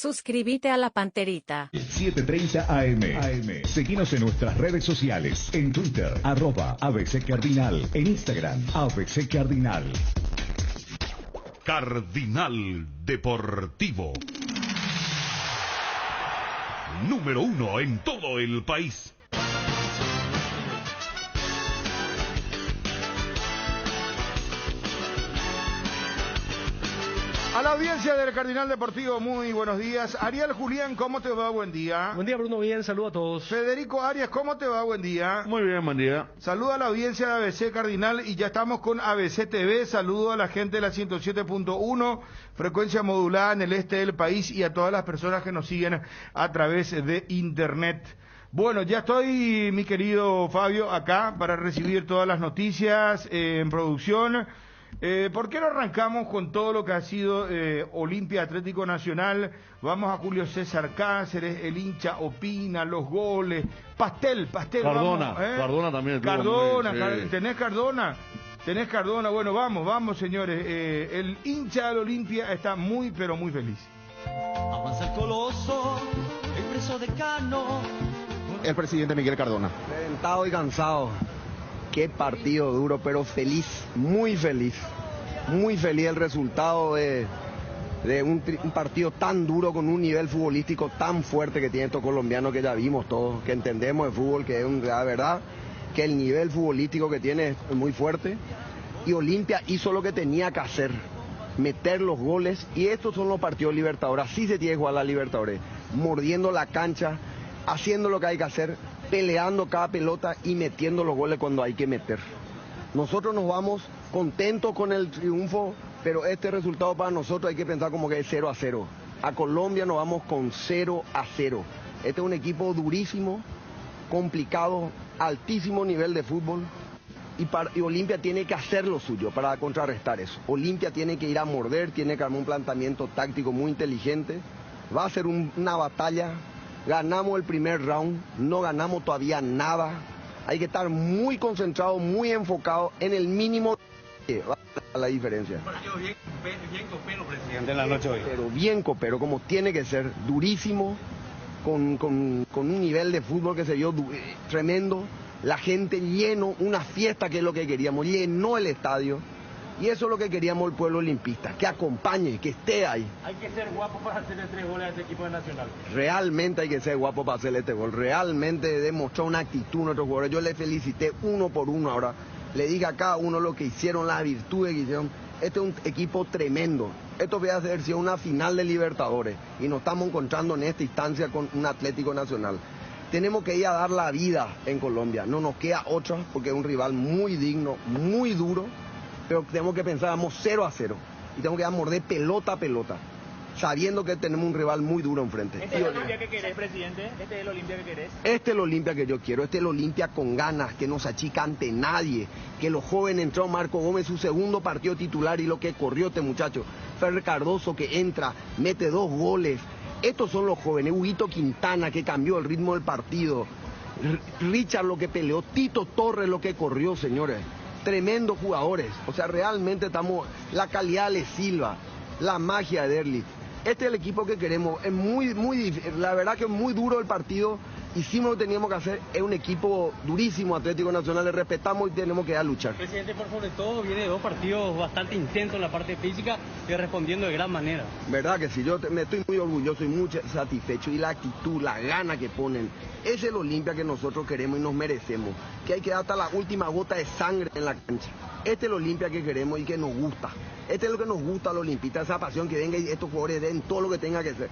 Suscríbete a La Panterita. 7:30 AM. Seguinos en nuestras redes sociales. En Twitter, @ABC Cardinal. En Instagram, ABC Cardinal. Cardinal Deportivo. Número 1 en todo el país. A la audiencia del Cardinal Deportivo, muy buenos días. Ariel Julián, ¿cómo te va? Buen día. Buen día, Bruno, bien, saludo a todos. Federico Arias, ¿cómo te va? Buen día. Muy bien, buen día. Saludo a la audiencia de ABC Cardinal y ya estamos con ABC TV. Saludo a la gente de la 107.1, frecuencia modulada en el este del país, y a todas las personas que nos siguen a través de internet. Bueno, ya estoy, mi querido Fabio, acá para recibir todas las noticias en producción. ¿Por qué no arrancamos con todo lo que ha sido Olimpia Atlético Nacional? Vamos a Julio César Cáceres, el hincha opina, los goles, pastel. Cardona, vamos, Cardona también. Cardona, Sí. ¿Tenés Cardona? Bueno, vamos señores. El hincha del Olimpia está muy, pero muy feliz. Avanza el coloso, el preso decano. El presidente Miguel Cardona. Reventado y cansado. Qué partido duro, pero feliz, muy feliz el resultado de un partido tan duro con un nivel futbolístico tan fuerte que tiene estos colombianos, que ya vimos todos, que entendemos de fútbol, que es la verdad que el nivel futbolístico que tiene es muy fuerte, y Olimpia hizo lo que tenía que hacer, meter los goles, y estos son los partidos Libertadores, así se tiene que jugar la Libertadores, mordiendo la cancha, haciendo lo que hay que hacer, peleando cada pelota y metiendo los goles cuando hay que meter. Nosotros nos vamos contentos con el triunfo, pero este resultado para nosotros hay que pensar como que es 0-0. A Colombia nos vamos con 0-0. Este es un equipo durísimo, complicado, altísimo nivel de fútbol, y Olimpia tiene que hacer lo suyo para contrarrestar eso. Olimpia tiene que ir a morder, tiene que armar un planteamiento táctico muy inteligente. Va a ser una batalla. Ganamos el primer round, no ganamos todavía nada. Hay que estar muy concentrado, muy enfocado en el mínimo. Va a la diferencia. Bien copero, presidente, en la noche hoy. Pero bien copero, como tiene que ser, durísimo, con un nivel de fútbol que se dio tremendo. La gente lleno, una fiesta, que es lo que queríamos, llenó el estadio. Y eso es lo que queríamos el pueblo olimpista, que acompañe, que esté ahí. Hay que ser guapo para hacerle 3 goles a este equipo de Nacional. Realmente hay que ser guapo para hacerle este gol. Realmente demostró una actitud a nuestros jugadores. Yo le felicité uno por uno ahora. Le dije a cada uno lo que hicieron, las virtudes que hicieron. Este es un equipo tremendo. Esto voy a hacer si es una final de Libertadores. Y nos estamos encontrando en esta instancia con un Atlético Nacional. Tenemos que ir a dar la vida en Colombia. No nos queda otra, porque es un rival muy digno, muy duro. Pero tenemos que pensar, vamos 0-0. Y tenemos que ir a morder pelota a pelota, sabiendo que tenemos un rival muy duro enfrente. ¿Este es el Olimpia que querés, presidente? ¿Este es el Olimpia que querés? Este es el Olimpia que yo quiero. Este es el Olimpia con ganas, que no se achica ante nadie. Que los jóvenes entró Marco Gómez, su segundo partido titular, y lo que corrió este muchacho. Fer Cardoso, que entra, mete 2 goles. Estos son los jóvenes. Huguito Quintana, que cambió el ritmo del partido. Richard, lo que peleó. Tito Torres, lo que corrió, señores. Tremendos jugadores, o sea, realmente estamos, la calidad de Silva, la magia de Derli. Este es el equipo que queremos, es muy difícil, la verdad que es muy duro el partido, hicimos lo que teníamos que hacer, es un equipo durísimo, Atlético Nacional, le respetamos y tenemos que ir a luchar. Presidente, por sobre todo, viene de 2 partidos bastante intensos en la parte física y respondiendo de gran manera. Verdad que sí, me estoy muy orgulloso y muy satisfecho, y la actitud, la gana que ponen, es el Olimpia que nosotros queremos y nos merecemos, que hay que dar hasta la última gota de sangre en la cancha. Este es el Olimpia que queremos y que nos gusta. Este es lo que nos gusta a los olimpistas, esa pasión, que venga y estos jugadores den todo lo que tenga que hacer.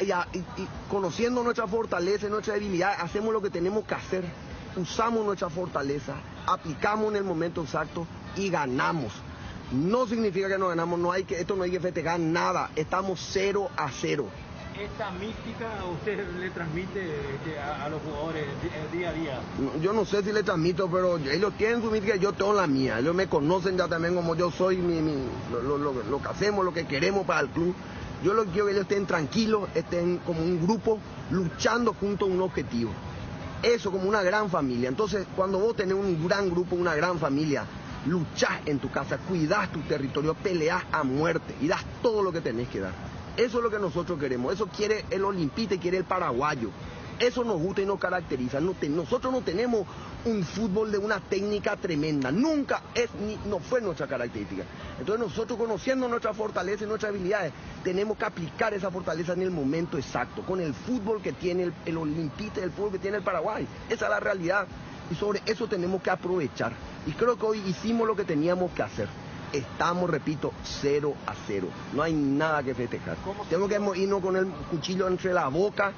Y conociendo nuestra fortaleza y nuestra debilidad, hacemos lo que tenemos que hacer, usamos nuestra fortaleza, aplicamos en el momento exacto y ganamos. No significa que no ganamos, esto no hay que festejar nada, estamos 0-0. ¿Esta mística usted le transmite a los jugadores día a día? Yo no sé si le transmito, pero ellos tienen su mística y yo tengo la mía. Ellos me conocen ya también como yo soy, lo que hacemos, lo que queremos para el club. Yo lo que quiero que ellos estén tranquilos, estén como un grupo luchando junto a un objetivo. Eso, como una gran familia. Entonces, cuando vos tenés un gran grupo, una gran familia, luchás en tu casa, cuidás tu territorio, peleás a muerte y das todo lo que tenés que dar. Eso es lo que nosotros queremos, eso quiere el olimpista y quiere el paraguayo. Eso nos gusta y nos caracteriza. Nosotros no tenemos un fútbol de una técnica tremenda, nunca no fue nuestra característica. Entonces nosotros, conociendo nuestra fortaleza y nuestras habilidades, tenemos que aplicar esa fortaleza en el momento exacto, con el fútbol que tiene el olimpista y el fútbol que tiene el Paraguay. Esa es la realidad y sobre eso tenemos que aprovechar. Y creo que hoy hicimos lo que teníamos que hacer. Estamos, repito, 0-0. No hay nada que festejar. Tenemos que irnos con el cuchillo entre la boca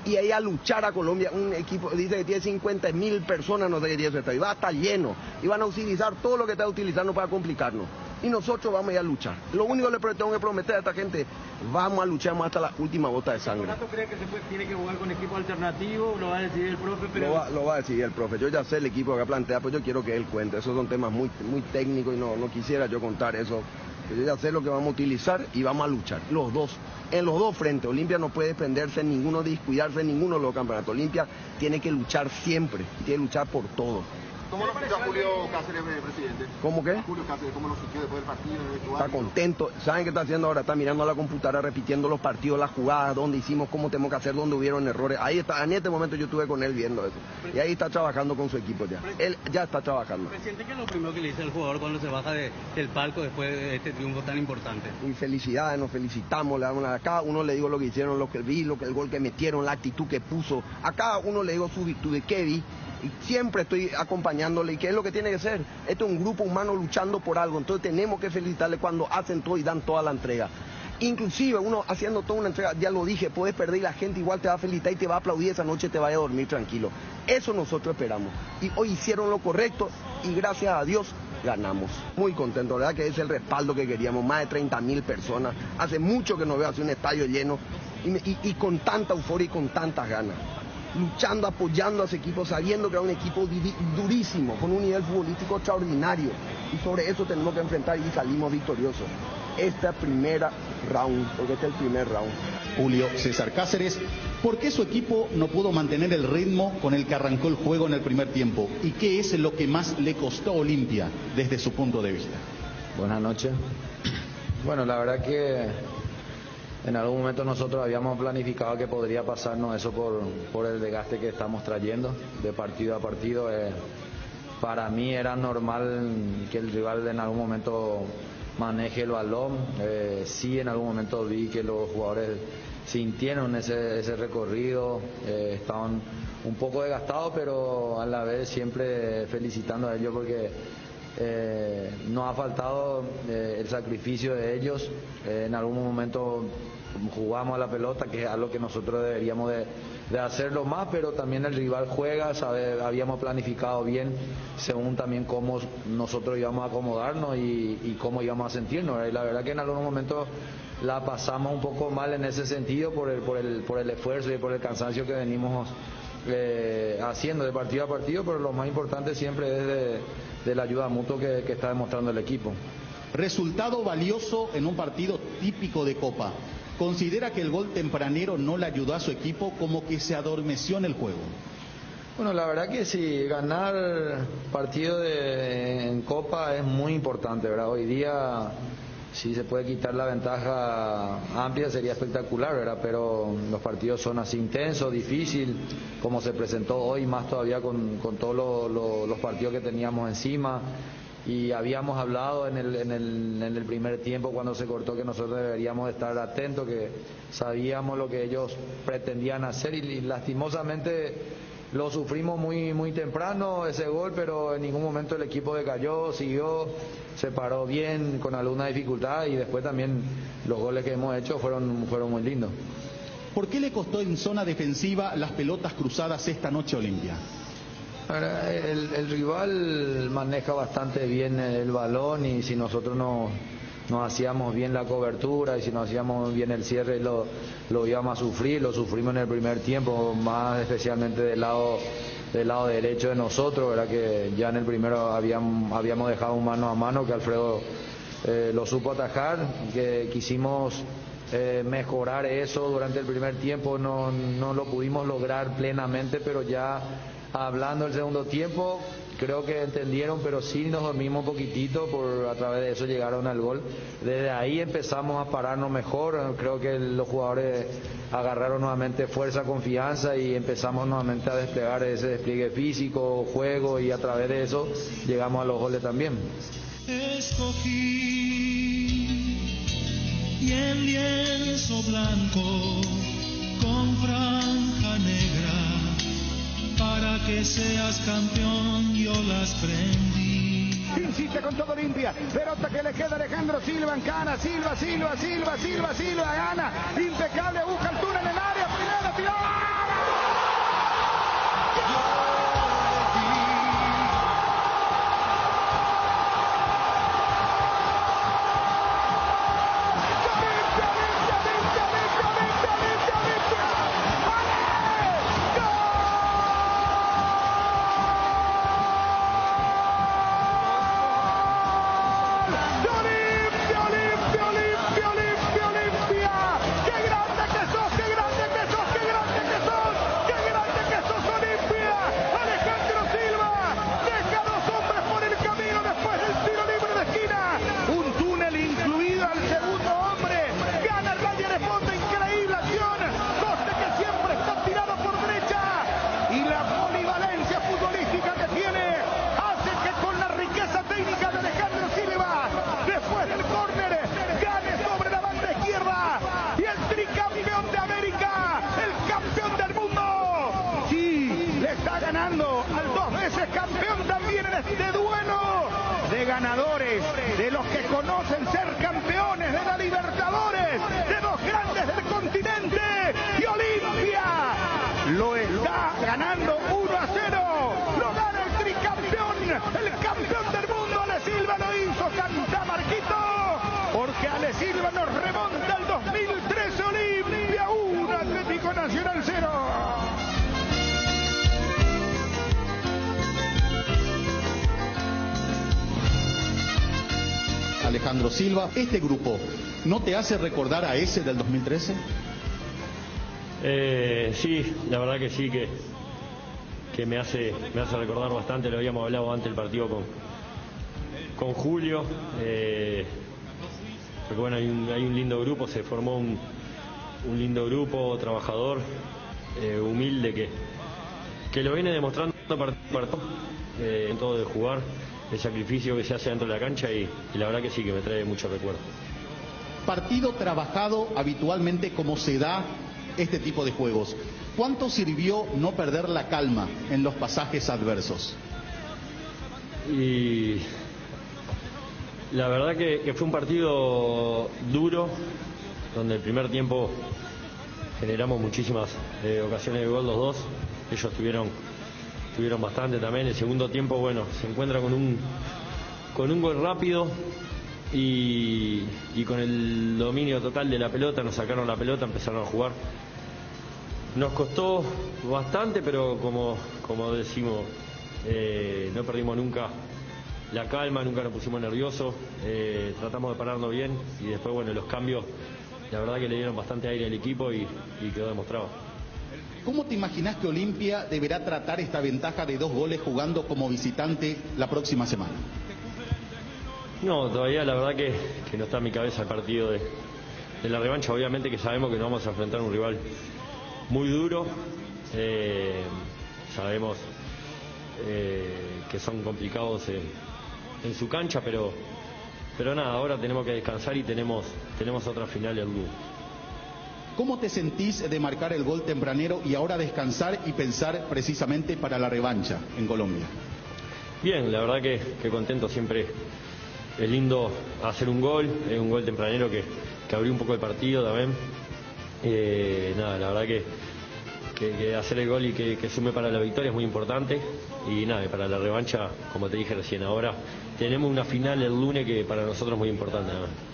y ahí a luchar a Colombia. Un equipo dice que tiene 50.000 personas, no sé qué tiene su estadio, y va a estar lleno, y van a utilizar todo lo que está utilizando para complicarnos. Y nosotros vamos a ir a luchar. Lo único que tengo que prometer a esta gente, vamos a luchar hasta la última gota de sangre. ¿Cuánto cree que tiene que jugar con equipo alternativo? ¿Lo va a decidir el profe? Pero... Lo va a decidir el profe. Yo ya sé el equipo que plantea, pues yo quiero que él cuente. Esos son temas muy técnicos y no quisiera yo contar eso. Yo ya sé lo que vamos a utilizar y vamos a luchar. Los dos. En los dos frentes. Olimpia no puede desprenderse en ninguno, descuidarse en ninguno de los campeonatos. Olimpia tiene que luchar siempre. Tiene que luchar por todo. ¿Cómo lo sintió Julio Cáceres, presidente? ¿Cómo qué? Julio Cáceres, ¿cómo lo sintió después del partido? Está contento. ¿Saben qué está haciendo ahora? Está mirando a la computadora, repitiendo los partidos, las jugadas, dónde hicimos, cómo tenemos que hacer, dónde hubieron errores. Ahí está. En este momento yo estuve con él viendo eso. Y ahí está trabajando con su equipo ya. Él ya está trabajando. Presidente, ¿qué es lo primero que le dice al jugador cuando se baja del palco después de este triunfo tan importante? Y felicidades, nos felicitamos, le damos a cada uno le digo lo que hicieron, lo que vi, el gol que metieron, la actitud que puso. A cada uno le digo su virtud, qué vi. Y siempre estoy acompañándole, y qué es lo que tiene que ser. Esto es un grupo humano luchando por algo, entonces tenemos que felicitarle cuando hacen todo y dan toda la entrega. Inclusive uno haciendo toda una entrega, ya lo dije, puedes perder y la gente igual te va a felicitar y te va a aplaudir esa noche, te vaya a dormir tranquilo. Eso nosotros esperamos. Y hoy hicieron lo correcto y gracias a Dios ganamos. Muy contento, ¿verdad? Que es el respaldo que queríamos, más de 30.000 personas. Hace mucho que no veo así un estadio lleno y con tanta euforia y con tantas ganas. Luchando, apoyando a ese equipo, sabiendo que era un equipo durísimo, con un nivel futbolístico extraordinario. Y sobre eso tenemos que enfrentar y salimos victoriosos. Esta primera round, porque este es el primer round. Julio César Cáceres, ¿por qué su equipo no pudo mantener el ritmo con el que arrancó el juego en el primer tiempo? ¿Y qué es lo que más le costó a Olimpia desde su punto de vista? Buenas noches. Bueno, la verdad que en algún momento nosotros habíamos planificado que podría pasarnos eso por el desgaste que estamos trayendo de partido a partido. Para mí era normal que el rival en algún momento maneje el balón. Sí, en algún momento vi que los jugadores sintieron ese recorrido, estaban un poco desgastados, pero a la vez siempre felicitando a ellos porque no ha faltado el sacrificio de ellos. En algún momento jugamos a la pelota, que es algo que nosotros deberíamos de hacerlo más, pero también el rival juega, habíamos planificado bien según también cómo nosotros íbamos a acomodarnos y cómo íbamos a sentirnos, ¿verdad? Y la verdad que en algunos momentos la pasamos un poco mal en ese sentido por el esfuerzo y por el cansancio que venimos haciendo de partido a partido, pero lo más importante siempre es de la ayuda mutua que está demostrando el equipo. Resultado valioso en un partido típico de Copa. ¿Considera que el gol tempranero no le ayudó a su equipo, como que se adormeció en el juego? Bueno, la verdad que sí, ganar partido en Copa es muy importante, ¿verdad? Hoy día, si se puede quitar la ventaja amplia, sería espectacular, ¿verdad? Pero los partidos son así intensos, difícil, como se presentó hoy, más todavía con todos los partidos que teníamos encima. Y habíamos hablado en el primer tiempo, cuando se cortó, que nosotros deberíamos estar atentos, que sabíamos lo que ellos pretendían hacer y lastimosamente lo sufrimos muy temprano ese gol, pero en ningún momento el equipo decayó, siguió, se paró bien con alguna dificultad y después también los goles que hemos hecho fueron muy lindos. ¿Por qué le costó en zona defensiva las pelotas cruzadas esta noche a Olimpia? El rival maneja bastante bien el balón y si nosotros no hacíamos bien la cobertura y si no hacíamos bien el cierre lo íbamos a sufrir, lo sufrimos en el primer tiempo, más especialmente del lado derecho de nosotros, ¿verdad? Que ya en el primero habíamos dejado un mano a mano que Alfredo lo supo atajar, que quisimos mejorar eso durante el primer tiempo, no lo pudimos lograr plenamente, pero ya hablando del segundo tiempo, creo que entendieron, pero sí nos dormimos un poquitito, a través de eso llegaron al gol. Desde ahí empezamos a pararnos mejor, creo que los jugadores agarraron nuevamente fuerza, confianza y empezamos nuevamente a desplegar ese despliegue físico, juego, y a través de eso llegamos a los goles también. Escogí y en lienzo blanco con franja negra, para que seas campeón yo las prendí. Insiste con todo Olimpia, pelota que le queda a Alejandro Silva, encana, Silva, gana, impecable, busca el túnel en el área, primero, tiró. Al dos veces campeón también en este duelo de ganadores, de los que conocen ser campeones de la Libertadores, de los grandes del continente, y Olimpia lo está ganando 1-0, lo gana el tricampeón, el campeón del mundo. Ale Silva lo hizo, canta Marquito, porque Ale Silva nos remonta al 2013, Olimpia 1, Atlético Nacional 0. Alejandro Silva, ¿este grupo no te hace recordar a ese del 2013? Sí, la verdad que sí, que me hace recordar bastante. Lo habíamos hablado antes del partido con Julio, porque bueno, hay un lindo grupo, se formó un lindo grupo, trabajador, humilde, que lo viene demostrando en todo de jugar, el sacrificio que se hace dentro de la cancha, y la verdad que sí, que me trae mucho recuerdo. Partido trabajado habitualmente como se da este tipo de juegos. ¿Cuánto sirvió no perder la calma en los pasajes adversos? Y la verdad que fue un partido duro, donde el primer tiempo generamos muchísimas ocasiones de gol los dos, ellos tuvieron bastante también. El segundo tiempo, bueno, se encuentra con un gol rápido y con el dominio total de la pelota, nos sacaron la pelota, empezaron a jugar. Nos costó bastante, pero como decimos, no perdimos nunca la calma, nunca nos pusimos nerviosos, tratamos de pararnos bien, y después, bueno, los cambios, la verdad que le dieron bastante aire al equipo y quedó demostrado. ¿Cómo te imaginas que Olimpia deberá tratar esta ventaja de 2 goles jugando como visitante la próxima semana? No, todavía la verdad que no está en mi cabeza el partido de la revancha. Obviamente que sabemos que nos vamos a enfrentar a un rival muy duro, sabemos que son complicados en su cancha, pero nada, ahora tenemos que descansar y tenemos otra final el lunes. ¿Cómo te sentís de marcar el gol tempranero y ahora descansar y pensar precisamente para la revancha en Colombia? Bien, la verdad que contento. Siempre es lindo hacer un gol tempranero que abrió un poco el partido también. Nada, la verdad que hacer el gol y que sume para la victoria es muy importante, y nada, para la revancha, como te dije recién, ahora tenemos una final el lunes que para nosotros es muy importante, ¿no?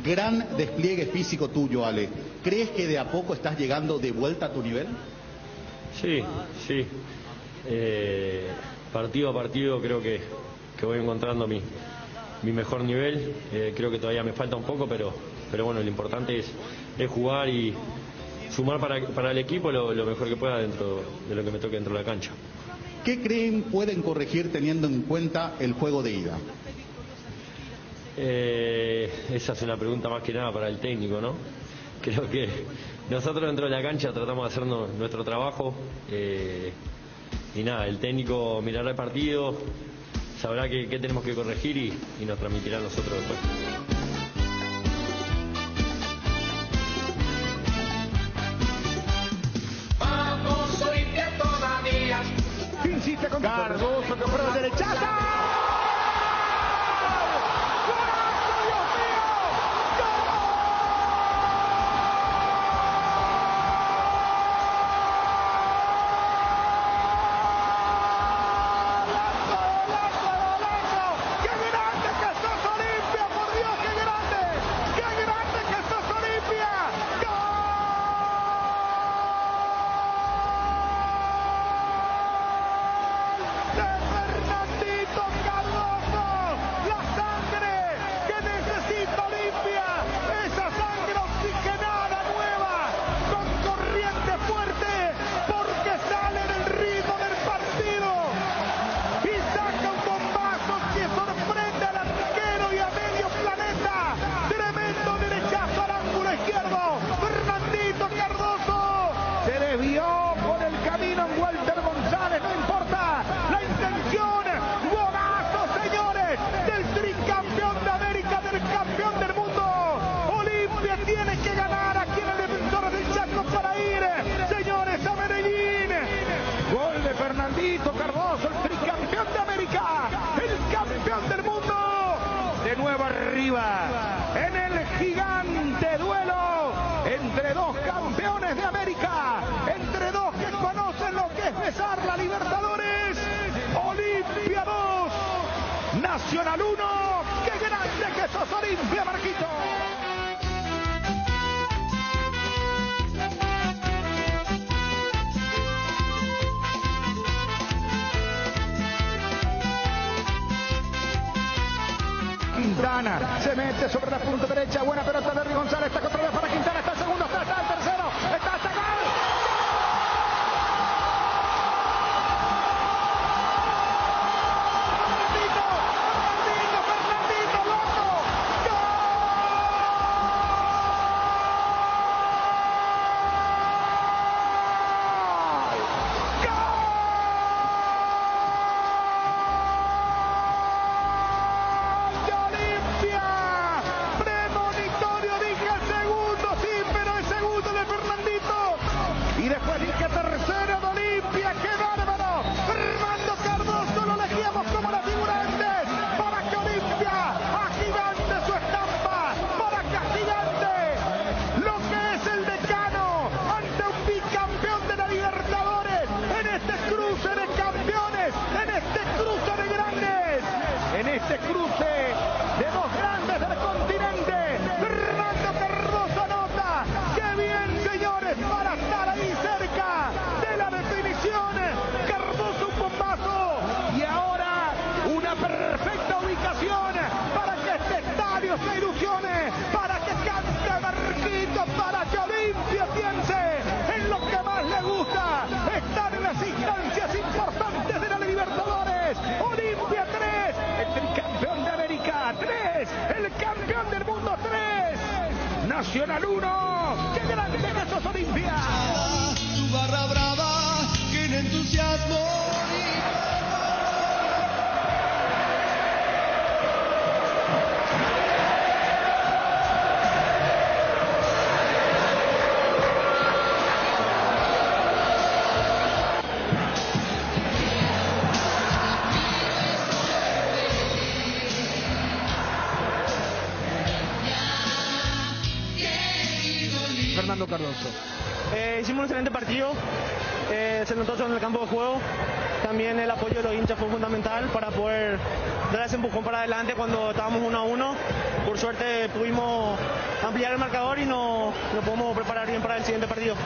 Gran despliegue físico tuyo, Ale. ¿Crees que de a poco estás llegando de vuelta a tu nivel? Sí. Partido a partido creo que voy encontrando mi mejor nivel. Creo que todavía me falta un poco, pero bueno, lo importante es jugar y sumar para el equipo lo mejor que pueda dentro de lo que me toque dentro de la cancha. ¿Qué creen pueden corregir teniendo en cuenta el juego de ida? Esa es una pregunta más que nada para el técnico, ¿no? Creo que nosotros dentro de la cancha tratamos de hacer nuestro trabajo y nada, el técnico mirará el partido, sabrá qué tenemos que corregir y nos transmitirá a nosotros después. Vamos Olimpia todavía. Insiste con Cardoso que prueba derechaza. Cardoso, el tricampeón de América, el campeón del mundo, de nuevo arriba, en el gigante duelo entre dos campeones de América, entre dos que conocen lo que es besar la Libertadores. Olimpia 2, Nacional 1, qué grande que sos Olimpia, Marquito. Quintana se mete sobre la punta derecha, buena pelota de Henry González, está controlada para Quintana, está el segundo, está el tercero, está hasta acá. Fernandito, loco, y después dije tercero de Olimpia, qué bárbaro. Fernando Cardoso lo elegíamos como la figura antes, para que Olimpia agigante su estampa, para que agigante lo que es el decano ante un bicampeón de la Libertadores, en este cruce de campeones, en este cruce de grandes, en este cruce de dos grandes del continente. Fernando Cardoso anota, qué bien señores, para estar ahí cerca de la definición. Cardoso un bombazo y ahora una perfecta ubicación para que este estadio se ilusione, para que cante Marquito, para que Olimpia piense en lo que más le gusta, estar en las instancias importantes de la Libertadores. Olimpia 3, el tricampeón de América 3, el campeón del mundo 3, Nacional 1, qué grande que sos Olimpia. Tu barra brava, que en entusiasmo. Fernando Cardoso. Hicimos un excelente partido, se notó eso en el campo de juego. También el apoyo de los hinchas fue fundamental para poder dar ese empujón para adelante cuando estábamos 1-1. Por suerte pudimos ampliar el marcador y nos podemos preparar bien para el siguiente partido.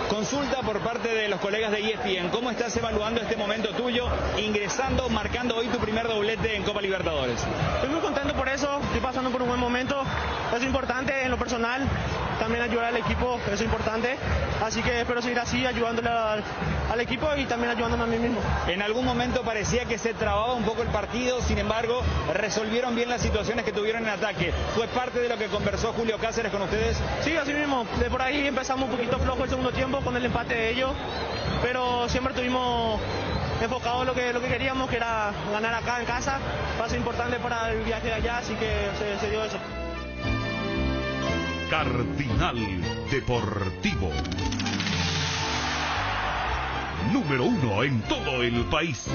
Consulta por parte de los colegas de ESPN, ¿cómo estás evaluando este momento tuyo, ingresando, marcando hoy tu primer doblete en Copa Libertadores? Estoy muy contento por eso, estoy pasando por un buen momento, es importante en lo personal. también ayudar al equipo, eso es importante. Así que espero seguir así, ayudándole al equipo y también ayudándome a mí mismo. En algún momento parecía que se trababa un poco el partido, sin embargo, resolvieron bien las situaciones que tuvieron en ataque. ¿Fue parte de lo que conversó Julio Cáceres con ustedes? Sí, así mismo. De por ahí empezamos un poquito flojo el segundo tiempo con el empate de ellos, pero siempre estuvimos enfocados en lo que queríamos, que era ganar acá en casa. Paso importante para el viaje de allá, así que se dio eso. Cardinal Deportivo. Número 1 en todo el país.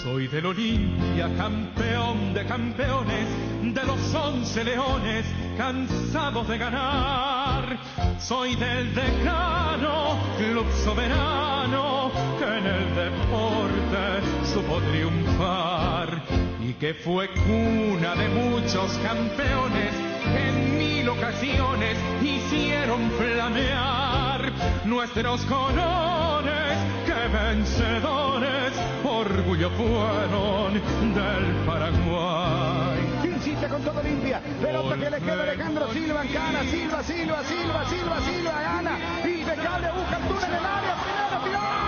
Soy del Olimpia, campeón de campeones, de los 11 leones, cansados de ganar. Soy del Decano, club soberano, que en el deporte supo triunfar. Y que fue cuna de muchos campeones, que en 1000 ocasiones hicieron flamear nuestros colores, que vencedores orgullo fueron del Paraguay. Insiste con todo Olimpia, pelota que le queda a Alejandro Silva, gana Silva, gana, impecable, busca el túnel en el área, primero, tiró.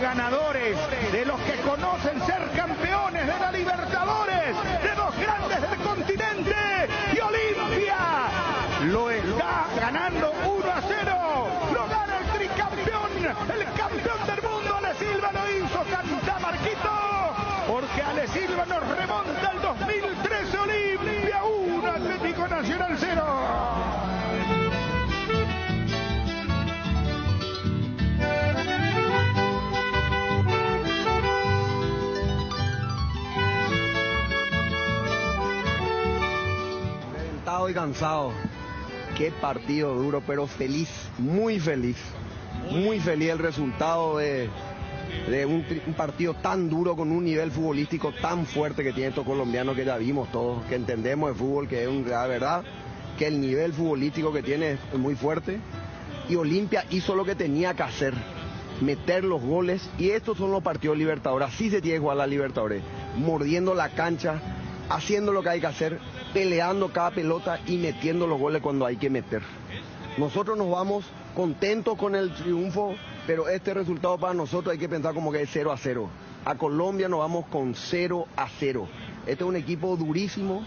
Ganadores, de los que conocen ser campeones de la Libertadores, de los grandes del continente, y Olimpia lo está ganando 1-0, lo gana el tricampeón, el campeón del mundo. Ale Silva lo hizo, canta Marquito, porque Ale Silva nos remonta al 2013. Olimpia 1, Atlético Nacional 0. Y cansado. Qué partido duro, pero feliz, muy feliz el resultado de un partido tan duro con un nivel futbolístico tan fuerte que tiene estos colombianos, que ya vimos todos, que entendemos de fútbol, que es la verdad que el nivel futbolístico que tiene es muy fuerte. Y Olimpia hizo lo que tenía que hacer, meter los goles, y estos son los partidos Libertadores. Así se tiene que jugar la Libertadores, mordiendo la cancha, haciendo lo que hay que hacer, peleando cada pelota y metiendo los goles cuando hay que meter. Nosotros nos vamos contentos con el triunfo, pero este resultado para nosotros hay que pensar como que es 0-0. A Colombia nos vamos con 0-0. Este es un equipo durísimo,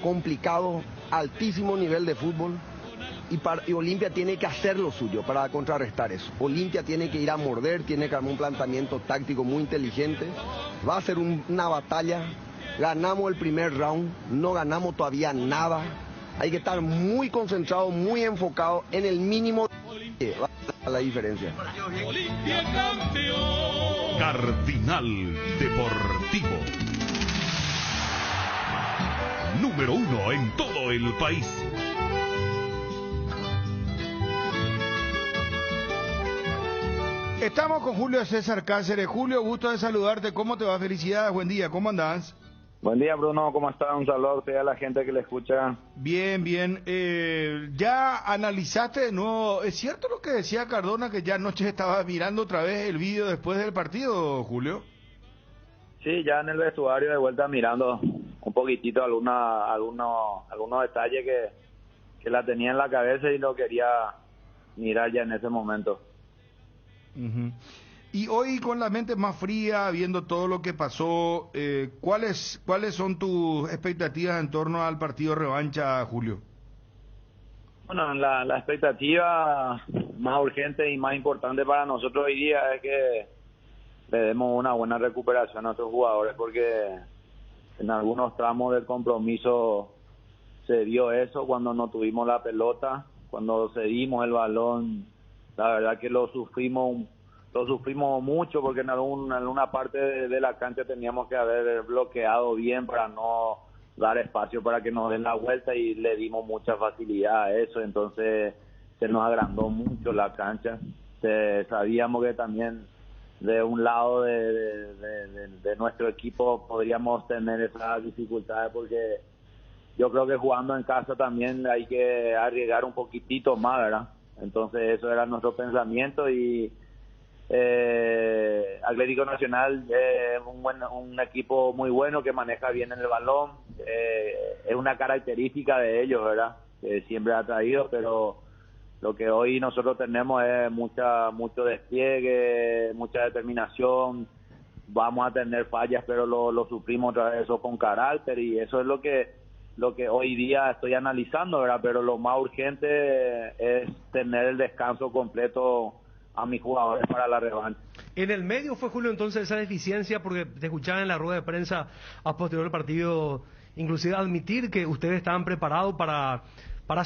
complicado, altísimo nivel de fútbol, y Olimpia tiene que hacer lo suyo para contrarrestar eso. Olimpia tiene que ir a morder, tiene que armar un planteamiento táctico muy inteligente. Va a ser una batalla. Ganamos el primer round, no ganamos todavía nada. Hay que estar muy concentrado, muy enfocado en el mínimo. Va a la diferencia. Cardinal Deportivo. Número 1 en todo el país. Estamos con Julio César Cáceres. Julio, gusto de saludarte. ¿Cómo te va? Felicidades, buen día. ¿Cómo andás? Buen día, Bruno, ¿cómo estás? Un saludo a usted y a la gente que le escucha. Bien, bien. ¿Ya analizaste de nuevo? ¿Es cierto lo que decía Cardona, que ya anoche estaba mirando otra vez el vídeo después del partido, Julio? Sí, ya en el vestuario de vuelta mirando un poquitito algunos detalles que la tenía en la cabeza y lo quería mirar ya en ese momento. Y hoy con la mente más fría, viendo todo lo que pasó, ¿cuáles son tus expectativas en torno al partido revancha, Julio? Bueno, la expectativa más urgente y más importante para nosotros hoy día es que le demos una buena recuperación a nuestros jugadores, porque en algunos tramos del compromiso se vio eso cuando no tuvimos la pelota, cuando cedimos el balón, la verdad que lo sufrimos mucho, porque en alguna parte de la cancha teníamos que haber bloqueado bien para no dar espacio para que nos den la vuelta, y le dimos mucha facilidad a eso, entonces se nos agrandó mucho la cancha. Sabíamos que también de un lado de nuestro equipo podríamos tener esas dificultades, porque yo creo que jugando en casa también hay que arriesgar un poquitito más, ¿verdad? Entonces eso era nuestro pensamiento, y Atlético Nacional es un equipo muy bueno que maneja bien el balón, es una característica de ellos, ¿verdad? Que siempre ha traído, pero lo que hoy nosotros tenemos es mucho despliegue, mucha determinación. Vamos a tener fallas, pero lo suplimos otra vez eso con carácter, y eso es lo que hoy día estoy analizando, ¿verdad? Pero lo más urgente es tener el descanso completo a mis jugadores para la revancha. En el medio fue, Julio, entonces esa deficiencia, porque te escuchaba en la rueda de prensa a posterior del partido, inclusive admitir que ustedes estaban preparados para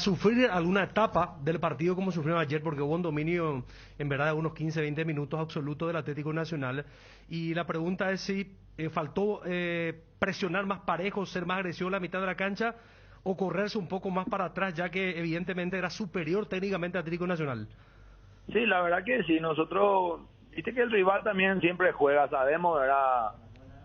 sufrir alguna etapa del partido como sufrieron ayer, porque hubo un dominio en verdad de unos 15-20 minutos absoluto del Atlético Nacional, y la pregunta es si faltó presionar más parejo, ser más agresivo en la mitad de la cancha, o correrse un poco más para atrás, ya que evidentemente era superior técnicamente al Atlético Nacional. Sí, la verdad que sí, nosotros, viste que el rival también siempre juega, sabemos, ¿verdad?,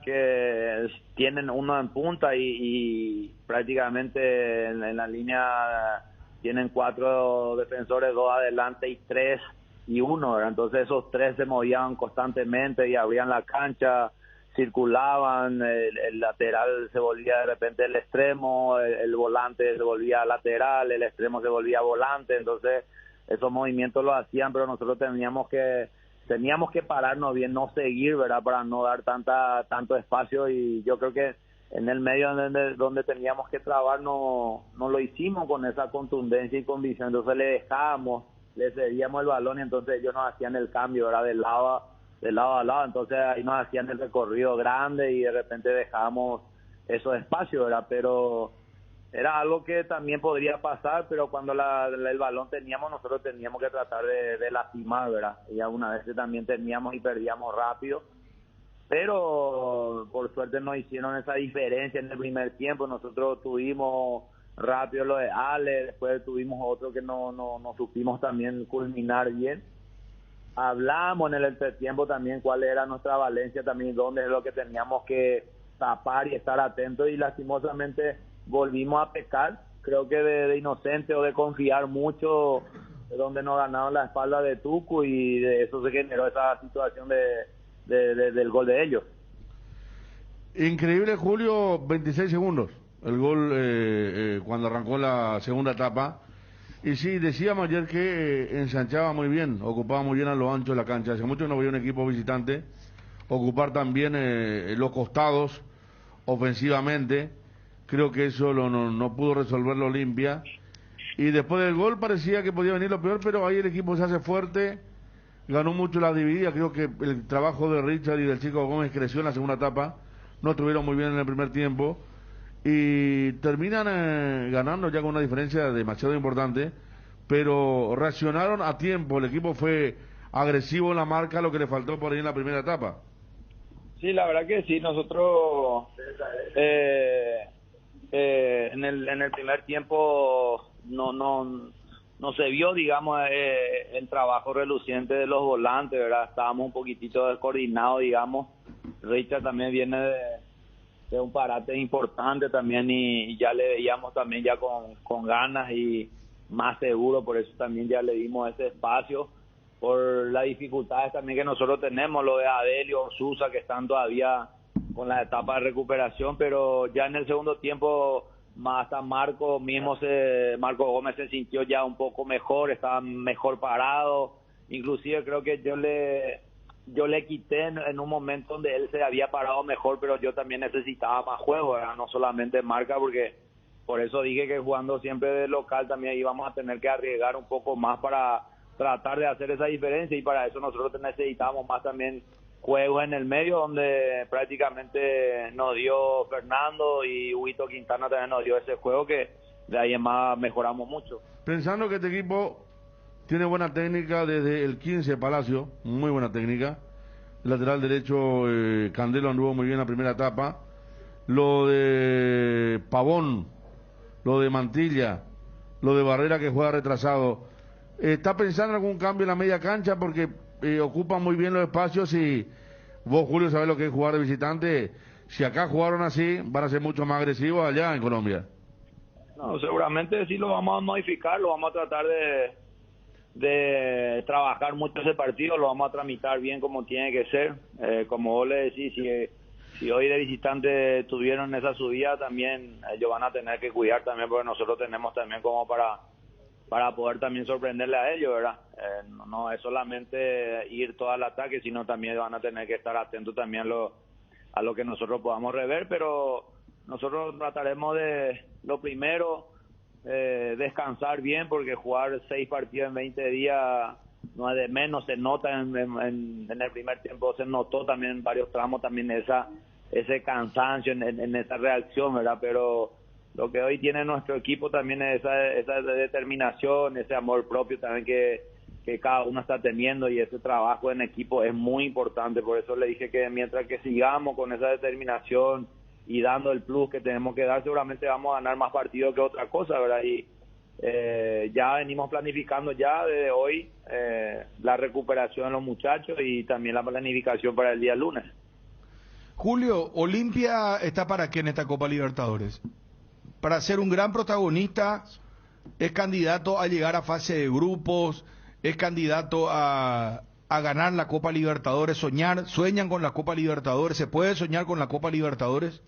que tienen uno en punta y prácticamente en la línea tienen 4 defensores, 2 adelante y 3 y 1, ¿verdad? Entonces esos 3 se movían constantemente y abrían la cancha, circulaban, el lateral se volvía de repente el extremo, el volante se volvía lateral, el extremo se volvía volante, entonces esos movimientos los hacían, pero nosotros teníamos que pararnos bien, no seguir, ¿verdad?, para no dar tanto espacio, y yo creo que en el medio donde teníamos que trabar no lo hicimos con esa contundencia y convicción, entonces le cedíamos el balón, y entonces ellos nos hacían el cambio, ¿verdad?, de lado a lado, entonces ahí nos hacían el recorrido grande y de repente dejábamos esos espacios, ¿verdad?, pero era algo que también podría pasar, pero cuando el balón nosotros teníamos que tratar de lastimar, ¿verdad? Y algunas veces también teníamos y perdíamos rápido, pero por suerte nos hicieron esa diferencia en el primer tiempo. Nosotros tuvimos rápido lo de Ale, después tuvimos otro que no supimos también culminar bien. Hablamos en el entretiempo también cuál era nuestra valencia, también dónde es lo que teníamos que tapar y estar atentos, y lastimosamente volvimos a pecar, creo que de inocente o de confiar mucho, donde nos ganaron la espalda de Tucu, y de eso se generó esa situación del gol de ellos. Increíble, Julio, 26 segundos el gol cuando arrancó la segunda etapa, y sí, decíamos ayer que ensanchaba muy bien, ocupaba muy bien a lo ancho de la cancha. Hace mucho no veía un equipo visitante ocupar también los costados ofensivamente. Creo que eso no pudo resolverlo Olimpia, y después del gol parecía que podía venir lo peor, pero ahí el equipo se hace fuerte, ganó mucho la dividida. Creo que el trabajo de Richard y del Chico Gómez creció en la segunda etapa, no estuvieron muy bien en el primer tiempo, y terminan ganando ya con una diferencia demasiado importante, pero reaccionaron a tiempo, el equipo fue agresivo en la marca, lo que le faltó por ahí en la primera etapa. Sí, la verdad que sí, nosotros en el primer tiempo no se vio, digamos, el trabajo reluciente de los volantes, ¿verdad? Estábamos un poquitito descoordinados, digamos. Richard también viene de un parate importante también, y ya le veíamos también ya con ganas y más seguro, por eso también ya le dimos ese espacio, por las dificultades también que nosotros tenemos, lo de Adelio, Sousa, que están todavía con la etapa de recuperación, pero ya en el segundo tiempo más hasta Marco Gómez se sintió ya un poco mejor, estaba mejor parado, inclusive creo que yo le yo le quité en un momento donde él se había parado mejor, pero yo también necesitaba más juego, ¿verdad? No solamente marca, porque por eso dije que jugando siempre de local también íbamos a tener que arriesgar un poco más para tratar de hacer esa diferencia, y para eso nosotros necesitábamos más también juegos en el medio, donde prácticamente nos dio Fernando y Huito Quintana también nos dio ese juego que de ahí en más mejoramos mucho. Pensando que este equipo tiene buena técnica desde el 15 Palacio, muy buena técnica. El lateral derecho Candelo anduvo muy bien la primera etapa. Lo de Pavón, lo de Mantilla, lo de Barrera que juega retrasado. ¿Está pensando en algún cambio en la media cancha? Porque ocupan muy bien los espacios, y vos, Julio, sabés lo que es jugar de visitante. Si acá jugaron así, van a ser mucho más agresivos allá en Colombia. No, seguramente sí lo vamos a modificar, lo vamos a tratar de trabajar mucho ese partido, lo vamos a tramitar bien como tiene que ser. Como vos le decís, si hoy de visitante tuvieron esa subida, también ellos van a tener que cuidar también, porque nosotros tenemos también como para poder también sorprenderle a ellos, ¿verdad? No es solamente ir todo al ataque, sino también van a tener que estar atentos también a lo que nosotros podamos rever, pero nosotros trataremos de, lo primero, descansar bien, porque jugar 6 partidos en 20 días no es de menos. Se nota en el primer tiempo, se notó también en varios tramos también ese cansancio en esa reacción, ¿verdad? Pero lo que hoy tiene nuestro equipo también es esa determinación, ese amor propio también que cada uno está teniendo, y ese trabajo en equipo es muy importante. Por eso le dije que mientras que sigamos con esa determinación y dando el plus que tenemos que dar, seguramente vamos a ganar más partidos que otra cosa, ¿verdad? Y ya venimos planificando ya desde hoy la recuperación de los muchachos y también la planificación para el día lunes. Julio, ¿Olimpia está para qué en esta Copa Libertadores? Para ser un gran protagonista, es candidato a llegar a fase de grupos, es candidato a ganar la Copa Libertadores, sueñan con la Copa Libertadores, ¿se puede soñar con la Copa Libertadores?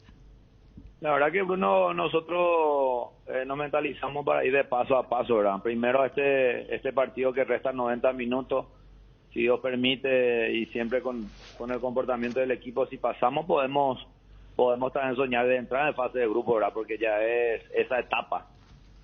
La verdad que, Bruno, nosotros nos mentalizamos para ir de paso a paso, ¿verdad? Primero este partido que resta 90 minutos, si Dios permite, y siempre con el comportamiento del equipo, si pasamos podemos también soñar de entrar en fase de grupo, ¿verdad? Porque ya es esa etapa.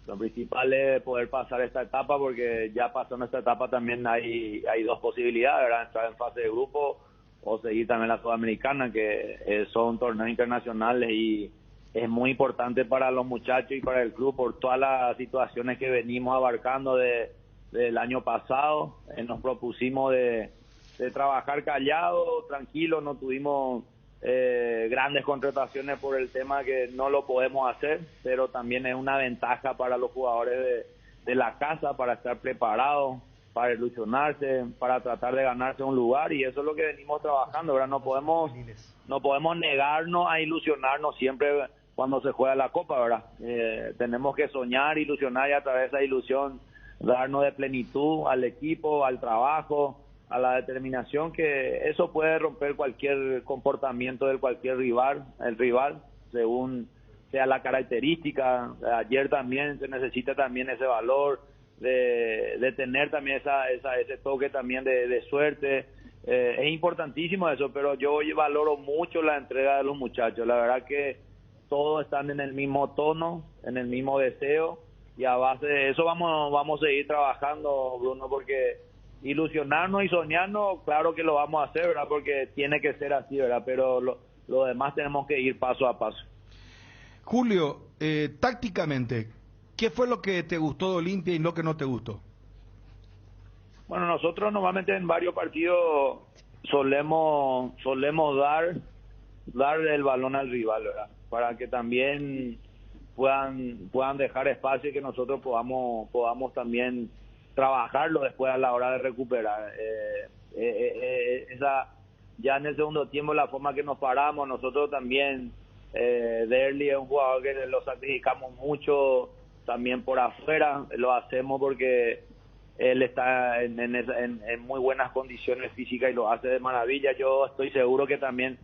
Lo principal es poder pasar esta etapa, porque ya pasando esta etapa también hay 2 posibilidades, ¿verdad? Entrar en fase de grupo o seguir también la Sudamericana, que son torneos internacionales, y es muy importante para los muchachos y para el club por todas las situaciones que venimos abarcando del año pasado. Nos propusimos de trabajar callado, tranquilo, no tuvimos grandes contrataciones por el tema que no lo podemos hacer, pero también es una ventaja para los jugadores de la casa para estar preparados, para ilusionarse, para tratar de ganarse un lugar, y eso es lo que venimos trabajando, ¿verdad? No podemos negarnos a ilusionarnos siempre cuando se juega la Copa, ¿verdad? Tenemos que soñar, ilusionar, y a través de esa ilusión darnos de plenitud al equipo, al trabajo, a la determinación, que eso puede romper cualquier comportamiento de cualquier rival, según sea la característica. Ayer también se necesita también ese valor de tener también ese toque también de suerte. Es importantísimo eso, pero yo valoro mucho la entrega de los muchachos. La verdad que todos están en el mismo tono, en el mismo deseo, y a base de eso vamos a seguir trabajando, Bruno, porque ilusionarnos y soñarnos, claro que lo vamos a hacer, ¿verdad? Porque tiene que ser así, ¿verdad? Pero lo demás tenemos que ir paso a paso. Julio, tácticamente, ¿qué fue lo que te gustó de Olimpia y lo que no te gustó? Bueno, nosotros normalmente en varios partidos solemos dar el balón al rival, ¿verdad? Para que también puedan dejar espacio y que nosotros podamos también trabajarlo después a la hora de recuperar. Ya en el segundo tiempo, la forma que nos paramos, nosotros también, Derli es un jugador que lo sacrificamos mucho también por afuera, lo hacemos porque él está en muy buenas condiciones físicas y lo hace de maravilla. Yo estoy seguro que también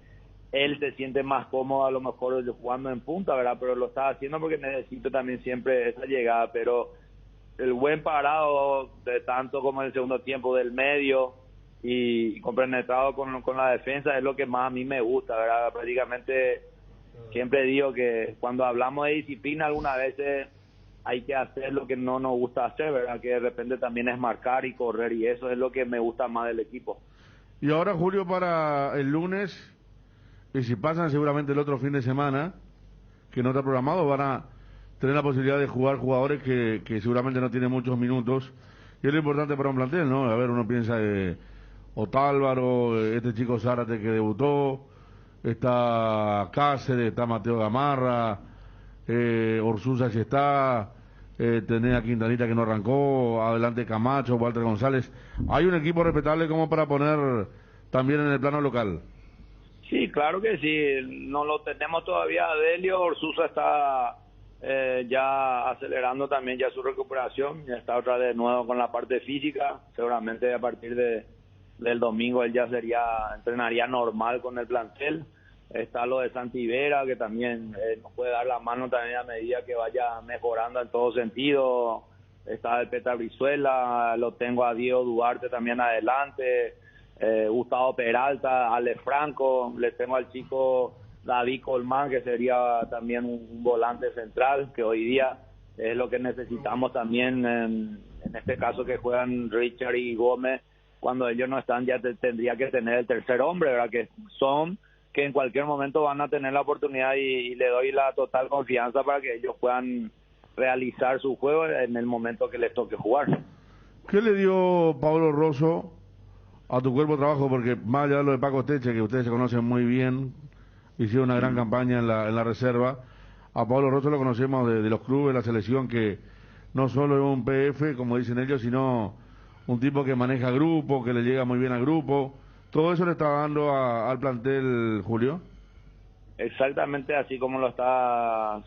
él se siente más cómodo a lo mejor jugando en punta, ¿verdad? Pero lo está haciendo porque necesito también siempre esa llegada, pero el buen parado de tanto como en el segundo tiempo del medio, y compenetrado con la defensa es lo que más a mí me gusta, ¿verdad? Prácticamente siempre digo que cuando hablamos de disciplina algunas veces hay que hacer lo que no nos gusta hacer, ¿verdad? Que de repente también es marcar y correr, y eso es lo que me gusta más del equipo. Y ahora, Julio, para el lunes, y si pasan seguramente el otro fin de semana, que no está programado, van a tener la posibilidad de jugar jugadores que seguramente no tienen muchos minutos, y es lo importante para un plantel, ¿no? A ver, uno piensa Otálvaro, este chico Zárate que debutó, está Cáceres, está Mateo Gamarra, Orsuza si está, tenés a Quintanita que no arrancó, adelante Camacho, Walter González. Hay un equipo respetable como para poner también en el plano local. Sí, claro que sí, no lo tenemos todavía. Delio Orsuza está ya acelerando también ya su recuperación, ya está otra vez de nuevo con la parte física, seguramente a partir del domingo él ya entrenaría normal con el plantel. Está lo de Santi Vera, que también nos puede dar la mano también a medida que vaya mejorando en todo sentido. Está el Petar Brizuela, lo tengo a Diego Duarte también adelante, Gustavo Peralta, Ale Franco, le tengo al chico David Colmán, que sería también un volante central, que hoy día es lo que necesitamos también, en este caso que juegan Richard y Gómez. Cuando ellos no están ya tendría que tener el tercer hombre, ¿verdad? Que en cualquier momento van a tener la oportunidad y le doy la total confianza para que ellos puedan realizar su juego en el momento que les toque jugar. ¿Qué le dio Pablo Rosso a tu cuerpo de trabajo? Porque más allá de lo de Paco Teche, que ustedes se conocen muy bien, hicieron una gran campaña en la reserva, a Pablo Rosso lo conocemos de los clubes, la selección, que no solo es un PF, como dicen ellos, sino un tipo que maneja grupo, que le llega muy bien al grupo. ¿Todo eso le está dando al plantel, Julio? Exactamente así como lo está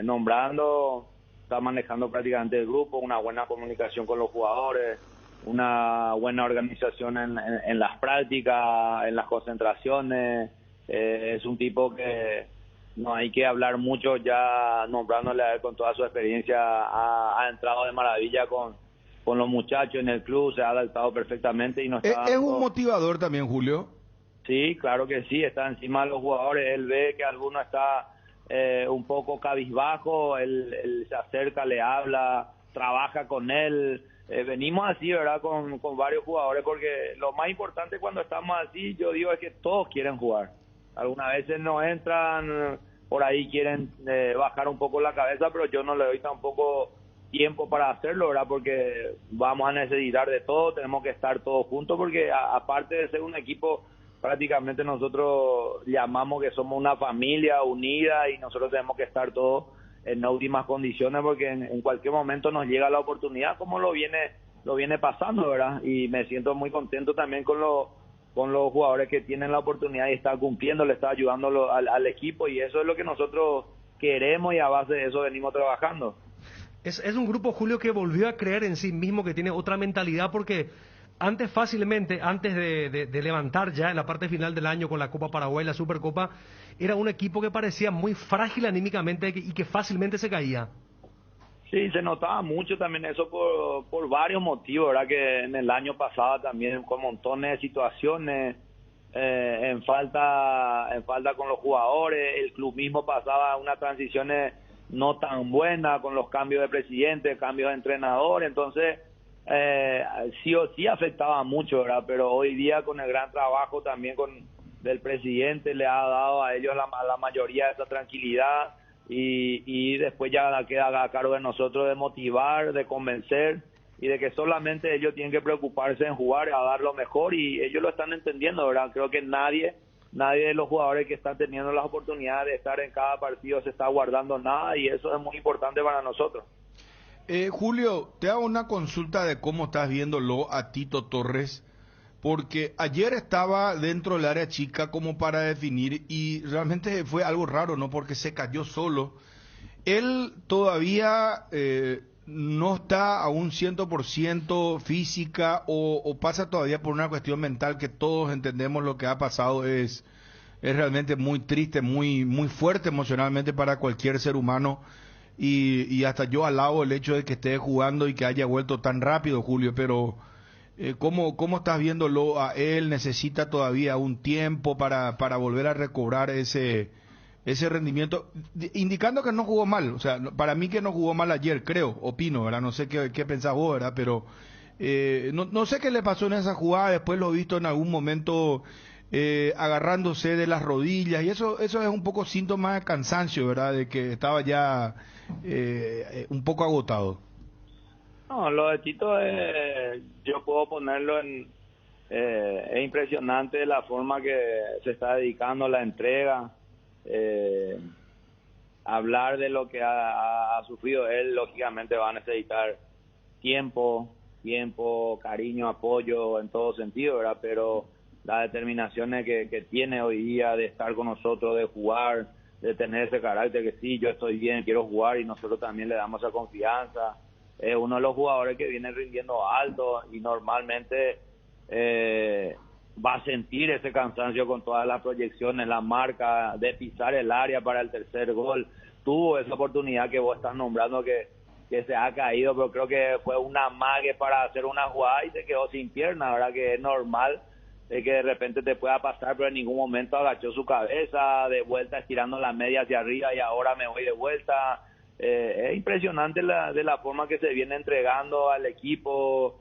nombrando, está manejando prácticamente el grupo, una buena comunicación con los jugadores, una buena organización en las prácticas, en las concentraciones. Es un tipo que no hay que hablar mucho, ya nombrándole a él con toda su experiencia, ha entrado de maravilla con los muchachos en el club, se ha adaptado perfectamente y no está... ¿Es un motivador también, Julio? Sí, claro que sí, está encima de los jugadores, él ve que alguno está un poco cabizbajo, él se acerca, le habla, trabaja con él, venimos así, ¿verdad?, con varios jugadores, porque lo más importante cuando estamos así, yo digo, es que todos quieren jugar. Algunas veces no entran, por ahí quieren bajar un poco la cabeza, pero yo no le doy tampoco tiempo para hacerlo, ¿verdad? Porque vamos a necesitar de todo, tenemos que estar todos juntos, porque aparte de ser un equipo, prácticamente nosotros llamamos que somos una familia unida y nosotros tenemos que estar todos en óptimas condiciones, porque en cualquier momento nos llega la oportunidad, como lo viene pasando, ¿verdad? Y me siento muy contento también con los jugadores que tienen la oportunidad y están cumpliendo, le está ayudando al equipo, y eso es lo que nosotros queremos y a base de eso venimos trabajando. Es un grupo, Julio, que volvió a creer en sí mismo, que tiene otra mentalidad, porque antes de levantar ya en la parte final del año con la Copa Paraguay, la Supercopa, era un equipo que parecía muy frágil anímicamente y que fácilmente se caía. Sí, se notaba mucho también eso por varios motivos, ¿verdad? Que en el año pasado también con montones de situaciones, en falta con los jugadores, el club mismo pasaba unas transiciones no tan buenas con los cambios de presidente, cambios de entrenador, entonces sí o sí afectaba mucho, ¿verdad? Pero hoy día con el gran trabajo también del presidente le ha dado a ellos a la mayoría esa tranquilidad, y después ya queda a cargo de nosotros de motivar, de convencer, y de que solamente ellos tienen que preocuparse en jugar, a dar lo mejor, y ellos lo están entendiendo, ¿verdad? Creo que nadie de los jugadores que están teniendo las oportunidades de estar en cada partido se está guardando nada, y eso es muy importante para nosotros. Julio, te hago una consulta de cómo estás viéndolo a Tito Torres, porque ayer estaba dentro del área chica como para definir, y realmente fue algo raro, ¿no? Porque se cayó solo. Él todavía no está a un 100% física, o pasa todavía por una cuestión mental, que todos entendemos lo que ha pasado es realmente muy triste, muy fuerte emocionalmente para cualquier ser humano, y hasta yo alabo el hecho de que esté jugando y que haya vuelto tan rápido, Julio, pero ¿Cómo estás viéndolo a él? ¿Necesita todavía un tiempo para volver a recobrar ese rendimiento? Indicando que no jugó mal, o sea, para mí que no jugó mal ayer, creo, opino, ¿verdad? No sé qué pensás vos, ¿verdad? Pero no sé qué le pasó en esa jugada, después lo he visto en algún momento agarrándose de las rodillas, y eso es un poco síntoma de cansancio, ¿verdad? De que estaba ya un poco agotado. No, lo de Tito yo puedo ponerlo es impresionante la forma que se está dedicando a la entrega. Hablar de lo que ha sufrido él, lógicamente va a necesitar tiempo, cariño, apoyo en todo sentido, ¿verdad? Pero las determinaciones que tiene hoy día de estar con nosotros, de jugar, de tener ese carácter que sí, yo estoy bien, quiero jugar, y nosotros también le damos esa confianza. Es uno de los jugadores que viene rindiendo alto y normalmente va a sentir ese cansancio con todas las proyecciones, la marca de pisar el área para el tercer gol. Tuvo esa oportunidad que vos estás nombrando que se ha caído, pero creo que fue una amague para hacer una jugada y se quedó sin pierna, ¿verdad? Que es normal que de repente te pueda pasar, pero en ningún momento agachó su cabeza, de vuelta estirando la media hacia arriba y ahora me voy de vuelta. Es impresionante de la forma que se viene entregando al equipo,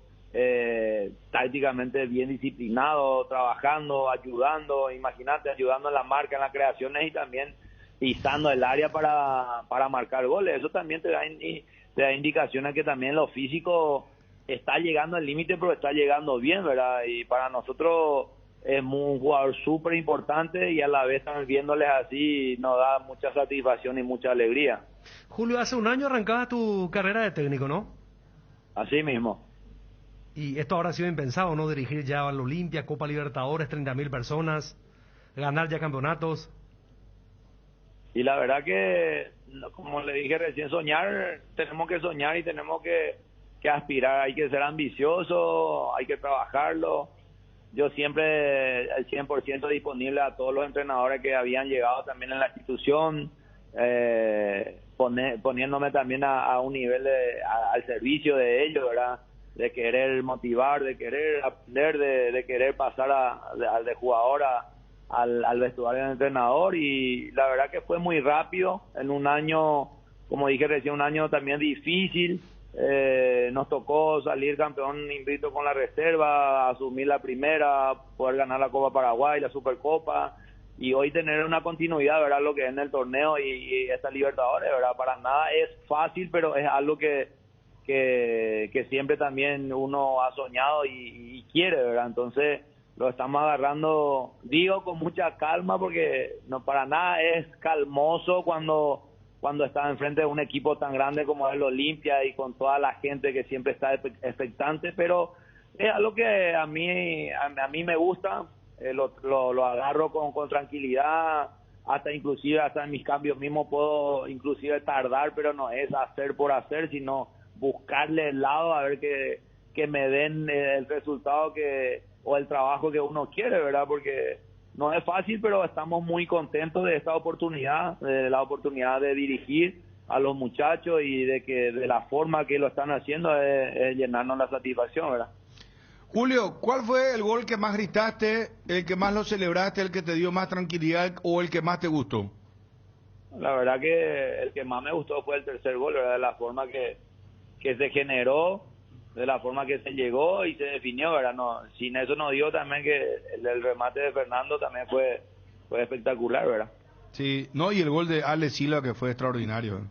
tácticamente bien disciplinado, trabajando, ayudando, imagínate, ayudando en la marca, en las creaciones y también pisando el área para marcar goles. Eso también te da indicaciones que también lo físico está llegando al límite, pero está llegando bien, ¿verdad? Y para nosotros es un jugador súper importante y a la vez también viéndoles así nos da mucha satisfacción y mucha alegría. Julio, hace un año arrancabas tu carrera de técnico, ¿no? Así mismo. Y esto habrá sido impensado, ¿no? Dirigir ya al Olimpia, Copa Libertadores, 30.000 personas, ganar ya campeonatos. Y la verdad que, como le dije recién, tenemos que soñar y tenemos que aspirar, hay que ser ambicioso, hay que trabajarlo. Yo siempre al 100% disponible a todos los entrenadores que habían llegado también en la institución, poniéndome también a un nivel al servicio de ellos, ¿verdad? De querer motivar, de querer aprender, de querer pasar de jugador al vestuario del entrenador. Y la verdad que fue muy rápido, en un año, como dije recién, un año también difícil. Nos tocó salir campeón invicto con la reserva, asumir la primera, poder ganar la Copa Paraguay, la Supercopa, y hoy tener una continuidad, ¿verdad? Lo que es en el torneo y esta Libertadores, ¿verdad? Para nada es fácil, pero es algo que siempre también uno ha soñado y quiere, ¿verdad? Entonces lo estamos agarrando, digo, con mucha calma, porque no para nada es calmoso cuando está enfrente de un equipo tan grande como es el Olimpia y con toda la gente que siempre está expectante, pero es algo que a mí me gusta, lo agarro con tranquilidad, hasta en mis cambios mismos puedo inclusive tardar, pero no es hacer por hacer, sino buscarle el lado a ver que me den el resultado o el trabajo que uno quiere, ¿verdad? Porque no es fácil, pero estamos muy contentos de esta oportunidad, de la oportunidad de dirigir a los muchachos y de la forma que lo están haciendo es llenarnos la satisfacción, ¿verdad? Julio, ¿cuál fue el gol que más gritaste, el que más lo celebraste, el que te dio más tranquilidad o el que más te gustó? La verdad que el que más me gustó fue el tercer gol, ¿verdad? De la forma que se generó, de la forma que se llegó y se definió, ¿verdad? No, sin eso nos dio también que el remate de Fernando también fue espectacular, ¿verdad? Sí, no, y el gol de Ale Silva que fue extraordinario.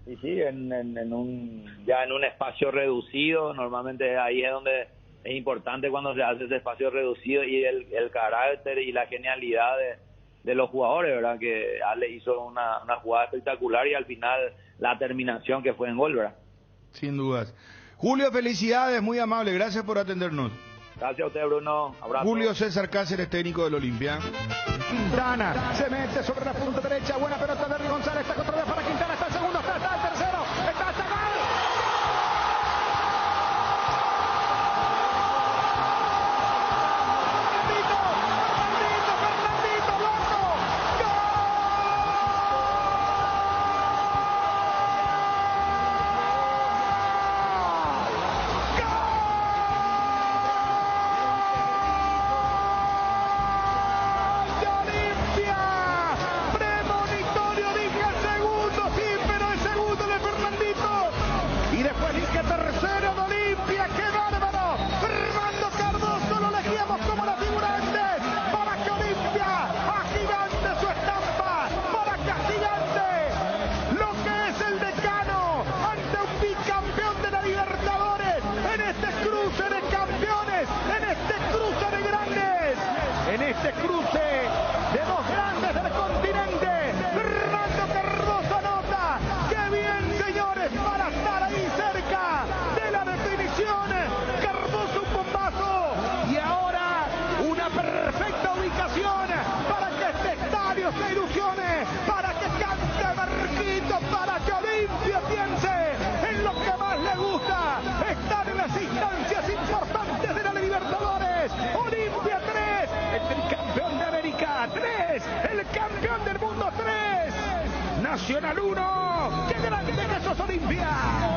Y sí, ya en un espacio reducido, normalmente ahí es donde es importante cuando se hace ese espacio reducido y el carácter y la genialidad de los jugadores, ¿verdad? Que Ale hizo una jugada espectacular y al final la terminación que fue en gol, ¿verdad? Sin dudas. Julio, felicidades, muy amable, gracias por atendernos. Gracias a usted, Bruno. Abrazo. Julio César Cáceres, técnico del Olimpia. Quintana se mete sobre la punta derecha, buena pelota de Henry González, está controlada para Quintana, está el segundo, está el tercero, está gol. ¡Vamos! ¡Qué grande que sos, Olimpia!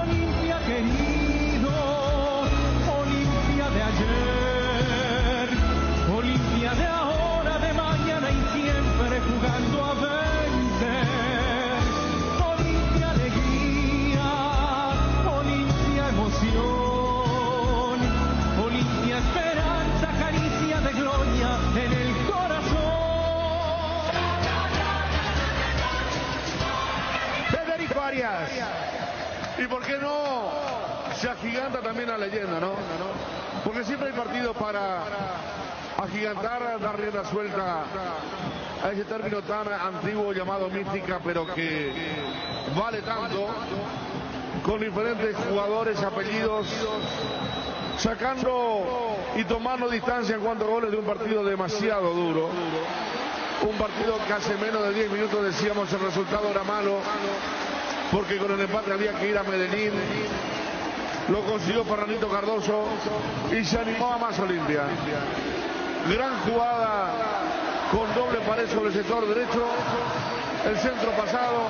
Olimpia querido, Olimpia de ayer, Olimpia de ahora, de mañana y siempre jugando a vencer. Olimpia alegría, Olimpia emoción, Olimpia esperanza, caricia de gloria en el corazón. Federico Arias. ¿Y por qué no se agiganta también la leyenda, no? Porque siempre hay partidos para agigantar, dar rienda suelta a ese término tan antiguo llamado mística, pero que vale tanto, con diferentes jugadores, apellidos, sacando y tomando distancia en cuanto a goles de un partido demasiado duro. Un partido que hace menos de 10 minutos decíamos el resultado era malo, porque con el empate había que ir a Medellín. Lo consiguió Fernandito Cardoso y se animó a más Olimpia. Gran jugada con doble pared sobre el sector derecho. El centro pasado.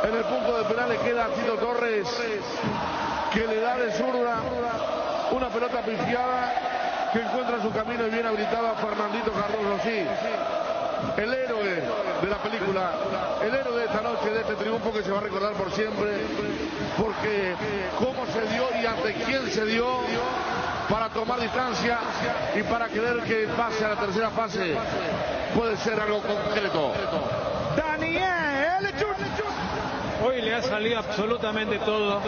En el punto de penal le queda a Tito Torres, que le da de zurda una pelota pifiada que encuentra su camino y bien habilitado a Fernandito Cardoso. Sí, el héroe de la película, el héroe de esta noche, de este triunfo que se va a recordar por siempre, porque cómo se dio y ante quién se dio para tomar distancia y para creer que el pase a la tercera fase puede ser algo concreto. Daniel Hoy le ha salido absolutamente todo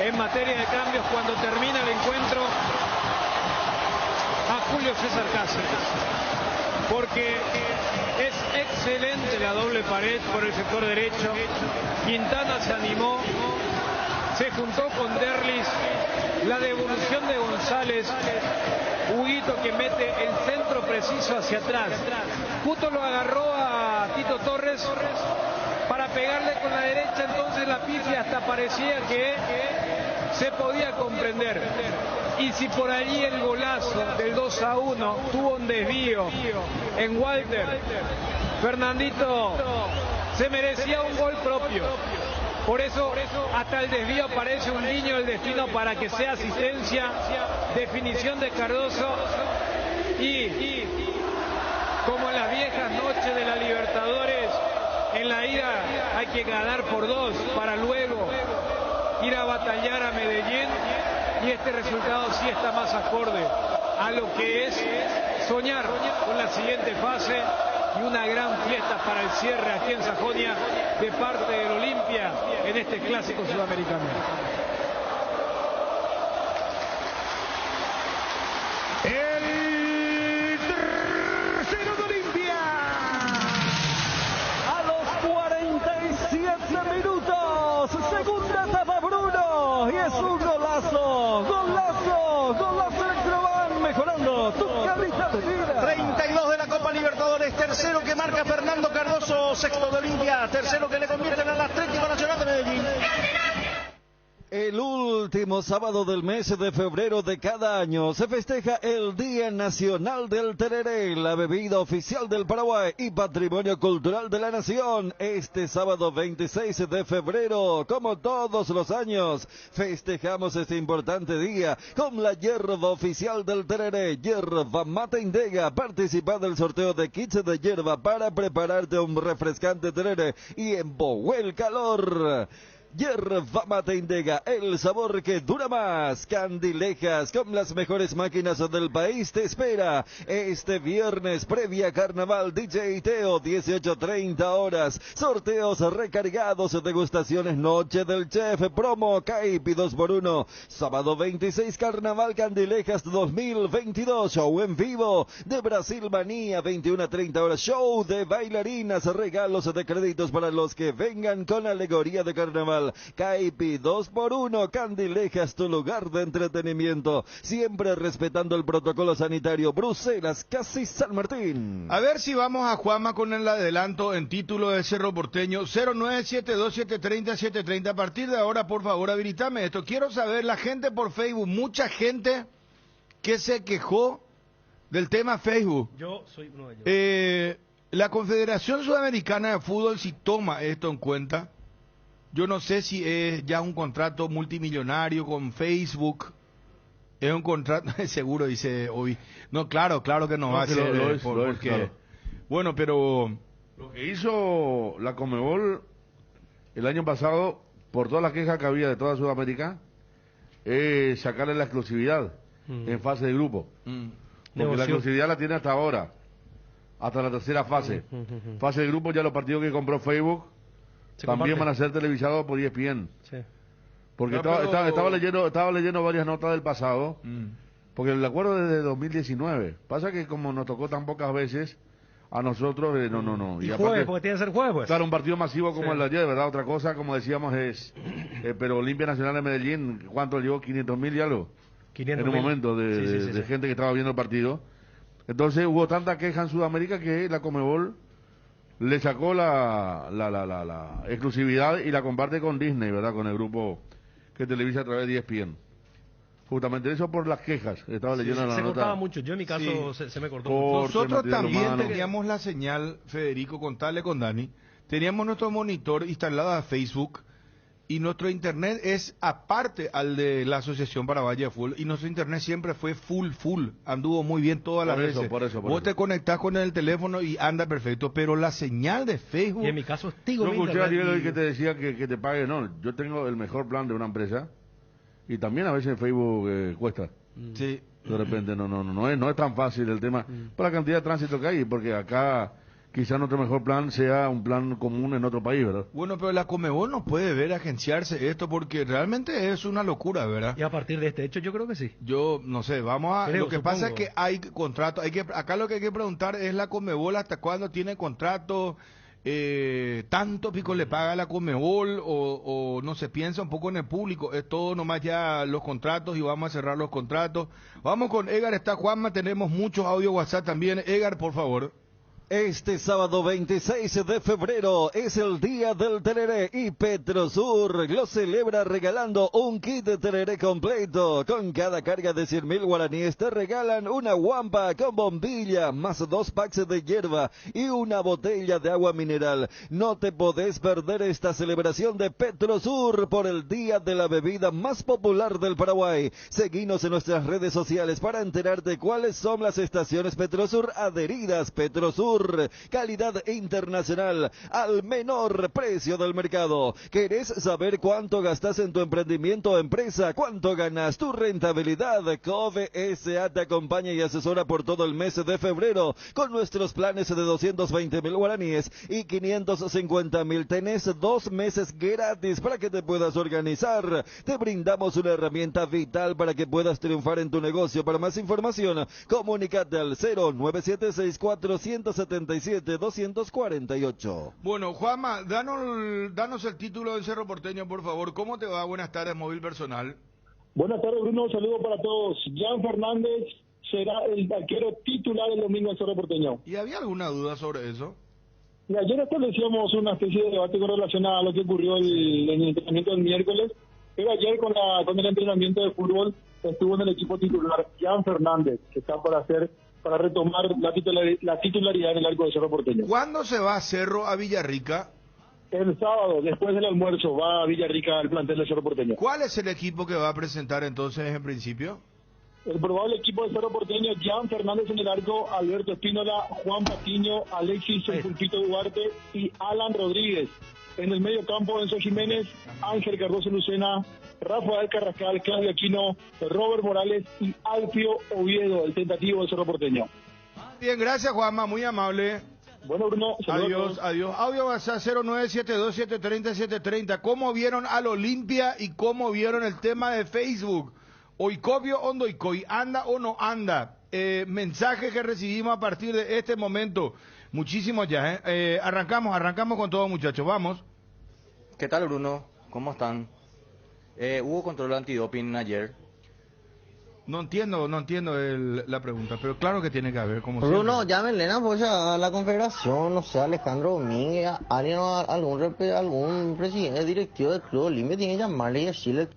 en materia de cambios cuando termina el encuentro a Julio César Cáceres, porque es excelente la doble pared por el sector derecho. Quintana se animó, se juntó con Derlis, la devolución de González, Huguito que mete el centro preciso hacia atrás. Justo lo agarró a Tito Torres para pegarle con la derecha, entonces la pifia hasta parecía que se podía comprender. Y si por allí el golazo del 2-1 tuvo un desvío en Walter, Fernandito se merecía un gol propio. Por eso hasta el desvío parece un guiño del destino para que sea asistencia, definición de Cardoso. Y como en las viejas noches de la Libertadores, en la ida hay que ganar por 2 para luego ir a batallar a Medellín, y este resultado sí está más acorde a lo que es soñar con la siguiente fase y una gran fiesta para el cierre aquí en Sajonia de parte del Olimpia en este clásico sudamericano. El tercero de Olimpia. A los 47 minutos, segunda etapa Bruno, y es un golazo, golazo, golazo Electroban, mejorando tu calidad de vida. 32 de la Copa Libertadores, tercero que marca Fernando Cardoso, sexto de Olimpia, tercero que le convierte en el Atlético Nacional de Medellín. El último sábado del mes de febrero de cada año se festeja el Día Nacional del Tereré, la bebida oficial del Paraguay y patrimonio cultural de la nación. Este sábado 26 de febrero, como todos los años, festejamos este importante día con la hierba oficial del Tereré, Yerba Mate Indega. Participa del sorteo de kits de hierba para prepararte un refrescante tereré y embogue el calor. Yerba Mate Indega, el sabor que dura más. Candilejas, con las mejores máquinas del país, te espera este viernes previa carnaval. DJ Teo, 18:30 horas. Sorteos recargados, degustaciones, noche del chef, promo Caipi 2x1. Sábado 26, carnaval Candilejas 2022. Show en vivo de Brasil Manía, 21:30 horas. Show de bailarinas, regalos de créditos para los que vengan con alegoría de carnaval. Caipi 2x1, Candilejas, tu lugar de entretenimiento, siempre respetando el protocolo sanitario. Bruselas, casi San Martín. A ver si vamos a Juanma con el adelanto en título de Cerro Porteño. 0972730 730. A partir de ahora, por favor, habilitame esto. Quiero saber, la gente por Facebook, mucha gente que se quejó del tema Facebook. Yo soy uno de ellos. La Confederación Sudamericana de Fútbol, si toma esto en cuenta, Yo no sé si es ya un contrato multimillonario con Facebook. Es un contrato, seguro dice hoy. No, claro que no va a ser. Lo es, porque, claro. Bueno, pero lo que hizo la Conmebol el año pasado, por todas las quejas que había de toda Sudamérica, es sacarle la exclusividad en fase de grupo. Porque la exclusividad la tiene hasta ahora, hasta la tercera fase. Fase de grupo, ya los partidos que compró Facebook también van a ser televisados por ESPN. Sí. Porque No, pero... estaba leyendo varias notas del pasado, porque el acuerdo es de 2019. Pasa que como nos tocó tan pocas veces, a nosotros no. Y aparte, jueves, porque tiene que ser jueves, pues. Claro, un partido masivo como el de ayer, ¿verdad? Otra cosa, como decíamos, es... pero Olimpia Nacional de Medellín, ¿cuánto llegó? 500.000 y algo. 500 en un momento de gente que estaba viendo el partido. Entonces hubo tanta queja en Sudamérica que la Conmebol le sacó la exclusividad y la comparte con Disney, ¿verdad? Con el grupo que televisa a través de ESPN. Justamente eso por las quejas. Estaba leyendo la se nota. cortaba mucho. Yo en mi caso se me cortó. Nosotros también teníamos la señal, Federico, contale con Dani. Teníamos nuestro monitor instalado a Facebook y nuestro internet es aparte al de la Asociación Paraguaya de Fútbol y nuestro internet siempre fue full. Anduvo muy bien todas las veces. Por eso. Vos te conectás con el teléfono y anda perfecto, pero la señal de Facebook... Y en mi caso, Tigo. Yo escuché ayer hoy que te decía que te pague. No, yo tengo el mejor plan de una empresa y también a veces Facebook cuesta. Sí. De repente no es tan fácil el tema por la cantidad de tránsito que hay, porque acá quizá nuestro mejor plan sea un plan común en otro país, ¿verdad? Bueno, pero la Conmebol no puede ver agenciarse esto porque realmente es una locura, ¿verdad? Y a partir de este hecho yo creo que sí. Yo no sé, vamos a... Creo, lo que supongo. pasa es que hay contrato, acá lo que hay que preguntar es la Conmebol hasta cuándo tiene contrato, tanto pico le paga la Conmebol o no se piensa un poco en el público, es todo nomás ya los contratos y vamos a cerrar los contratos. Vamos con Edgar, está Juanma, tenemos muchos audio WhatsApp también. Edgar, por favor. Este sábado 26 de febrero es el día del tereré y Petrosur lo celebra regalando un kit de tereré completo. Con cada carga de 100.000 guaraníes te regalan una guampa con bombilla, más 2 packs de hierba y una botella de agua mineral. No te podés perder esta celebración de Petrosur por el día de la bebida más popular del Paraguay. Seguinos en nuestras redes sociales para enterarte cuáles son las estaciones Petrosur adheridas. Petrosur, calidad internacional al menor precio del mercado. ¿Querés saber cuánto gastas en tu emprendimiento o empresa? ¿Cuánto ganas? Tu rentabilidad. COVE S.A. te acompaña y asesora por todo el mes de febrero con nuestros planes de 220.000 guaraníes y 550.000. Tenés 2 meses gratis para que te puedas organizar. Te brindamos una herramienta vital para que puedas triunfar en tu negocio. Para más información, comunícate al 09764-177-248. Bueno, Juanma, danos el título del Cerro Porteño, por favor. ¿Cómo te va? Buenas tardes, móvil personal. Buenas tardes, Bruno. Un saludo para todos. Jan Fernández será el arquero titular el domingo del Cerro Porteño. ¿Y había alguna duda sobre eso? Y ayer establecíamos una especie de debate con relación a lo que ocurrió en el entrenamiento del miércoles, pero ayer con el entrenamiento de fútbol estuvo en el equipo titular Jan Fernández, que está para retomar la titularidad en el arco del Cerro Porteño. ¿Cuándo se va Cerro a Villarrica? El sábado, después del almuerzo, va a Villarrica el plantel del Cerro Porteño. ¿Cuál es el equipo que va a presentar entonces en principio? El probable equipo del Cerro Porteño: Jan Fernández en el arco, Alberto Espínola, Juan Patiño, Alexis El Pulpito Duarte y Alan Rodríguez. En el medio campo, Enzo Jiménez, Ángel Cardoso Lucena, Rafael Carrascal, Claudio Aquino, Robert Morales y Alfio Oviedo, el tentativo del Cerro Porteño. Bien, gracias, Juanma, muy amable. Bueno, Bruno, adiós. Audio WhatsApp 0972730730. ¿Cómo vieron al Olimpia y cómo vieron el tema de Facebook? Oikobio Ondoikoy, ¿anda o no anda? Mensajes que recibimos a partir de este momento. Muchísimos ya, arrancamos con todo, muchachos, vamos. ¿Qué tal, Bruno? ¿Cómo están? ¿Hubo control antidoping ayer? No entiendo la pregunta, pero claro que tiene que haber, como Bruno, siempre. llámenle a la confederación, no sé, Alejandro Domínguez, alguien, algún presidente directivo del Club Olimpia tiene que llamarle y decirle.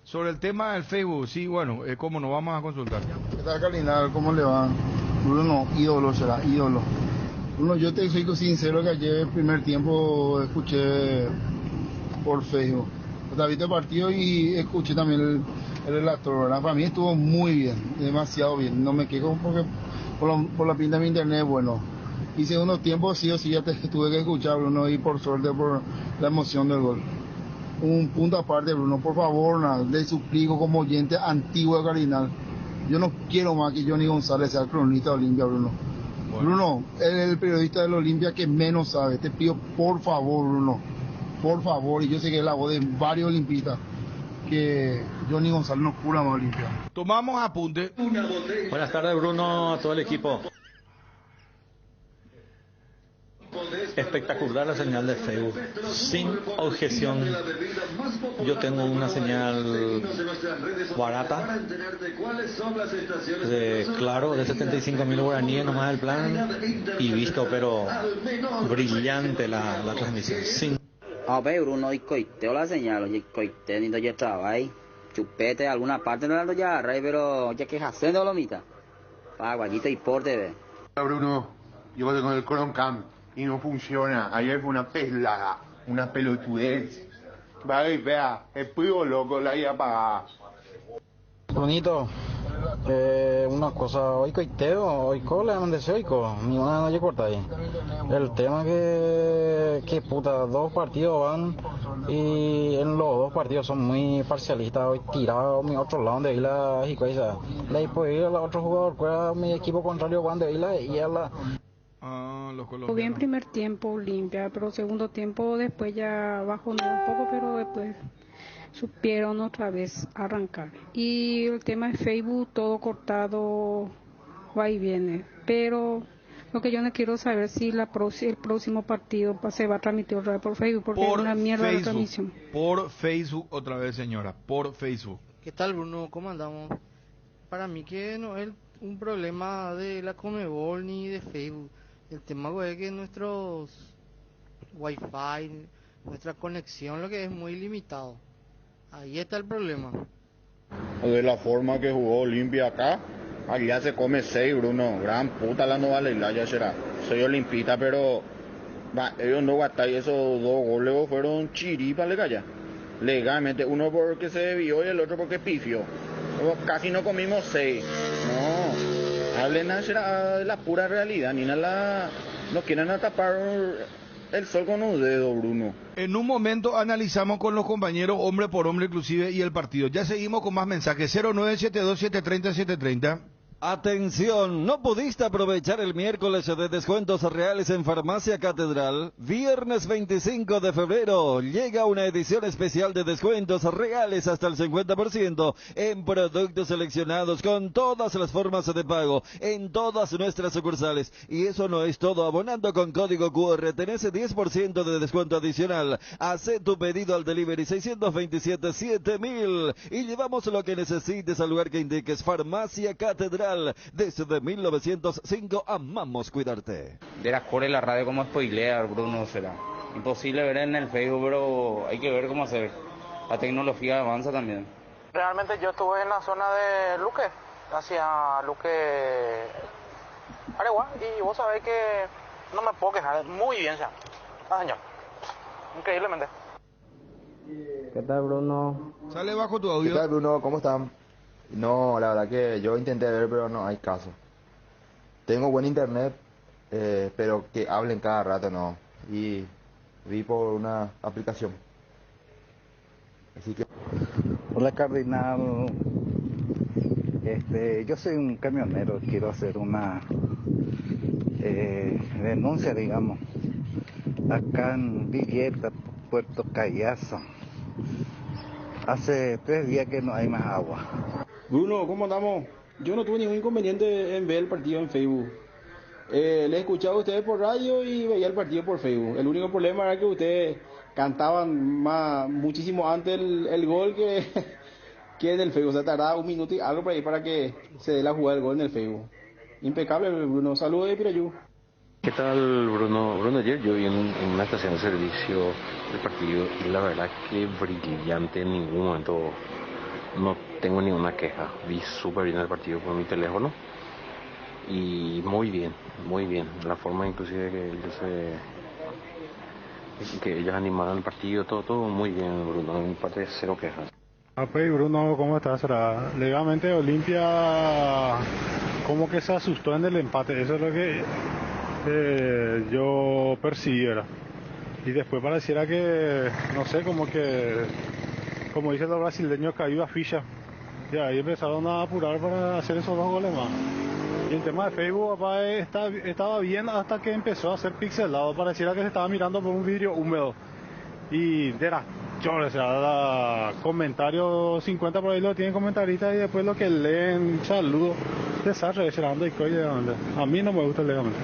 Sobre el tema del Facebook, sí, bueno, cómo nos vamos a consultar. ¿Qué tal, Cardinal? ¿Cómo le va? Bruno, ídolo será, ídolo. Bueno, yo te soy sincero que ayer el primer tiempo escuché por Facebook David el partido y escuché también el relator, ¿verdad? Para mí estuvo muy bien, demasiado bien, no me quejo porque por la pinta de mi internet, bueno. Y segundo tiempo sí o sí ya tuve que escuchar, Bruno, y por suerte por la emoción del gol. Un punto aparte, Bruno, por favor, le suplico como oyente antiguo de Cardinal, yo no quiero más que Johnny González sea el cronista de Olimpia, Bruno. Bueno. Bruno, él es el periodista del Olimpia que menos sabe. Te pido por favor, Bruno, por favor, y yo sé que es la voz de varios olimpistas, que Johnny González no cura más Olimpia. Tomamos apunte. Buenas tardes, Bruno, a todo el equipo. Espectacular la señal de Facebook, sin objeción. Yo tengo una señal barata, claro, de 75.000 guaraníes nomás el plan, y visto, pero brillante la transmisión. Sin... A ver, Bruno, y coiteo la señal, oye, coiteo, ni ya estaba ahí. Chupete, alguna parte no la ya, rey, pero ya que hacen de Olomita. Guayito y porte, ve. Bruno, yo tengo el Chromecam y no funciona. Ayer fue una pelada, una pelotudez. Vale, vea, el primo loco la iba apagada. Brunito, una cosa, hoy coiteo, hoy le mandé hoico, ni una noche corta ahí. El tema que puta, 2 partidos van y en los 2 partidos son muy parcialistas, hoy tirado a mi otro lado de Isla y cosa. Le puedo ir al otro jugador, cuál mi equipo contrario Juan de Isla y a la... Bien primer tiempo Olimpia, pero segundo tiempo después ya bajó un poco, pero después supieron otra vez arrancar. Y el tema de Facebook, todo cortado, va y viene. Pero lo que yo no quiero saber si el próximo partido se va a transmitir otra vez por Facebook, porque es una mierda de transmisión. Por Facebook otra vez, señora, por Facebook. ¿Qué tal, Bruno? ¿Cómo andamos? Para mí que no es un problema de la Conmebol ni de Facebook. El tema es que nuestros Wi-Fi, nuestra conexión, lo que es muy limitado. Ahí está el problema. De la forma que jugó Olimpia acá, allá se come 6, Bruno. Gran puta la no vale la ya será. Soy olimpista, pero ellos no gastan esos 2 goles fueron chiripa le calla. Legalmente, uno porque se debió y el otro porque pifió. Casi no comimos 6. No. Hablen de la pura realidad, ni nada, no quieren tapar el sol con un dedo, Bruno. En un momento analizamos con los compañeros, hombre por hombre inclusive, y el partido. Ya seguimos con más mensajes, 0972-730-730. Atención, ¿no pudiste aprovechar el miércoles de descuentos reales en Farmacia Catedral? Viernes 25 de febrero llega una edición especial de descuentos reales hasta el 50% en productos seleccionados con todas las formas de pago en todas nuestras sucursales. Y eso no es todo, abonando con código QR tenés 10% de descuento adicional. Hacé tu pedido al delivery 627-7000 y llevamos lo que necesites al lugar que indiques. Farmacia Catedral. Desde 1905 amamos cuidarte. De las core la radio como spoilear, Bruno, será imposible ver en el Facebook, pero hay que ver cómo hacer. La tecnología avanza también. Realmente yo estuve en la zona de Luque, hacia Luque Aregua, y vos sabés que no me puedo quejar, muy bien ya. Señor, increíblemente. ¿Qué tal, Bruno? Sale bajo tu audio. ¿Qué tal, Bruno? ¿Cómo están? No, la verdad que yo intenté ver, pero no hay caso. Tengo buen internet, pero que hablen cada rato no. Y vi por una aplicación. Así que... Hola, Cardinal. Yo soy un camionero, quiero hacer una denuncia, digamos. Acá en Villeta, Puerto Cayazo. Hace 3 días que no hay más agua. Bruno, ¿cómo andamos? Yo no tuve ningún inconveniente en ver el partido en Facebook. Le escuchaba a ustedes por radio y veía el partido por Facebook. El único problema era que ustedes cantaban muchísimo antes el gol que en el Facebook. O sea, tardaba 1 minuto y algo por ahí para que se dé la jugada del gol en el Facebook. Impecable, Bruno. Saludos de Pirayú. ¿Qué tal, Bruno? Bruno, ayer yo vi en una estación de servicio el partido y la verdad que brillante, en ningún momento no tengo ninguna queja. Vi súper bien el partido por mi teléfono y muy bien, la forma inclusive que ellos animaron el partido, todo muy bien, Bruno, en mi parte cero quejas. Pues Bruno, ¿cómo estás? Legalmente Olimpia como que se asustó en el empate, eso es lo que yo percibí, ¿verdad? Y después pareciera que, no sé, como dicen los brasileños, cayó a ficha. Y ahí empezaron a apurar para hacer esos 2 goles más. Y el tema de Facebook, papá, estaba bien hasta que empezó a ser pixelado. Pareciera que se estaba mirando por un vidrio húmedo. Y era chore, o sea, comentarios 50 por ahí lo tienen comentaristas y después lo que leen, saludo, desastre, a mí no me gusta el legalmente.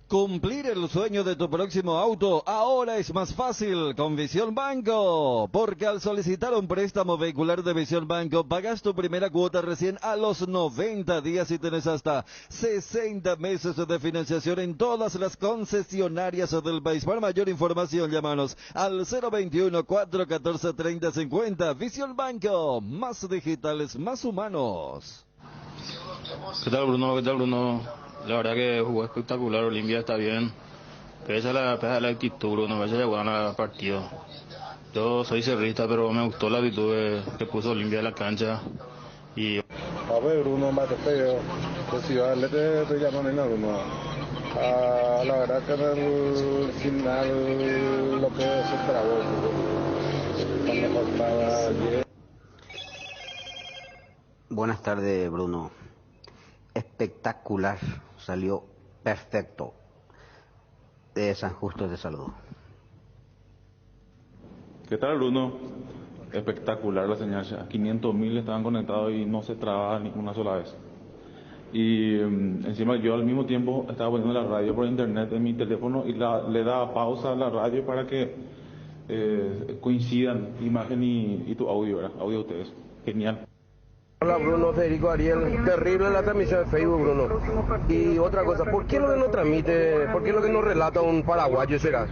Cumplir el sueño de tu próximo auto ahora es más fácil con Visión Banco, porque al solicitar un préstamo vehicular de Visión Banco pagas tu primera cuota recién a los 90 días y tienes hasta 60 meses de financiación en todas las concesionarias del país. Para mayor información llámanos al 021-414-3050. Visión Banco, más digitales, más humanos. ¿Qué tal Bruno? La verdad que jugó espectacular, Olimpia está bien. Pese a la actitud, Bruno, pese a que gana el partido. Yo soy cerrista, pero me gustó la actitud que puso Olimpia en la cancha. Y... A ver, Bruno, mate feo. Pues si yo le estoy llamando a Bruno. La verdad que en el final lo que se esperaba. Cuando faltaba 10. Buenas tardes, Bruno. Espectacular, salió perfecto. De San Justo te saludo. ¿Qué tal, Bruno? Espectacular la señal. 500.000 estaban conectados y no se trababa ni una sola vez. Y encima yo al mismo tiempo estaba poniendo la radio por internet en mi teléfono y le daba pausa a la radio para que coincidan imagen y tu audio, ¿verdad? Audio de ustedes. Genial. Hola Bruno, Federico Ariel, terrible la transmisión de Facebook, Bruno. Y otra cosa, ¿por qué lo que no transmite, por qué lo que no relata un paraguayo será?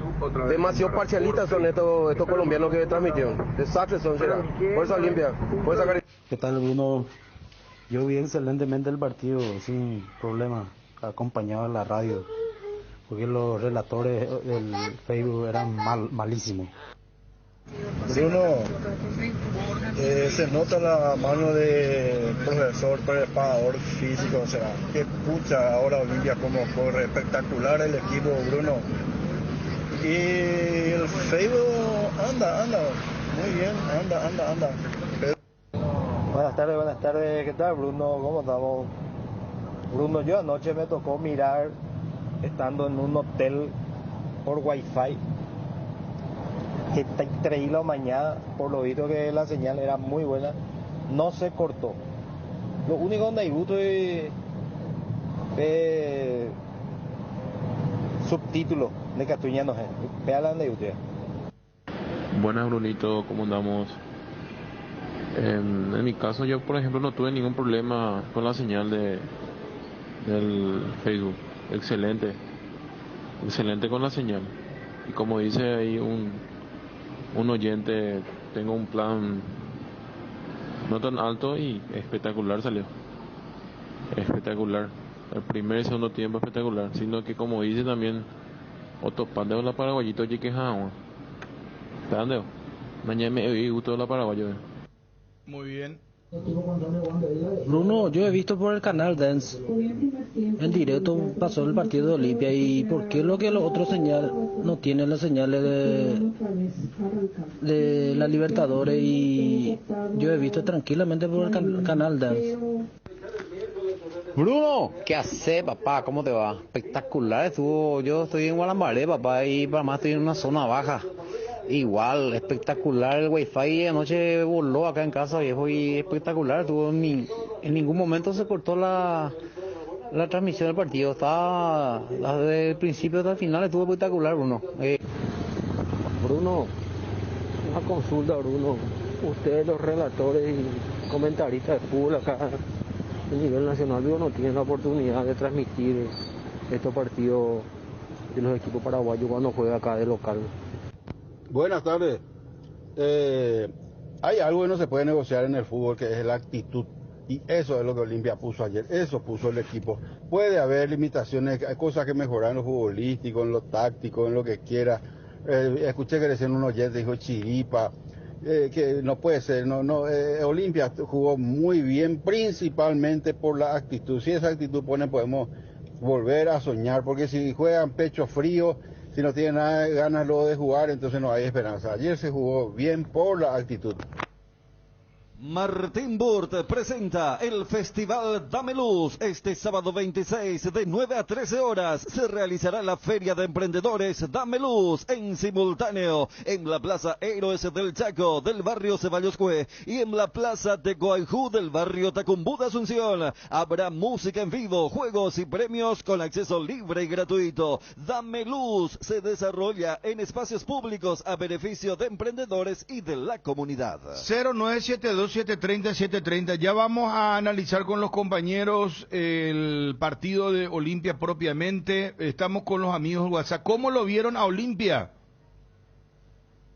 Demasiado parcialistas son estos colombianos que transmitieron, desastres son será. Fuerza Olimpia, fuerza Cari. ¿Qué tal Bruno? Yo vi excelentemente el partido, sin problema, acompañado en la radio, porque los relatores del Facebook eran malísimos. Bruno, se nota la mano de profesor, preparador físico, o sea, que pucha ahora Olimpia como corre, espectacular el equipo, Bruno. Y el Facebook anda, muy bien, anda. Buenas tardes, ¿qué tal Bruno? ¿Cómo estamos? Bruno, yo anoche me tocó mirar, estando en un hotel por Wi-Fi, que está increíble mañana, por lo visto que la señal era muy buena, no se cortó. Lo único donde hay gusto es subtítulos de castellano, vean de YouTube. Buenas, Brunito, ¿cómo andamos? En mi caso, yo por ejemplo no tuve ningún problema con la señal del Facebook. Excelente con la señal. Y como dice ahí un oyente, tengo un plan no tan alto y espectacular salió. Espectacular. El primer y segundo tiempo espectacular. Sino que como dice también otro pandeo la paraguayito y que jao. Pandeo. Mañana me he gustado la paraguayo. Muy bien. Bruno, yo he visto por el canal Dance en directo pasó el partido de Olimpia. ¿Y por qué lo que los otros no tienen las señales de la Libertadores? Y yo he visto tranquilamente por el canal Dance. Bruno, ¿qué hace, papá? ¿Cómo te va? Espectacular estuvo. Yo estoy en Gualambaré, papá, y para más estoy en una zona baja. Igual, espectacular el wifi, anoche voló acá en casa, viejo, y espectacular, estuvo en ningún momento se cortó la transmisión del partido, estaba desde el principio hasta el final, estuvo espectacular, Bruno. Bruno, una consulta, Bruno, ustedes los relatores y comentaristas de fútbol acá a nivel nacional, no tienen la oportunidad de transmitir estos partidos de los equipos paraguayos cuando juega acá de local. Buenas tardes. Hay algo que no se puede negociar en el fútbol, que es la actitud. Y eso es lo que Olimpia puso ayer, eso puso el equipo. Puede haber limitaciones, hay cosas que mejorar en lo futbolístico, en lo táctico, en lo que quiera. Escuché que decían un oyente, dijo chiripa, que no puede ser, Olimpia jugó muy bien, principalmente por la actitud. Si esa actitud pone, podemos volver a soñar, porque si juegan pecho frío, si no tienen nada de ganas luego de jugar, entonces no hay esperanza. Ayer se jugó bien por la actitud. Martín Burt presenta el Festival Dame Luz. Este sábado 26 de 9 a 13 horas se realizará la Feria de Emprendedores Dame Luz en simultáneo en la Plaza Héroes del Chaco del barrio Ceballos-Cue y en la Plaza de Guayjú del barrio Tacumbú de Asunción. Habrá música en vivo, juegos y premios con acceso libre y gratuito. Dame Luz se desarrolla en espacios públicos a beneficio de emprendedores y de la comunidad. 0972-730-730. Ya vamos a analizar con los compañeros el partido de Olimpia propiamente. Estamos con los amigos de WhatsApp. ¿Cómo lo vieron a Olimpia?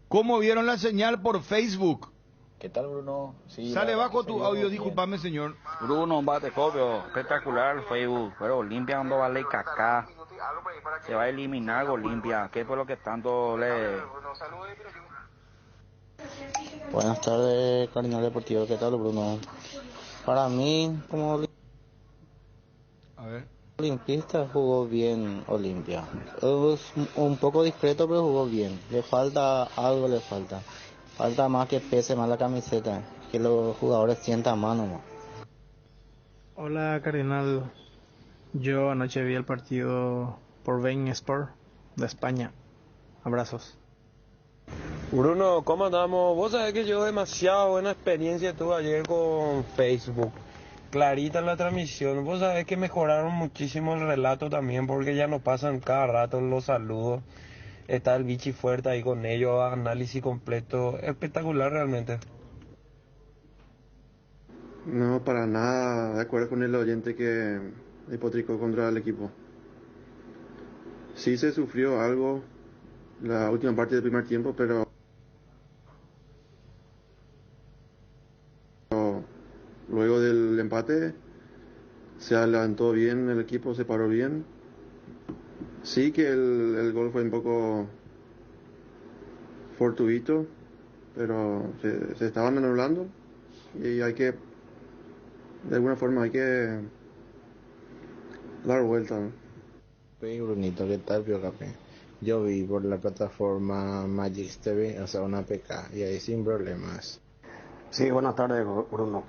¿Cómo vieron la señal por Facebook? ¿Qué tal, Bruno? Sí, sale bajo tu audio, discúlpame, señor. Bruno, un bate copio, espectacular el Facebook, pero Olimpia no vale caca. Se va a eliminar Olimpia, que es por lo que tanto le... Buenas tardes, Cardinal Deportivo. ¿Qué tal, Bruno? Para mí, como olimpista, jugó bien Olimpia. Es un poco discreto, pero jugó bien. Le falta algo, Falta más que pese más la camiseta, que los jugadores sientan más nomás. Hola, Cardinal. Yo anoche vi el partido por Bein Sport de España. Abrazos. Bruno, ¿cómo andamos? Vos sabés que yo demasiado buena experiencia tuve ayer con Facebook. Clarita la transmisión. Vos sabés que mejoraron muchísimo el relato también, porque ya no pasan cada rato los saludos. Está el bichi fuerte ahí con ellos, análisis completo. Espectacular realmente. No, para nada de acuerdo con el oyente que hipotricó contra el equipo. Sí se sufrió algo la última parte del primer tiempo, pero luego del empate se adelantó bien el equipo, se paró bien. Sí que el gol fue un poco fortuito, pero se estaban anulando y hay que, de alguna forma hay que dar vuelta, ¿no? Sí, Brunito, ¿qué tal, Pio Café? Yo vi por la plataforma Magix TV, o sea, una PK, y ahí sin problemas. Sí, buenas tardes, Bruno.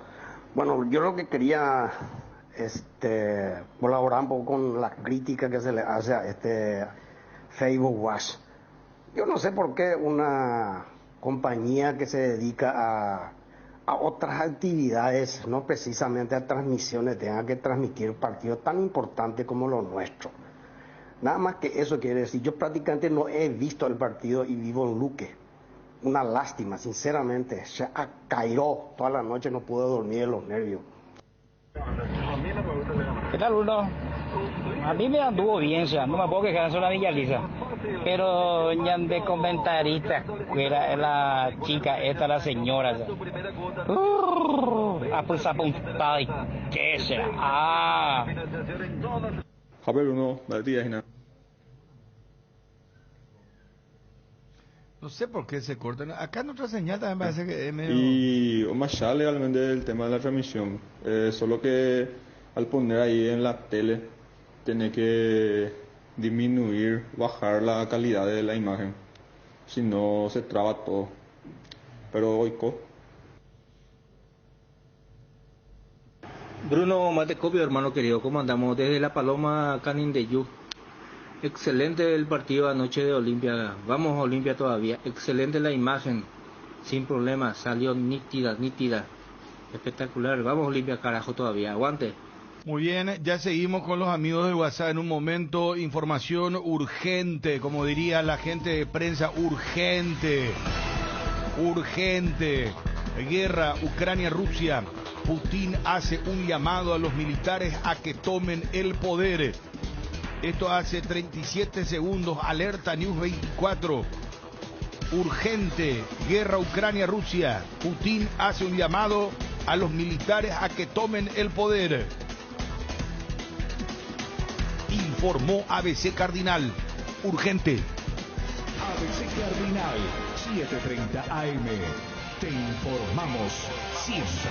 Bueno, yo lo que quería colaborar un poco con la crítica que se le hace a este Facebook Watch. Yo no sé por qué una compañía que se dedica a otras actividades, no precisamente a transmisiones, tenga que transmitir partidos tan importantes como los nuestros. Nada más que eso quiere decir, yo prácticamente no he visto el partido y vivo en Luque. Una lástima, sinceramente. Se cairó toda la noche, no pude dormir de los nervios. ¿Qué tal, Bruno? A mí me anduvo bien, ya. No me puedo quejar, soy la Villaliza. Pero ya de comentarista, que era la chica, esta la señora. Apuntada y qué será. Javier Bruno, Martí. No sé por qué se cortan. Acá nuestra señal también parece que es medio... Y más allá legalmente del tema de la transmisión, solo que al poner ahí en la tele, tiene que disminuir, bajar la calidad de la imagen. Si no, se traba todo. Pero oico. Bruno Matecopio, hermano querido, ¿cómo andamos? Desde La Paloma, Canindeyú. Excelente el partido anoche de Olimpia. Vamos Olimpia todavía. Excelente la imagen. Sin problema. Salió nítida. Espectacular. Vamos Olimpia, carajo, todavía. Aguante. Muy bien, ya seguimos con los amigos del WhatsApp en un momento. Información urgente, como diría la gente de prensa, urgente. Guerra Ucrania-Rusia. Putin hace un llamado a los militares a que tomen el poder. Esto hace 37 segundos, alerta News 24. Urgente, guerra Ucrania-Rusia. Putin hace un llamado a los militares a que tomen el poder. Informó ABC Cardinal. Urgente. ABC Cardinal, 7:30 AM. Te informamos siempre.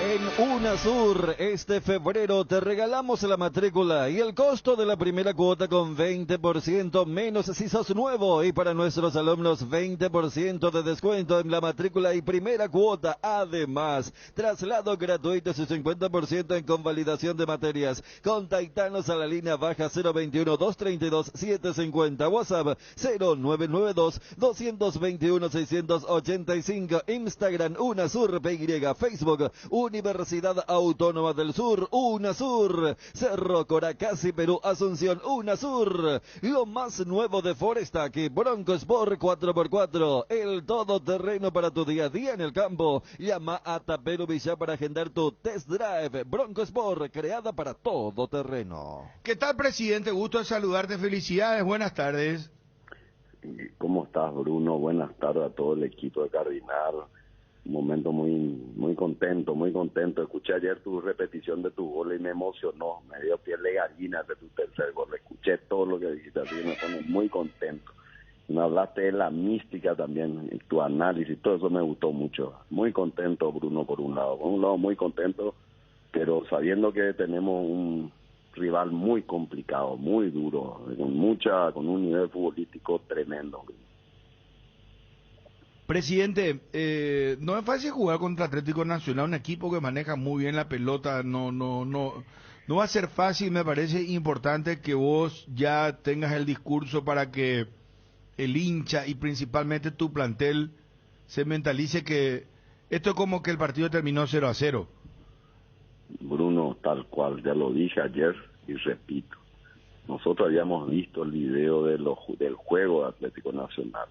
En UNASUR, este febrero te regalamos la matrícula y el costo de la primera cuota con 20% menos si sos nuevo, y para nuestros alumnos 20% de descuento en la matrícula y primera cuota. Además, traslado gratuito y 50% en convalidación de materias. Contactanos a la línea baja 021-232-750, WhatsApp 0992-221-685, Instagram UNASUR PY, Facebook Universidad Autónoma del Sur, UNASUR, Cerro Coracasi, Perú, Asunción, UNASUR. Lo más nuevo de Forestac, Bronco Sport 4x4, el todoterreno para tu día a día en el campo. Llama a Tapero Villa para agendar tu test drive. Bronco Sport, creada para todo terreno. ¿Qué tal, presidente? Gusto de saludarte. Felicidades, buenas tardes. ¿Cómo estás, Bruno? Buenas tardes a todo el equipo de Cardinal. Un momento muy contento. Escuché ayer tu repetición de tu gol y me emocionó, me dio piel de gallina de tu tercer gol. Escuché todo lo que dijiste, así que me pone muy contento. Me hablaste de la mística también, tu análisis, todo eso me gustó mucho. Muy contento, Bruno, por un lado muy contento, pero sabiendo que tenemos un rival muy complicado, muy duro, con un nivel futbolístico tremendo. Presidente, no es fácil jugar contra Atlético Nacional, un equipo que maneja muy bien la pelota, no va a ser fácil. Me parece importante que vos ya tengas el discurso para que el hincha y principalmente tu plantel se mentalice que esto es como que el partido terminó 0-0. Bruno, tal cual, ya lo dije ayer y repito, nosotros habíamos visto el video del juego de Atlético Nacional.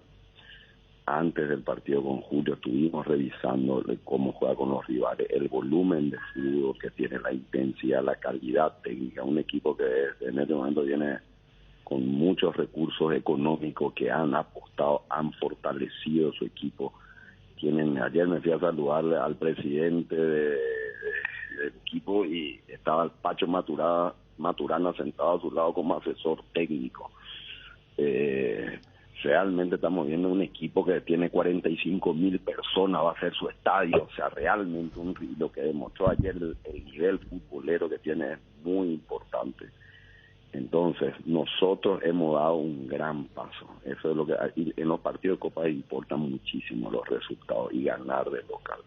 Antes del partido con Julio estuvimos revisando cómo juega con los rivales, el volumen de fútbol que tiene, la intensidad, la calidad técnica, un equipo que en este momento viene con muchos recursos económicos que han apostado, han fortalecido su equipo. Ayer me fui a saludarle al presidente del equipo y estaba el Pacho Maturana sentado a su lado como asesor técnico. Realmente estamos viendo un equipo que tiene 45,000 personas, va a ser su estadio, o sea, realmente lo que demostró ayer el nivel futbolero que tiene es muy importante. Entonces, nosotros hemos dado un gran paso. Eso es lo que en los partidos de Copa importan muchísimo los resultados y ganar de local.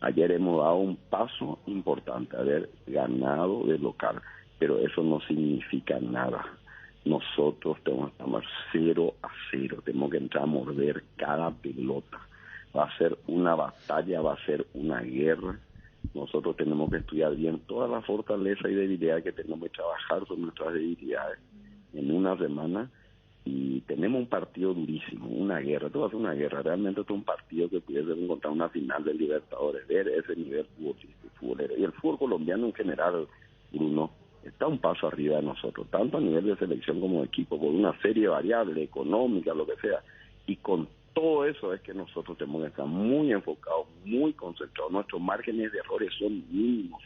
Ayer hemos dado un paso importante, haber ganado de local, pero eso no significa nada. Nosotros tenemos que estar 0-0, tenemos que entrar a morder cada pelota. Va a ser una batalla, va a ser una guerra. Nosotros tenemos que estudiar bien toda la fortaleza y debilidad que tenemos que trabajar sobre nuestras debilidades en una semana. Y tenemos un partido durísimo, una guerra, esto va a ser una guerra. Realmente esto es un partido que pudiese encontrar una final de Libertadores, ver ese nivel futbolero. Y el fútbol colombiano en general, Bruno, está un paso arriba de nosotros, tanto a nivel de selección como de equipo, por una serie de variables económicas, lo que sea. Y con todo eso es que nosotros tenemos que estar muy enfocados, muy concentrados. Nuestros márgenes de errores son mínimos.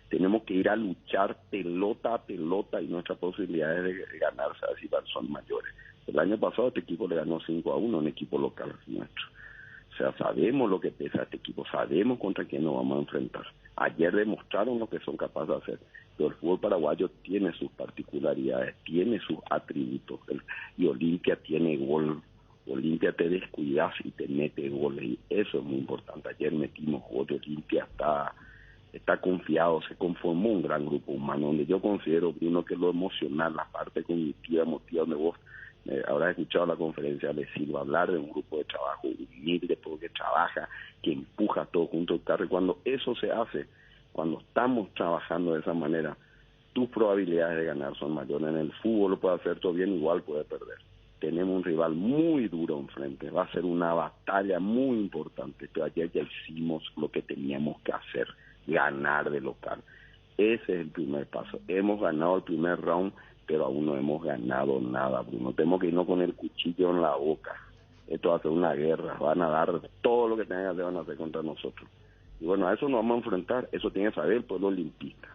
Tenemos que ir a luchar pelota a pelota y nuestras posibilidades de ganar son mayores. El año pasado este equipo le ganó 5-1 a un equipo local nuestro. O sea, sabemos lo que pesa este equipo, sabemos contra quién nos vamos a enfrentar. Ayer demostraron lo que son capaces de hacer. Pero el fútbol paraguayo tiene sus particularidades, tiene sus atributos. Y Olimpia tiene gol. Olimpia te descuidas y te mete goles. Y eso es muy importante. Ayer metimos gol. Olimpia está confiado, se conformó un gran grupo humano, donde yo considero, Bruno, que lo emocional, la parte cognitiva, emotiva, donde vos habrás escuchado la conferencia de Silva hablar de un grupo de trabajo humilde, porque trabaja, que empuja todo junto al carro. Y cuando eso se hace, cuando estamos trabajando de esa manera, tus probabilidades de ganar son mayores. En el fútbol lo puede hacer todo bien, igual puede perder. Tenemos un rival muy duro enfrente, va a ser una batalla muy importante, pero ayer ya hicimos lo que teníamos que hacer, ganar de local. Ese es el primer paso. Hemos ganado el primer round, pero aún no hemos ganado nada, Bruno. Tenemos que irnos con el cuchillo en la boca. esto va a ser una guerra, van a dar todo lo que tengan que hacer, van a hacer contra nosotros. Y bueno, a eso nos vamos a enfrentar, eso tiene que saber el pueblo olimpista.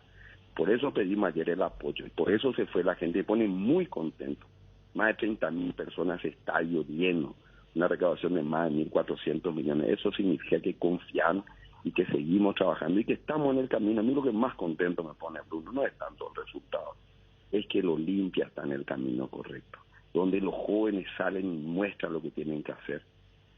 Por eso pedimos ayer el apoyo, y por eso se fue la gente, se pone muy contento. Más de 30.000 personas, estadio lleno, una recaudación de más de 1.400 millones. Eso significa que confían y que seguimos trabajando y que estamos en el camino. A mí lo que más contento me pone, Bruno, no es tanto el resultado, es que el Olimpia está en el camino correcto, donde los jóvenes salen y muestran lo que tienen que hacer,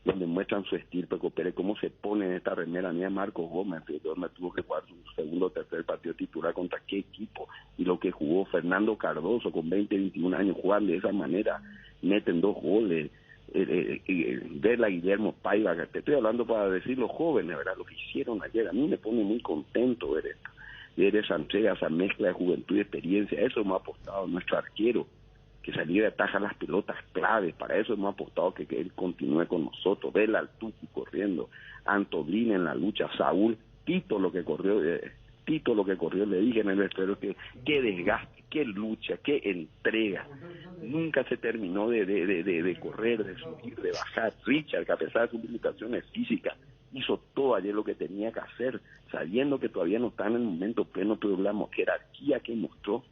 donde muestran su estirpe, coopere, cómo se pone en esta remera. Mía Marcos Gómez, donde tuvo que jugar su segundo o tercer partido titular contra qué equipo, y lo que jugó Fernando Cardoso con 20, 21 años, jugar de esa manera, meten 2 goles. Ver a Guillermo Paiva, te estoy hablando para decir los jóvenes, ¿verdad? Lo que hicieron ayer, a mí me pone muy contento ver esto, ver esa entrega, esa mezcla de juventud y experiencia. Eso hemos apostado nuestro arquero, que saliera ataja las pelotas claves, para eso hemos apostado que él continúe con nosotros, ver al Tuki corriendo, Antolín en la lucha, Saúl, Tito lo que corrió, le dije en el vestuario que qué desgaste, qué lucha, qué entrega, nunca se terminó de correr, de subir, de bajar. Richard, que a pesar de sus limitaciones físicas, hizo todo ayer lo que tenía que hacer, sabiendo que todavía no está en el momento pleno, pero la jerarquía que mostró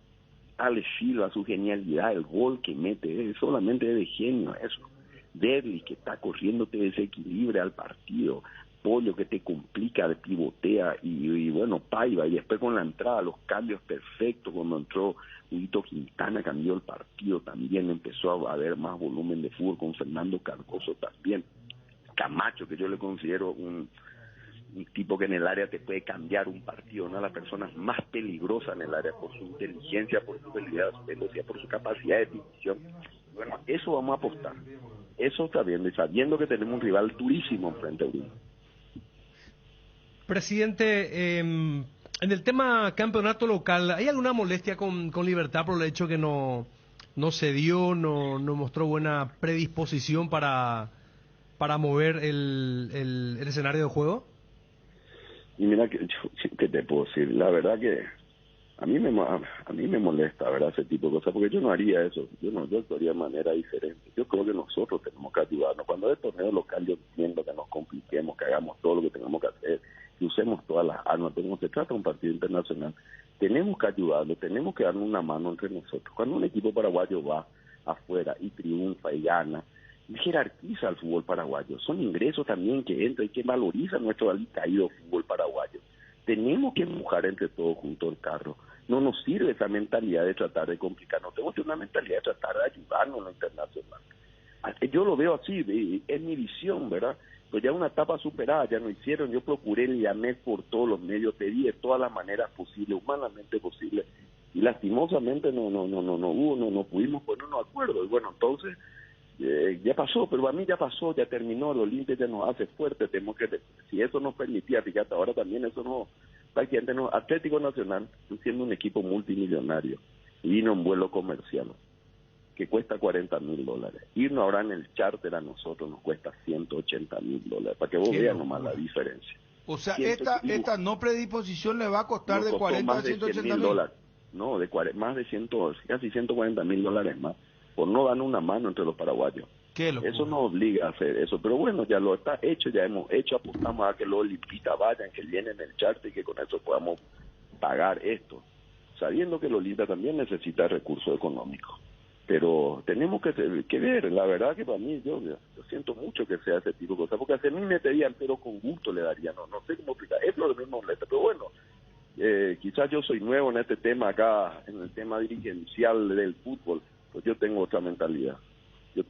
Ale Silva, su genialidad, el gol que mete, es solamente de genio eso. Derli, que está corriendo, te desequilibra al partido. Pollo, que te complica, de pivotea, y bueno, Paiva, y después con la entrada, los cambios perfectos, cuando entró Huguito Quintana, cambió el partido también, empezó a haber más volumen de fútbol, con Fernando Cardoso también. Camacho, que yo le considero un tipo que en el área te puede cambiar un partido, una de las personas más peligrosas en el área, por su inteligencia, por su velocidad, por su capacidad de decisión. Bueno, eso vamos a apostar, eso está bien, sabiendo que tenemos un rival durísimo enfrente a uno. Presidente, en el tema campeonato local, ¿hay alguna molestia con Libertad por el hecho que no se dio, no mostró buena predisposición para mover el escenario de juego? Y mira, ¿qué te puedo decir? La verdad que a mí me molesta, ¿verdad?, ese tipo de cosas, porque yo no haría eso, yo actuaría de manera diferente. Yo creo que nosotros tenemos que ayudarnos. Cuando es torneo local, yo entiendo que nos compliquemos, que hagamos todo lo que tengamos que hacer, que usemos todas las armas, pero cuando se trata de un partido internacional, tenemos que ayudarlo, tenemos que darnos una mano entre nosotros. Cuando un equipo paraguayo va afuera y triunfa y gana, jerarquiza el fútbol paraguayo. Son ingresos también que entran y que valorizan nuestro alicaído fútbol paraguayo. Tenemos que empujar entre todos juntos el carro. No nos sirve esa mentalidad de tratar de complicarnos. Tenemos que tener una mentalidad de tratar de ayudarnos en lo internacional. Yo lo veo así, es mi visión, ¿verdad? Pues ya una etapa superada, ya no hicieron. Yo procuré, le llamé por todos los medios, pedí de todas las maneras posibles, humanamente posibles, y lastimosamente no pudimos ponernos de acuerdo. Y bueno, entonces ya pasó, pero a mí ya pasó, ya terminó, el Olimpia ya nos hace fuerte, tenemos que, si eso nos permitía, fíjate, ahora también eso no, prácticamente no. Atlético Nacional, siendo un equipo multimillonario, vino en vuelo comercial, que cuesta $40.000, irnos ahora en el charter a nosotros nos cuesta $180.000, para que vos veas nomás la diferencia. O sea, esta no predisposición le va a costar de 40 a 180 mil. No, más de casi $140.000 más, por no dar una mano entre los paraguayos. Eso nos obliga a hacer eso, pero bueno, ya lo está hecho, ya hemos hecho, apostamos a que los olimpistas vayan, que llenen el charter y que con eso podamos pagar esto, sabiendo que el Olimpia también necesita recursos económicos. Pero tenemos que ver, la verdad que para mí, yo siento mucho que sea ese tipo de cosas, porque a mí me pedían, pero con gusto le daría, no sé cómo explicar, es lo mismo molesta, pero bueno, quizás yo soy nuevo en este tema acá, en el tema dirigencial del fútbol, pues yo tengo otra mentalidad, yo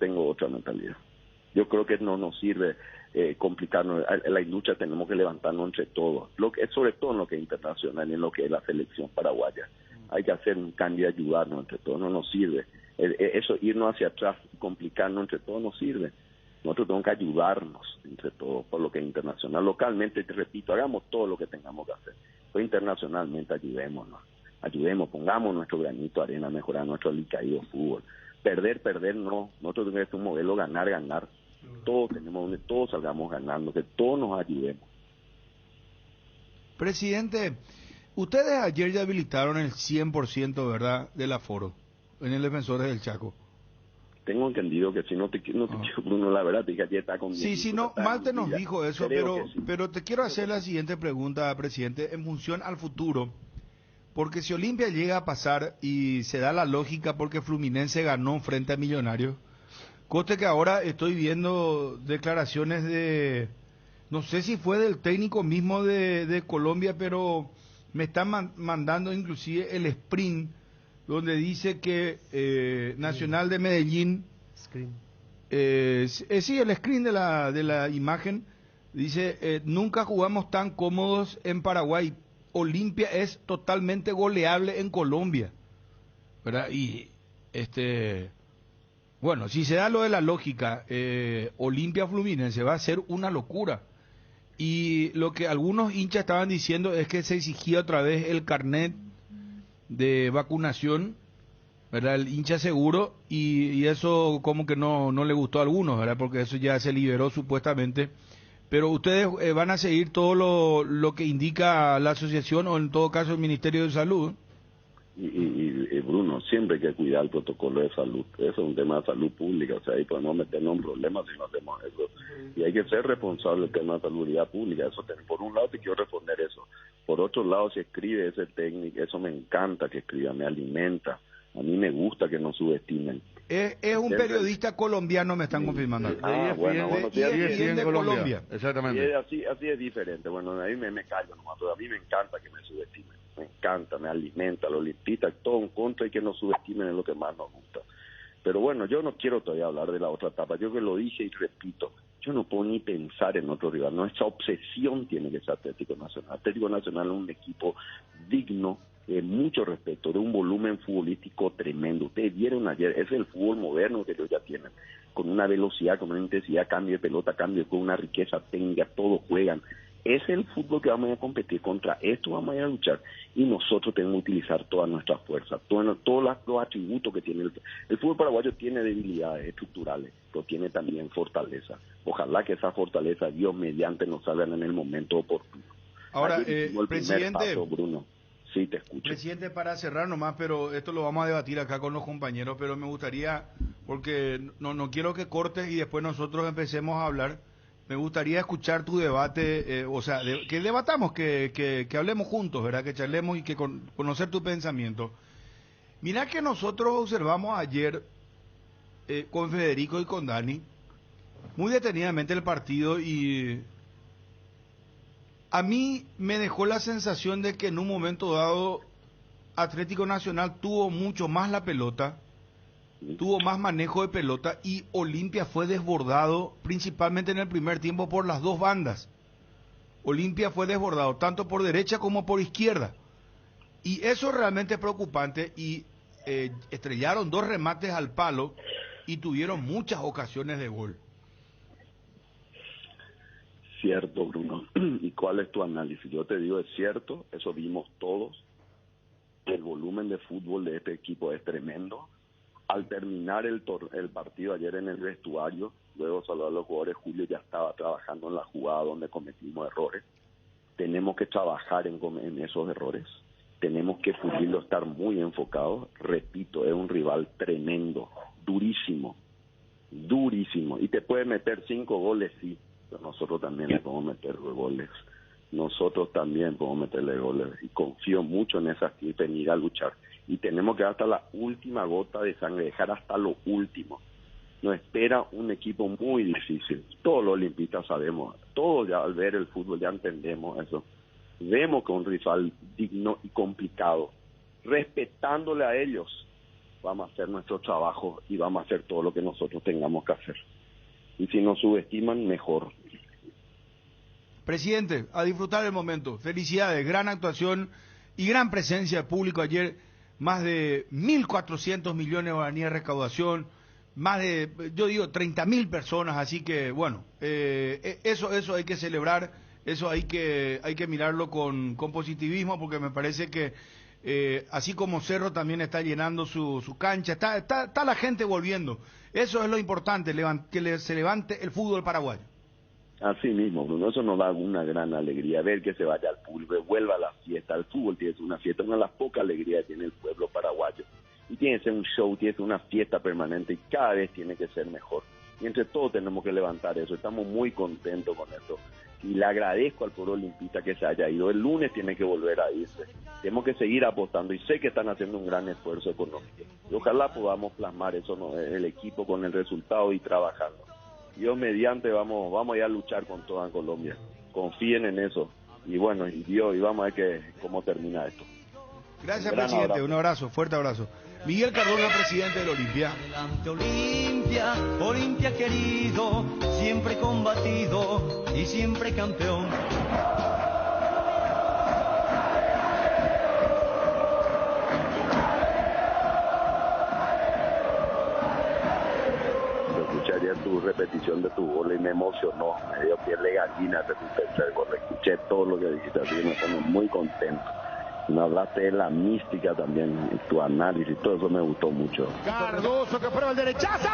creo que no nos sirve complicarnos, en la industria tenemos que levantarnos entre todos, sobre todo en lo que es internacional y en lo que es la selección paraguaya, hay que hacer un cambio y ayudarnos entre todos, no nos sirve. Eso, irnos hacia atrás, complicarnos entre todos, no sirve. Nosotros tenemos que ayudarnos entre todos por lo que es internacional. Localmente, te repito, hagamos todo lo que tengamos que hacer. Pero internacionalmente ayudémonos, pongamos nuestro granito de arena a mejorar nuestro alicaído fútbol. Perder no. Nosotros tenemos que hacer un modelo ganar. Todos tenemos donde todos salgamos ganando, que todos nos ayudemos. Presidente, ustedes ayer ya habilitaron el 100%, ¿verdad?, del aforo en el Defensores del Chaco. Tengo entendido que si no te quiero, Bruno, la verdad, te dije ayer está con... Sí, no, Malte nos dijo eso, Creo pero te quiero hacer la siguiente pregunta, presidente, en función al futuro. Porque si Olimpia llega a pasar y se da la lógica porque Fluminense ganó frente a Millonarios, coste que ahora estoy viendo declaraciones de, no sé si fue del técnico mismo de Colombia, pero me están mandando inclusive el sprint, donde dice que Nacional de Medellín, sí, el screen de la imagen, dice, nunca jugamos tan cómodos en Paraguay, Olimpia es totalmente goleable en Colombia, ¿verdad? Y bueno, si se da lo de la lógica, Olimpia Fluminense va a ser una locura. Y lo que algunos hinchas estaban diciendo es que se exigía otra vez el carnet de vacunación, ¿verdad? El hincha seguro, y eso como que no le gustó a algunos, ¿verdad? Porque eso ya se liberó supuestamente. Pero ustedes van a seguir todo lo que indica la asociación o en todo caso el Ministerio de Salud. Y Bruno, siempre hay que cuidar el protocolo de salud. Eso es un tema de salud pública, o sea, ahí podemos meternos en problemas si no hacemos eso. Y hay que ser responsable del tema de salubridad pública. Eso por un lado te quiero responder eso. Por otro lado, si escribe ese técnico, eso me encanta que escriba, me alimenta. A mí me gusta que nos subestimen. Es un periodista colombiano, me están confirmando. Bueno, y es de Colombia. Exactamente. Y así es diferente. Bueno, ahí me callo nomás, pero a mí me encanta que me subestimen. Me encanta, me alimenta, los limpistas, todo en contra y que nos subestimen es lo que más nos gusta. Pero bueno, yo no quiero todavía hablar de la otra etapa. Yo que lo dije y repito, yo no puedo ni pensar en otro rival. Nuestra obsesión tiene que ser Atlético Nacional. Atlético Nacional es un equipo digno, de mucho respeto, de un volumen futbolístico tremendo. Ustedes vieron ayer, ese es el fútbol moderno que ellos ya tienen, con una velocidad, con una intensidad, cambio de pelota, cambio con una riqueza técnica, todos juegan. Ese es el fútbol que vamos a competir, contra esto vamos a ir a luchar, y nosotros tenemos que utilizar todas nuestras fuerzas, todos los atributos que tiene el fútbol paraguayo. Tiene debilidades estructurales, pero tiene también fortaleza. Ojalá que esa fortaleza, Dios mediante, nos salgan en el momento oportuno. Ahora, el presidente, paso, Bruno. Sí, te escucho. Presidente, para cerrar nomás, pero esto lo vamos a debatir acá con los compañeros, pero me gustaría, porque no quiero que cortes y después nosotros empecemos a hablar. Me gustaría escuchar tu debate, que debatamos, que hablemos juntos, ¿verdad? Que charlemos y que conocer tu pensamiento. Mirá que nosotros observamos ayer con Federico y con Dani muy detenidamente el partido, y a mí me dejó la sensación de que en un momento dado Atlético Nacional tuvo mucho más la pelota, tuvo más manejo de pelota, y Olimpia fue desbordado principalmente en el primer tiempo por las dos bandas. Olimpia fue desbordado tanto por derecha como por izquierda, y eso es realmente preocupante. Y estrellaron 2 remates al palo y tuvieron muchas ocasiones de gol. Cierto, Bruno. ¿Y cuál es tu análisis? Yo te digo, es cierto, eso vimos todos. El volumen de fútbol de este equipo es tremendo. Al terminar el partido ayer en el vestuario, luego de saludar a los jugadores, Julio ya estaba trabajando en la jugada donde cometimos errores. Tenemos que trabajar en esos errores. Tenemos que pulirlo, estar muy enfocados. Repito, es un rival tremendo, durísimo, durísimo. Y te puede meter 5 goles, sí. Pero nosotros también le podemos meter goles. Nosotros también podemos meterle goles. Y confío mucho en esa actitud, en ir a luchar. Y tenemos que dar hasta la última gota de sangre, dejar hasta lo último. Nos espera un equipo muy difícil. Todos los olimpistas sabemos, todos ya al ver el fútbol ya entendemos eso. Vemos que un rival digno y complicado. Respetándole a ellos, vamos a hacer nuestro trabajo y vamos a hacer todo lo que nosotros tengamos que hacer. Y si nos subestiman, mejor. Presidente, a disfrutar el momento. Felicidades, gran actuación y gran presencia de público ayer. Más de 1.400 millones de guaraníes de recaudación, más de, yo digo, 30.000 personas, así que bueno, eso hay que celebrar, eso hay que mirarlo con positivismo, porque me parece que así como Cerro también está llenando su cancha, está la gente volviendo. Eso es lo importante, que se levante el fútbol paraguayo. Así mismo, Bruno, eso nos da una gran alegría, ver que se vaya al público, vuelva a la fiesta. El fútbol tiene una fiesta, una de las pocas alegrías que tiene el pueblo paraguayo. y tiene que ser un show, tiene que ser una fiesta permanente y cada vez tiene que ser mejor. Y entre todos tenemos que levantar eso. Estamos muy contentos con esto. Y le agradezco al pueblo olimpista que se haya ido. El lunes tiene que volver a irse. Tenemos que seguir apostando y sé que están haciendo un gran esfuerzo económico. Y ojalá podamos plasmar eso, ¿no? El equipo con el resultado y trabajando. Dios mediante vamos a ir a luchar con toda Colombia. Confíen en eso. Y bueno, y vamos a ver cómo termina esto. Gracias, presidente. Abrazo. Un abrazo, fuerte abrazo. Miguel Cardona, presidente del Olimpia. Adelante Olimpia, Olimpia querido, siempre combatido y siempre campeón. Escuché ayer tu repetición de tu gol y me emocionó, me dio piel de gallina de tu tercer gol. Escuché todo lo que dijiste, así que me pone muy contento. Me hablaste de la mística también, tu análisis, todo eso me gustó mucho. Cardoso que prueba el derechazo.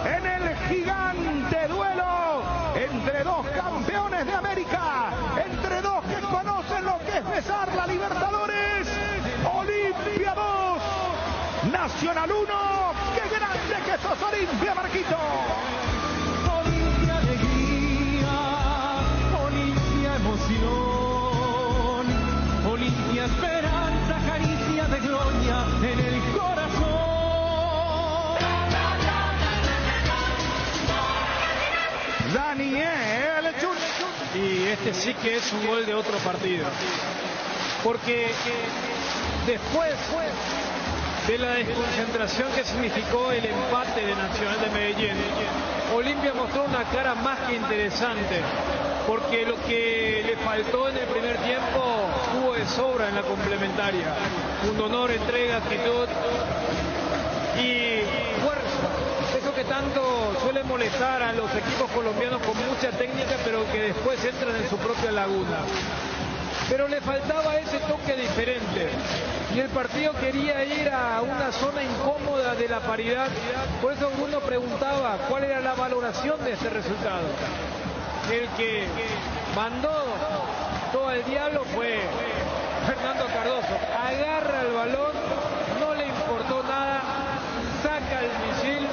En el gigante duelo entre dos campeones de América, entre dos que conocen lo que es besar la Libertadores. Olimpia 2, Nacional 1. ¡Qué grande que sos, Olimpia, Marquito! Olimpia alegría, Olimpia emoción, Olimpia esperanza, caricia de gloria en el corazón. Daniel Chun. Y este sí que es un gol de otro partido. Porque después de la desconcentración que significó el empate de Nacional de Medellín, Olimpia mostró una cara más que interesante. Porque lo que le faltó en el primer tiempo hubo de sobra en la complementaria. Un honor, entrega, actitud y fuerza. Eso que tanto suele molestar a los equipos colombianos con mucha técnica, pero que después entran en su propia laguna. Pero le faltaba ese toque diferente. Y el partido quería ir a una zona incómoda de la paridad. Por eso Bruno preguntaba cuál era la valoración de este resultado. El que mandó todo el diablo fue Fernando Cardoso. Agarra el balón, no le importó nada, saca el misil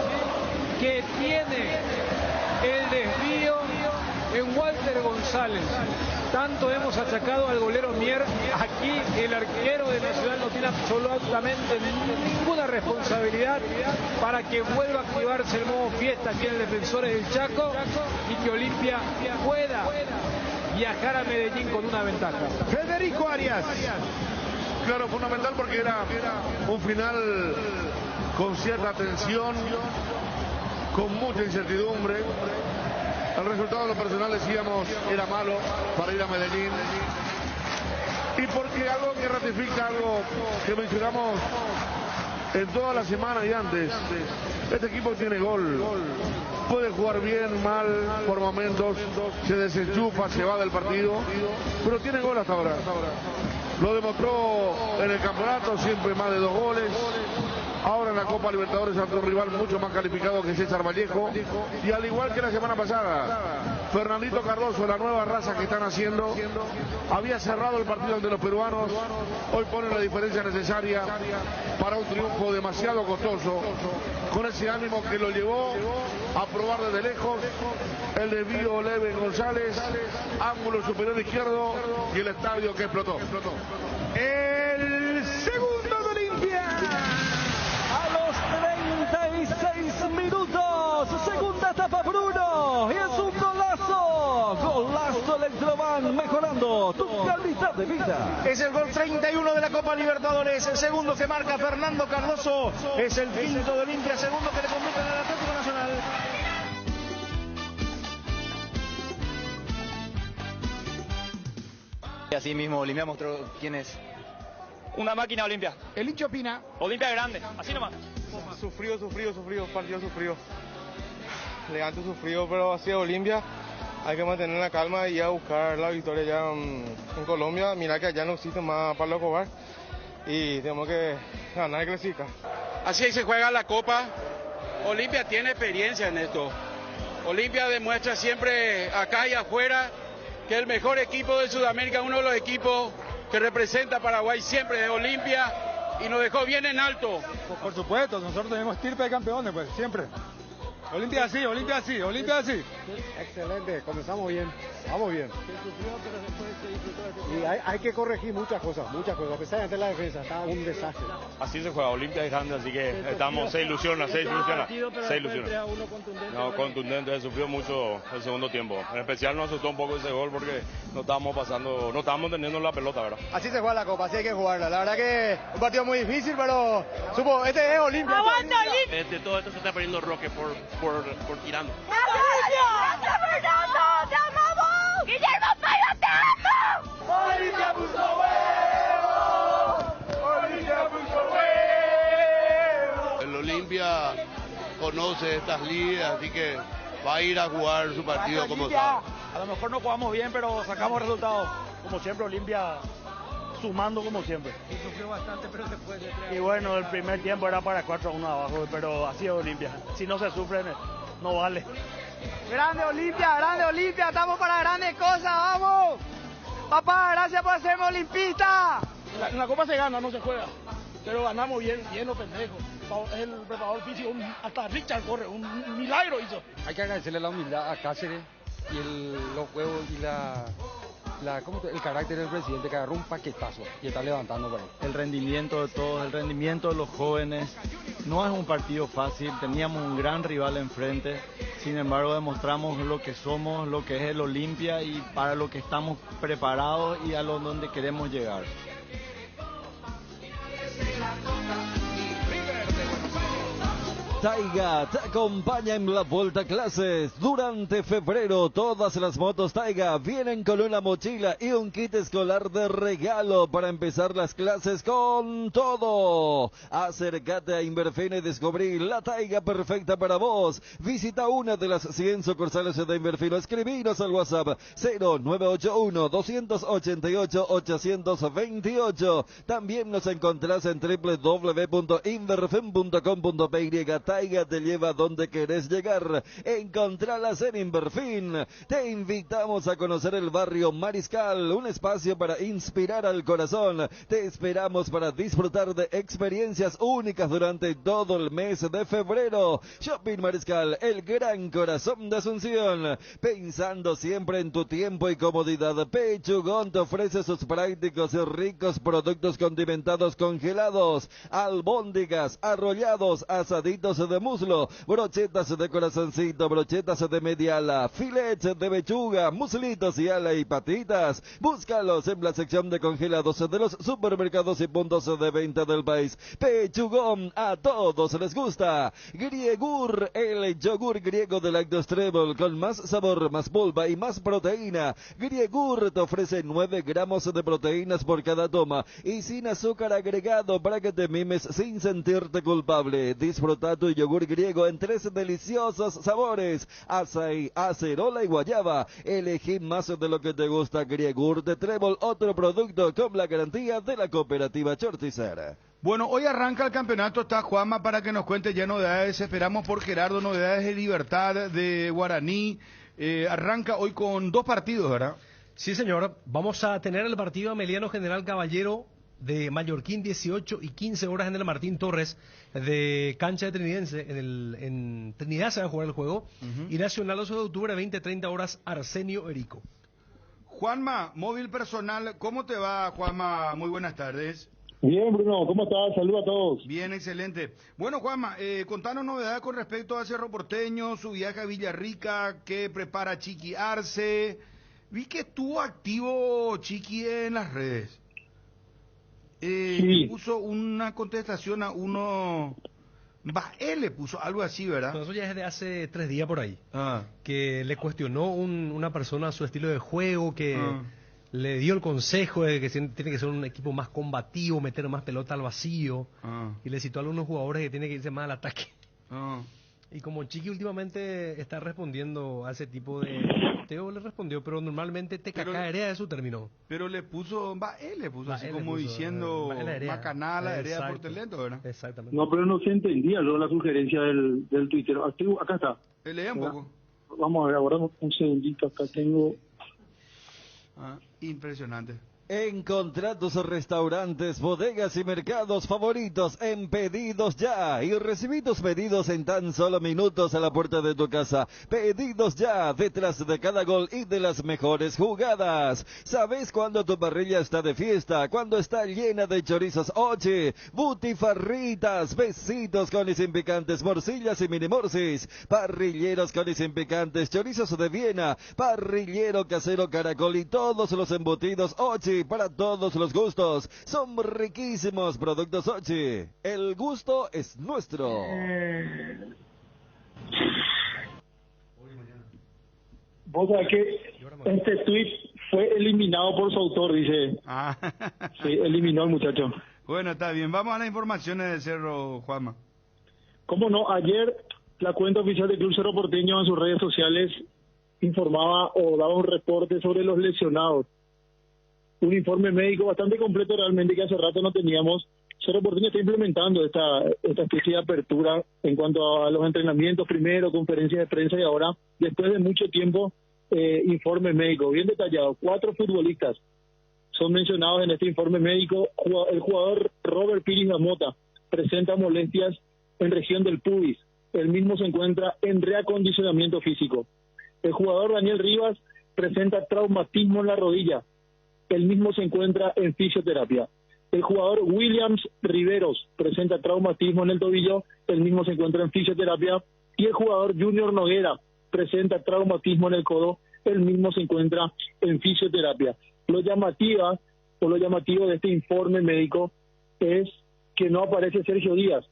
que tiene el desvío en Walter González. Tanto hemos achacado al golero Mier, aquí el arquero de Nacional no tiene absolutamente ninguna responsabilidad para que vuelva a activarse el modo fiesta aquí en el Defensores del Chaco y que Olimpia pueda viajar a Medellín con una ventaja. Federico Arias. Claro, fundamental porque era un final con cierta tensión, con mucha incertidumbre. El resultado de lo personal, decíamos, era malo para ir a Medellín. Y porque algo que ratifica algo que mencionamos en toda la semana y antes. Este equipo tiene gol. Puede jugar bien, mal, por momentos. Se desenchufa, se va del partido. Pero tiene gol hasta ahora. Lo demostró en el campeonato, siempre más de 2 goles. Ahora en la Copa Libertadores ante un rival mucho más calificado que César Vallejo. Y al igual que la semana pasada, Fernandito Cardoso, la nueva raza que están haciendo, había cerrado el partido ante los peruanos. Hoy pone la diferencia necesaria para un triunfo demasiado costoso, con ese ánimo que lo llevó a probar desde lejos el desvío leve en González, ángulo superior izquierdo y el estadio que explotó. El segundo de Olimpia. A los 36 minutos, segunda etapa Bruno, y es un golazo Electroban, mejorando tu calidad de vida. Es el gol 31 de la Copa Libertadores, el segundo que marca Fernando Cardoso, es el quinto de Olimpia, segundo que le convocan al Atlético Nacional. Y así mismo Olimpia mostró quién es. Una máquina Olimpia. El hincha opina. Olimpia grande, así nomás. Sufrido, partido sufrido. Elegante sufrido, pero así es Olimpia. Hay que mantener la calma y a buscar la victoria ya en Colombia. Mira que allá no existe más Pablo Escobar y tenemos que ganar y clasificar. Así se juega la Copa. Olimpia tiene experiencia en esto. Olimpia demuestra siempre acá y afuera que el mejor equipo de Sudamérica, uno de los equipos que representa a Paraguay siempre es Olimpia y nos dejó bien en alto. Por supuesto, nosotros tenemos estirpe de campeones, pues siempre. Olimpia así. Excelente, comenzamos bien, vamos bien. Y hay que corregir muchas cosas, especialmente la defensa, está un desastre. Así se juega, Olimpia es grande, así que estamos, se ilusiona. No, contundente, se sufrió mucho el segundo tiempo. En especial nos asustó un poco ese gol porque no estábamos teniendo la pelota, ¿verdad? Así se juega la Copa, así hay que jugarla. La verdad que un partido muy difícil, pero este es Olimpia. ¡Aguanta Olimpia! De todo esto se está perdiendo Roque por tirando. ¡Gracias, Fernando! ¡Te amamos! ¡Guillermo Paiva, te amo! ¡Olimpia puso huevo! ¡Olimpia puso huevo! El Olimpia conoce estas ligas, así que va a ir a jugar su partido como sabe. A lo mejor no jugamos bien, pero sacamos resultados. Como siempre, Olimpia sumando como siempre. Y sufrió bastante, pero después de 3. Y bueno, el primer tiempo era para 4-1 abajo, pero así es Olimpia. Si no se sufre, no vale. Grande Olimpia, estamos para grandes cosas, vamos. Papá, gracias por hacerme olimpista. En la Copa se gana, no se juega. Pero ganamos bien los pendejos. El preparador físico, hasta Richard corre, un milagro hizo. Hay que agradecerle la humildad a Cáceres y los huevos y el carácter del presidente que agarró un paquetazo y está levantando por ahí. El rendimiento de todos, el rendimiento de los jóvenes. No es un partido fácil, teníamos un gran rival enfrente, sin embargo demostramos lo que somos, lo que es el Olimpia y para lo que estamos preparados y a donde queremos llegar. Taiga te acompaña en la vuelta a clases. Durante febrero, todas las motos Taiga vienen con una mochila y un kit escolar de regalo para empezar las clases con todo. Acércate a Inverfina y descubrí la Taiga perfecta para vos. Visita una de las 100 sucursales de Inverfina. Escribinos al WhatsApp 0981-288-828. También nos encontrás en www.inverfin.com.py. Taiga te lleva donde querés llegar. Encontralas en Inverfin. Te invitamos a conocer el barrio Mariscal, un espacio para inspirar al corazón. Te esperamos para disfrutar de experiencias únicas durante todo el mes de febrero. Shopping Mariscal, el gran corazón de Asunción. Pensando siempre en tu tiempo y comodidad, Pechugón te ofrece sus prácticos y ricos productos condimentados congelados, albóndigas, arrollados, asaditos de muslo, brochetas de corazoncito, brochetas de media ala, filets de pechuga, muslitos y ala y patitas. Búscalos en la sección de congelados de los supermercados y puntos de venta del país. Pechugón, a todos les gusta. Griegur, el yogur griego de Lactos Trébol, con más sabor, más polva y más proteína. Griegur te ofrece 9 gramos de proteínas por cada toma y sin azúcar agregado para que te mimes sin sentirte culpable. Disfruta tu yogur griego en 3 deliciosos sabores: açaí, acerola y guayaba. Elegí más de lo que te gusta. Griegur de Trébol, otro producto con la garantía de la cooperativa Chorticera. Bueno, hoy arranca el campeonato, está Juanma para que nos cuente ya novedades, esperamos por Gerardo, novedades de Libertad, de Guaraní, arranca hoy con 2 partidos, ¿verdad? Sí, señor, vamos a tener el partido Ameliano General Caballero de Mallorquín, 18 y 15 horas en el Martín Torres, de cancha de Trinidense, en Trinidad se va a jugar el juego, y Nacional 8 de octubre, 20-30 horas, Arsenio Erico. Juanma, móvil personal, ¿cómo te va, Juanma? Muy buenas tardes. Bien, Bruno, ¿cómo estás? Saludos a todos. Bien, excelente. Bueno, Juanma, contanos novedades con respecto a Cerro Porteño, su viaje a Villarrica, qué prepara Chiqui Arce. Vi que estuvo activo Chiqui en las redes. Sí. Puso una contestación a uno... Él puso algo así, ¿verdad? Eso ya es de hace 3 días por ahí. Que le cuestionó una persona su estilo de juego, que... Le dio el consejo de que tiene que ser un equipo más combativo, meter más pelota al vacío. Y le citó a algunos jugadores que tiene que irse más al ataque. Y como Chiqui últimamente está respondiendo a ese tipo de... Teo le respondió, pero normalmente te cacaerea de su término. Pero le puso, le puso así como diciendo, Macanal, la hereda por talento, ¿verdad? Exactamente. No, pero no se entendía luego la sugerencia del Twitter. Acá está. Lea un poco. Vamos a ver, ahora un segundito, acá tengo... Impresionante. Encontrá tus restaurantes, bodegas y mercados favoritos en Pedidos Ya y recibí tus pedidos en tan solo minutos a la puerta de tu casa. Pedidos Ya, detrás de cada gol y de las mejores jugadas. ¿Sabes cuándo tu parrilla está de fiesta? Cuando está llena de chorizos Ochi, butifarritas, besitos con y sin picantes, morcillas y mini morcis, parrilleros con y sin picantes, chorizos de Viena, parrillero casero Caracol y todos los embutidos Ochi. Para todos los gustos, son riquísimos productos Ochi. El gusto es nuestro. Vos sabés que este tweet fue eliminado por su autor, dice. Sí, eliminó al muchacho. Bueno, está bien. Vamos a las informaciones de Cerro, Juanma. Cómo no, ayer la cuenta oficial del Club Cerro Porteño en sus redes sociales informaba o daba un reporte sobre los lesionados. Un informe médico bastante completo realmente que hace rato no teníamos. Cerro Porteño está implementando esta especie de apertura en cuanto a los entrenamientos, primero conferencias de prensa y ahora, después de mucho tiempo, informe médico bien detallado. 4 futbolistas son mencionados en este informe médico. El jugador Robert Piris Gamota presenta molestias en región del pubis. El mismo se encuentra en reacondicionamiento físico. El jugador Daniel Rivas presenta traumatismo en la rodilla. El mismo se encuentra en fisioterapia. El jugador Williams Riveros presenta traumatismo en el tobillo, el mismo se encuentra en fisioterapia. Y el jugador Junior Noguera presenta traumatismo en el codo, el mismo se encuentra en fisioterapia. Lo llamativo de este informe médico es que no aparece Sergio Díaz.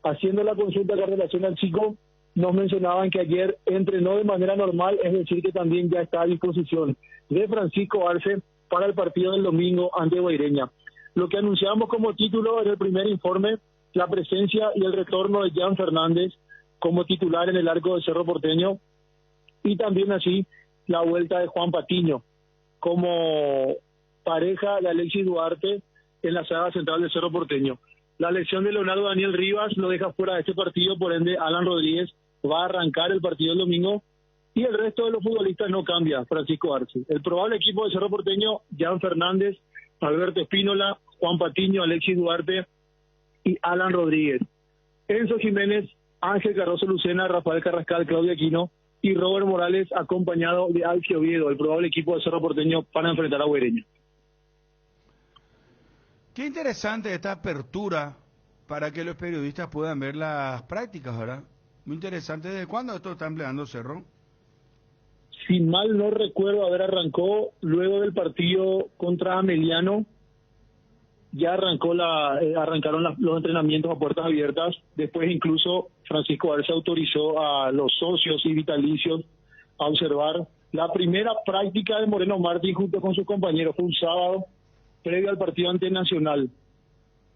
Haciendo la consulta con relación al chico, nos mencionaban que ayer entrenó de manera normal, es decir, que también ya está a disposición de Francisco Arce para el partido del domingo ante Guaireña. Lo que anunciamos como título en el primer informe, la presencia y el retorno de Jan Fernández como titular en el arco de Cerro Porteño, y también así la vuelta de Juan Patiño como pareja de Alexis Duarte en la saga central de Cerro Porteño. La lesión de Leonardo Daniel Rivas lo deja fuera de este partido, por ende Alan Rodríguez va a arrancar el partido el domingo y el resto de los futbolistas no cambia. Francisco Arce. El probable equipo de Cerro Porteño: Jan Fernández, Alberto Espínola, Juan Patiño, Alexis Duarte y Alan Rodríguez. Enzo Jiménez, Ángel Cardoso Lucena, Rafael Carrascal, Claudia Aquino y Robert Morales, acompañado de Alfio Oviedo, el probable equipo de Cerro Porteño para enfrentar a Guaireña. Qué interesante esta apertura para que los periodistas puedan ver las prácticas, ¿verdad? Muy interesante. ¿Desde cuándo esto está empleando Cerro? Si mal no recuerdo, arrancó luego del partido contra Ameliano. Ya arrancaron los entrenamientos a puertas abiertas. Después incluso Francisco Arce autorizó a los socios y vitalicios a observar la primera práctica de Moreno Martín junto con sus compañeros. Fue un sábado previo al partido ante Nacional.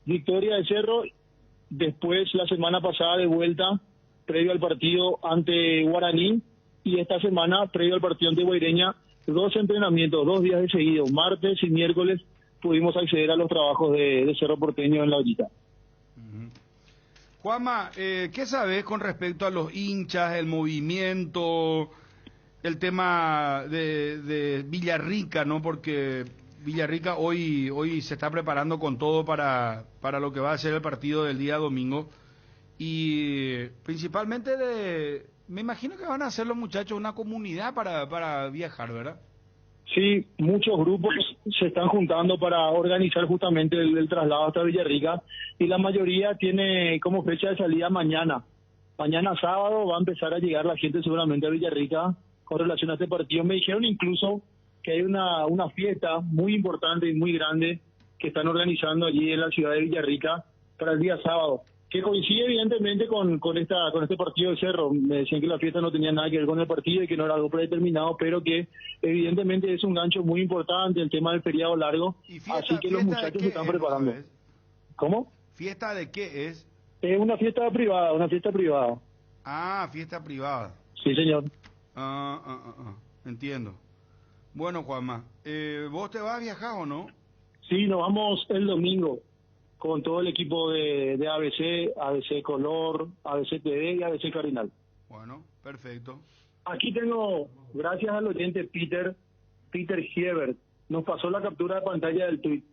Victoria de Cerro, después la semana pasada de vuelta, previo al partido ante Guaraní, y esta semana, previo al partido ante Guaireña, 2 entrenamientos, 2 días de seguido, martes y miércoles, pudimos acceder a los trabajos de Cerro Porteño en la ollita. Juanma, ¿qué sabes con respecto a los hinchas, el movimiento, el tema de Villarrica, ¿no? Porque Villarrica hoy se está preparando con todo para lo que va a ser el partido del día domingo. Y principalmente me imagino que van a hacer los muchachos una comunidad para viajar, ¿verdad? Sí, muchos grupos se están juntando para organizar justamente el traslado hasta Villarrica y la mayoría tiene como fecha de salida mañana. Mañana sábado va a empezar a llegar la gente seguramente a Villarrica con relación a este partido. Me dijeron incluso que hay una fiesta muy importante y muy grande que están organizando allí en la ciudad de Villarrica para el día sábado, que coincide evidentemente con este partido de Cerro. Me decían que la fiesta no tenía nada que ver con el partido y que no era algo predeterminado, pero que evidentemente es un gancho muy importante el tema del feriado largo, así que los muchachos se están preparando. ¿Cómo? ¿Fiesta de qué es? Es una fiesta privada, Ah, fiesta privada. Sí, señor. Entiendo. Bueno, Juanma, ¿vos te vas a viajar o no? Sí, nos vamos el domingo con todo el equipo de ABC Color, ABC TV y ABC Cardinal. Bueno, perfecto. Aquí tengo, gracias al oyente Peter Hiebert, nos pasó la captura de pantalla del tuit.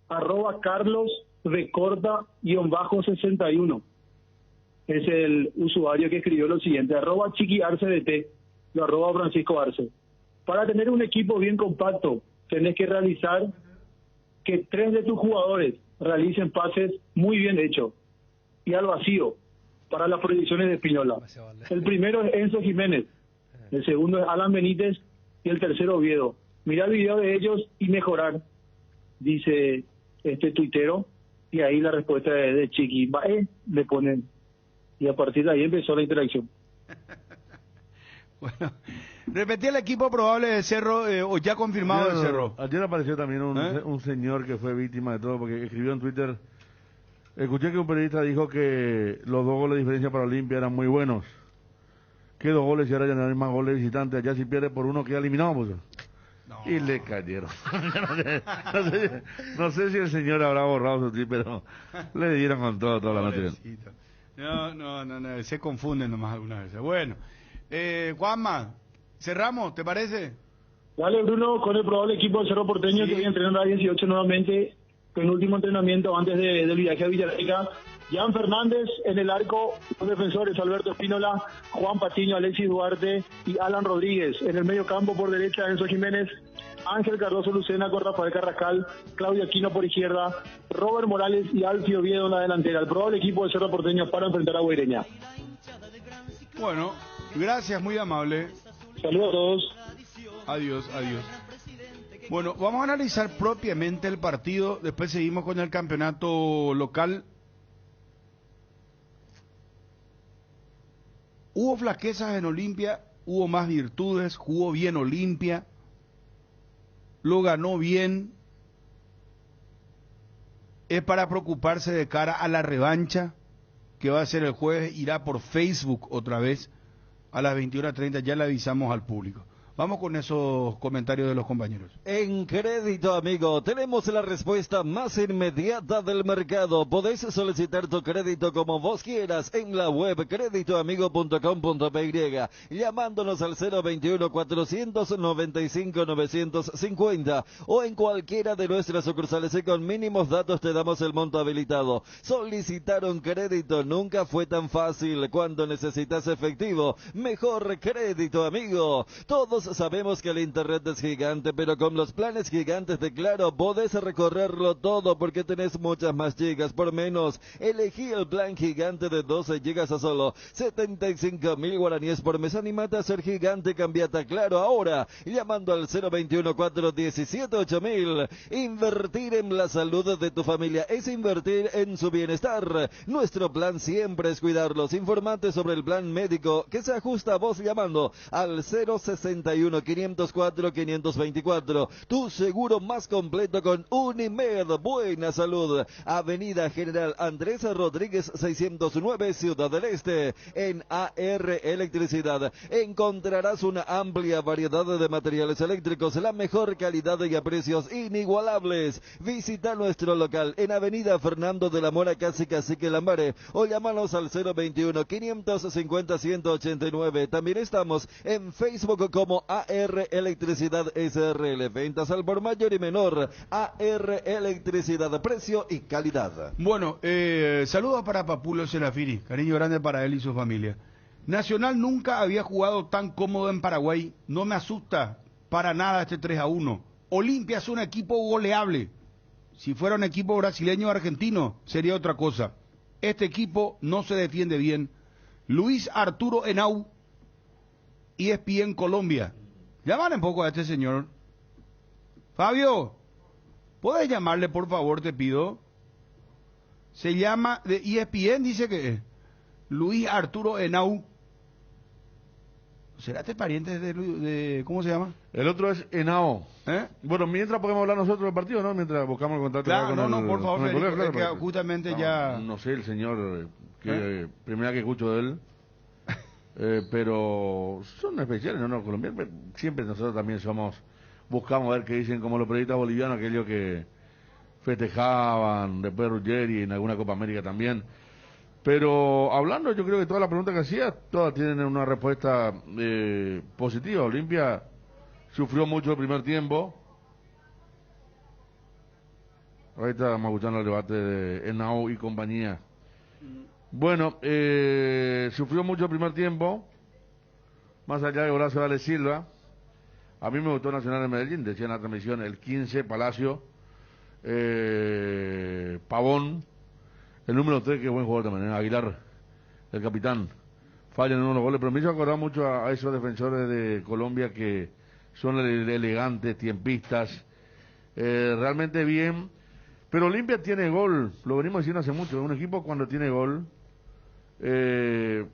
@CarlosRecorda_61 es el usuario que escribió lo siguiente. @ChiquiArceDT, lo @ Francisco Arce. Para tener un equipo bien compacto, tenés que realizar que 3 de tus jugadores realicen pases muy bien hechos y al vacío para las proyecciones de Espinola. El primero es Enzo Jiménez, el segundo es Alan Benítez y el tercero Oviedo. Mirá el video de ellos y mejorar, dice este tuitero, y ahí la respuesta de Chiqui, le ponen, y a partir de ahí empezó la interacción. Bueno, repetí el equipo probable de Cerro, o ya confirmado de Cerro. Ayer apareció también un señor que fue víctima de todo, porque escribió en Twitter, escuché que un periodista dijo que los 2 goles de diferencia para Olimpia eran muy buenos. ¿Qué 2 goles si ahora ya no hay más goles visitantes? Allá si pierde por 1 queda eliminado, pues. No. Y le cayeron. no sé si el señor habrá borrado su tweet, pero le dieron con toda la noche. No, se confunden nomás algunas veces. Bueno, Juanma, cerramos, ¿te parece? Dale, Bruno, con el probable equipo de Cerro Porteño, que voy a entrenar a 18 nuevamente, en último entrenamiento antes del viaje a Villarrica. Jan Fernández en el arco, los defensores Alberto Espínola, Juan Patiño, Alexis Duarte y Alan Rodríguez. En el medio campo por derecha Enzo Jiménez, Ángel Cardoso Lucena con Rafael Carrascal, Claudio Aquino por izquierda, Robert Morales y Alfio Oviedo en la delantera. El probable equipo de Cerro Porteño para enfrentar a Guaireña. Bueno, gracias, muy amable. Saludos a todos. Adiós. Bueno, vamos a analizar propiamente el partido, después seguimos con el campeonato local. Hubo flaquezas en Olimpia, hubo más virtudes, jugó bien Olimpia, lo ganó bien. Es para preocuparse de cara a la revancha que va a ser el jueves, irá por Facebook otra vez a las 21:30, ya le avisamos al público. Vamos con esos comentarios de los compañeros. En Crédito Amigo tenemos la respuesta más inmediata del mercado. Podés solicitar tu crédito como vos quieras en la web creditoamigo.com.py, llamándonos al 021-495-950 o en cualquiera de nuestras sucursales, y con mínimos datos te damos el monto habilitado. Solicitar un crédito nunca fue tan fácil. Cuando necesitas efectivo, mejor Crédito Amigo. Todos sabemos que el internet es gigante, pero con los planes gigantes de Claro podés recorrerlo todo porque tenés muchas más gigas por menos. Elegí el plan gigante de 12 gigas a solo 75.000 guaraníes por mes. Animate a ser gigante, cambiate a Claro ahora, llamando al 021-417-8000. Invertir en la salud de tu familia es invertir en su bienestar. Nuestro plan siempre es cuidarlos. Informate sobre el plan médico que se ajusta a vos llamando al 061 091-504-524. Tu seguro más completo con Unimed. Buena salud. Avenida General Andrés Rodríguez 609, Ciudad del Este. En AR Electricidad encontrarás una amplia variedad de materiales eléctricos, la mejor calidad y a precios inigualables. Visita nuestro local en Avenida Fernando de la Mora, casi Cacique Lambaré, o llámanos al 021-550-189. También estamos en Facebook como AR Electricidad SRL. Ventas al por mayor y menor. AR Electricidad, precio y calidad. Bueno, saludos para Papulo Serafini, cariño grande para él y su familia. Nacional nunca había jugado tan cómodo en Paraguay, no me asusta para nada este 3-1. Olimpia es un equipo goleable. Si fuera un equipo brasileño o argentino, sería otra cosa. Este equipo no se defiende bien. Luis Arturo Henao, ESPN Colombia. Llámale un poco a este señor. Fabio, ¿puedes llamarle por favor, te pido? Se llama, de ESPN dice que Luis Arturo Henao. ¿Será este pariente de ¿cómo se llama? El otro es Henao. Bueno, mientras podemos hablar nosotros del partido, ¿no? Mientras buscamos el contacto. Claro, por favor, Federico, claro, que justamente no, ya... No sé, el señor, que primera que escucho de él, pero son especiales, ¿no? Los colombianos, siempre nosotros también buscamos ver qué dicen como los periodistas bolivianos, aquellos que festejaban después de Ruggeri en alguna Copa América también. Pero hablando, yo creo que todas las preguntas que hacía, todas tienen una respuesta positiva. Olimpia sufrió mucho el primer tiempo. Ahí estamos escuchando el debate de Henao y compañía. Bueno, sufrió mucho el primer tiempo, más allá de Horacio Vale Silva. A mí me gustó Nacional de Medellín, decía en la transmisión, el 15, Palacio, Pavón. El número 3, que buen jugador también, Aguilar, el capitán. Fallan en uno de los goles, pero me hizo acordar mucho a esos defensores de Colombia que son elegantes, tiempistas, realmente bien. Pero Olimpia tiene gol, lo venimos diciendo hace mucho, un equipo cuando tiene gol,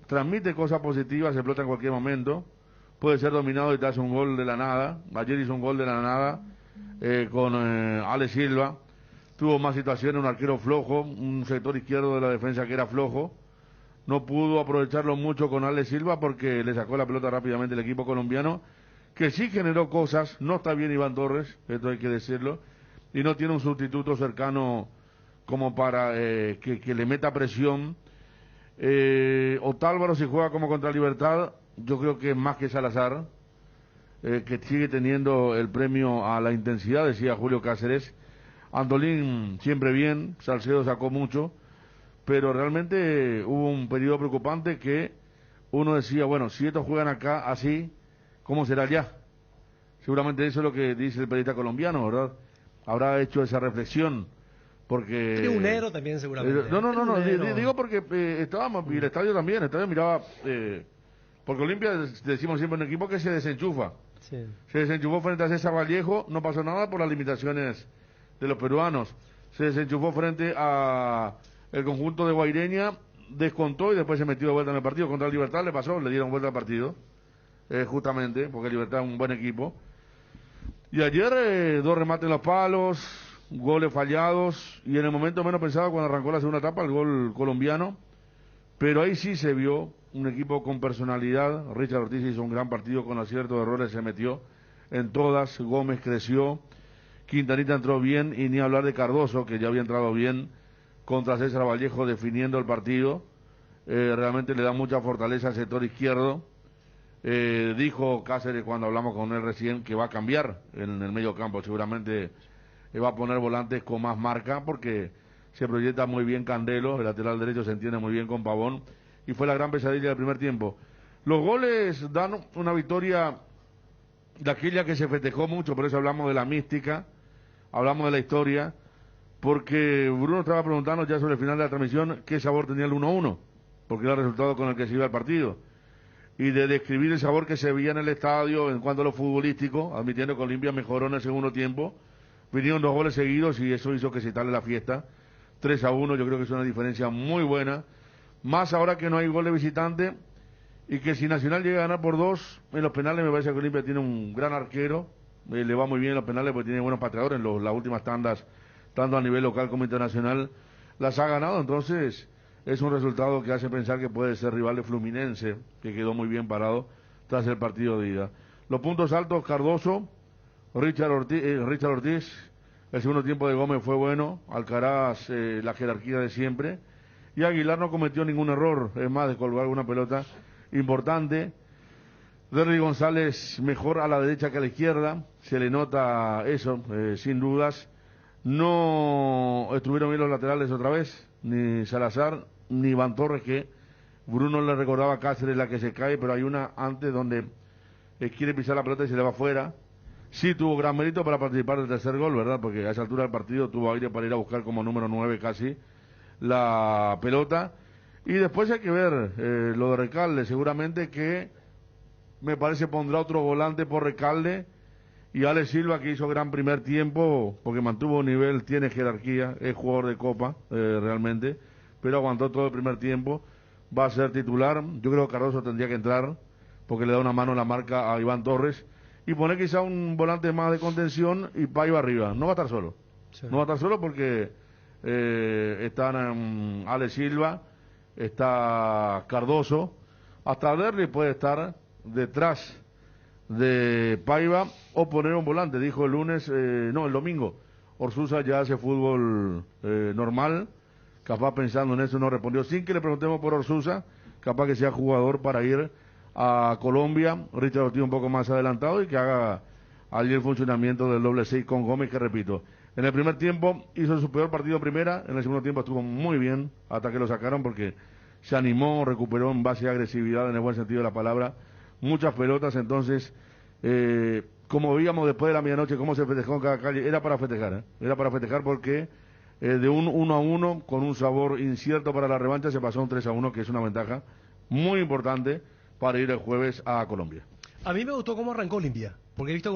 transmite cosas positivas, se explota en cualquier momento, puede ser dominado y te hace un gol de la nada. Ayer hizo un gol de la nada con Ale Silva. Tuvo más situaciones, un arquero flojo, un sector izquierdo de la defensa que era flojo. No pudo aprovecharlo mucho con Ale Silva porque le sacó la pelota rápidamente el equipo colombiano, que sí generó cosas. No está bien Iván Torres, esto hay que decirlo, y no tiene un sustituto cercano como para que le meta presión. Otálvaro, si juega como contra Libertad, yo creo que es más que Salazar, que sigue teniendo el premio a la intensidad, decía Julio Cáceres. Andolín siempre bien, Salcedo sacó mucho, pero realmente hubo un periodo preocupante que uno decía, bueno, si estos juegan acá así, ¿cómo será allá? Seguramente eso es lo que dice el periodista colombiano, ¿verdad? Habrá hecho esa reflexión, porque... Tribunero también seguramente. No, digo porque estábamos, y el estadio también, el estadio miraba, porque Olimpia decimos siempre un equipo que se desenchufa. Sí. Se desenchufó frente a César Vallejo, no pasó nada por las limitaciones de los peruanos. Se desenchufó frente a el conjunto de Guaireña, descontó y después se metió de vuelta en el partido. Contra el Libertad le pasó, le dieron vuelta al partido, justamente, porque el Libertad es un buen equipo. Y ayer 2 remates en los palos, goles fallados, y en el momento menos pensado cuando arrancó la segunda etapa, el gol colombiano. Pero ahí sí se vio un equipo con personalidad. Richard Ortiz hizo un gran partido con aciertos de errores, se metió en todas. Gómez creció. Quintanita entró bien, y ni hablar de Cardoso, que ya había entrado bien contra César Vallejo definiendo el partido. Realmente le da mucha fortaleza al sector izquierdo. Dijo Cáceres cuando hablamos con él recién que va a cambiar en el medio campo. Seguramente va a poner volantes con más marca porque se proyecta muy bien Candelo, el lateral derecho se entiende muy bien con Pavón, y fue la gran pesadilla del primer tiempo. Los goles dan una victoria de aquella que se festejó mucho, por eso hablamos de la mística. Hablamos de la historia, porque Bruno estaba preguntando ya sobre el final de la transmisión qué sabor tenía el 1-1, porque era el resultado con el que se iba al partido. Y de describir el sabor que se veía en el estadio en cuanto a lo futbolístico, admitiendo que Olimpia mejoró en el segundo tiempo. Vinieron 2 goles seguidos y eso hizo que se instale la fiesta. 3-1, yo creo que es una diferencia muy buena. Más ahora que no hay gol de visitante y que si Nacional llega a ganar por 2, en los penales me parece que Olimpia tiene un gran arquero, le va muy bien en los penales porque tiene buenos pateadores, las últimas tandas, tanto a nivel local como internacional, las ha ganado, entonces es un resultado que hace pensar que puede ser rival de Fluminense, que quedó muy bien parado tras el partido de ida. Los puntos altos, Cardoso, Richard Ortiz, el segundo tiempo de Gómez fue bueno, Alcaraz la jerarquía de siempre, y Aguilar no cometió ningún error, es más, de colgar una pelota importante. Derry González mejor a la derecha que a la izquierda, se le nota eso, sin dudas. No estuvieron bien los laterales otra vez, ni Salazar, ni Iván Torres, que Bruno le recordaba a Cáceres la que se cae, pero hay una antes donde quiere pisar la pelota y se le va afuera. Sí tuvo gran mérito para participar del tercer gol, ¿verdad? Porque a esa altura del partido tuvo aire para ir a buscar como número 9 casi la pelota. Y después hay que ver lo de Recalde, seguramente que me parece pondrá otro volante por Recalde, y Alex Silva, que hizo gran primer tiempo porque mantuvo nivel, tiene jerarquía, es jugador de Copa realmente, pero aguantó todo el primer tiempo, va a ser titular. Yo creo que Cardoso tendría que entrar porque le da una mano en la marca a Iván Torres, y poner quizá un volante más de contención y Paiva arriba. No va a estar solo, sí. No va a estar solo porque están Alex Silva, está Cardoso, hasta Derry puede estar detrás de Paiva o poner un volante. Dijo el domingo, Orsusa ya hace fútbol normal, capaz pensando en eso no respondió, sin que le preguntemos por Orsusa, capaz que sea jugador para ir a Colombia. Richard Ortiz un poco más adelantado y que haga allí el funcionamiento del doble 6 con Gómez, que repito, en el primer tiempo hizo su peor partido en primera, en el segundo tiempo estuvo muy bien hasta que lo sacaron porque se animó, recuperó en base a agresividad en el buen sentido de la palabra, muchas pelotas. Entonces como veíamos después de la medianoche cómo se festejó en cada calle, era para festejar porque de un 1-1 con un sabor incierto para la revancha se pasó a un 3-1, que es una ventaja muy importante para ir el jueves a Colombia. A mí me gustó cómo arrancó Olimpia, porque he visto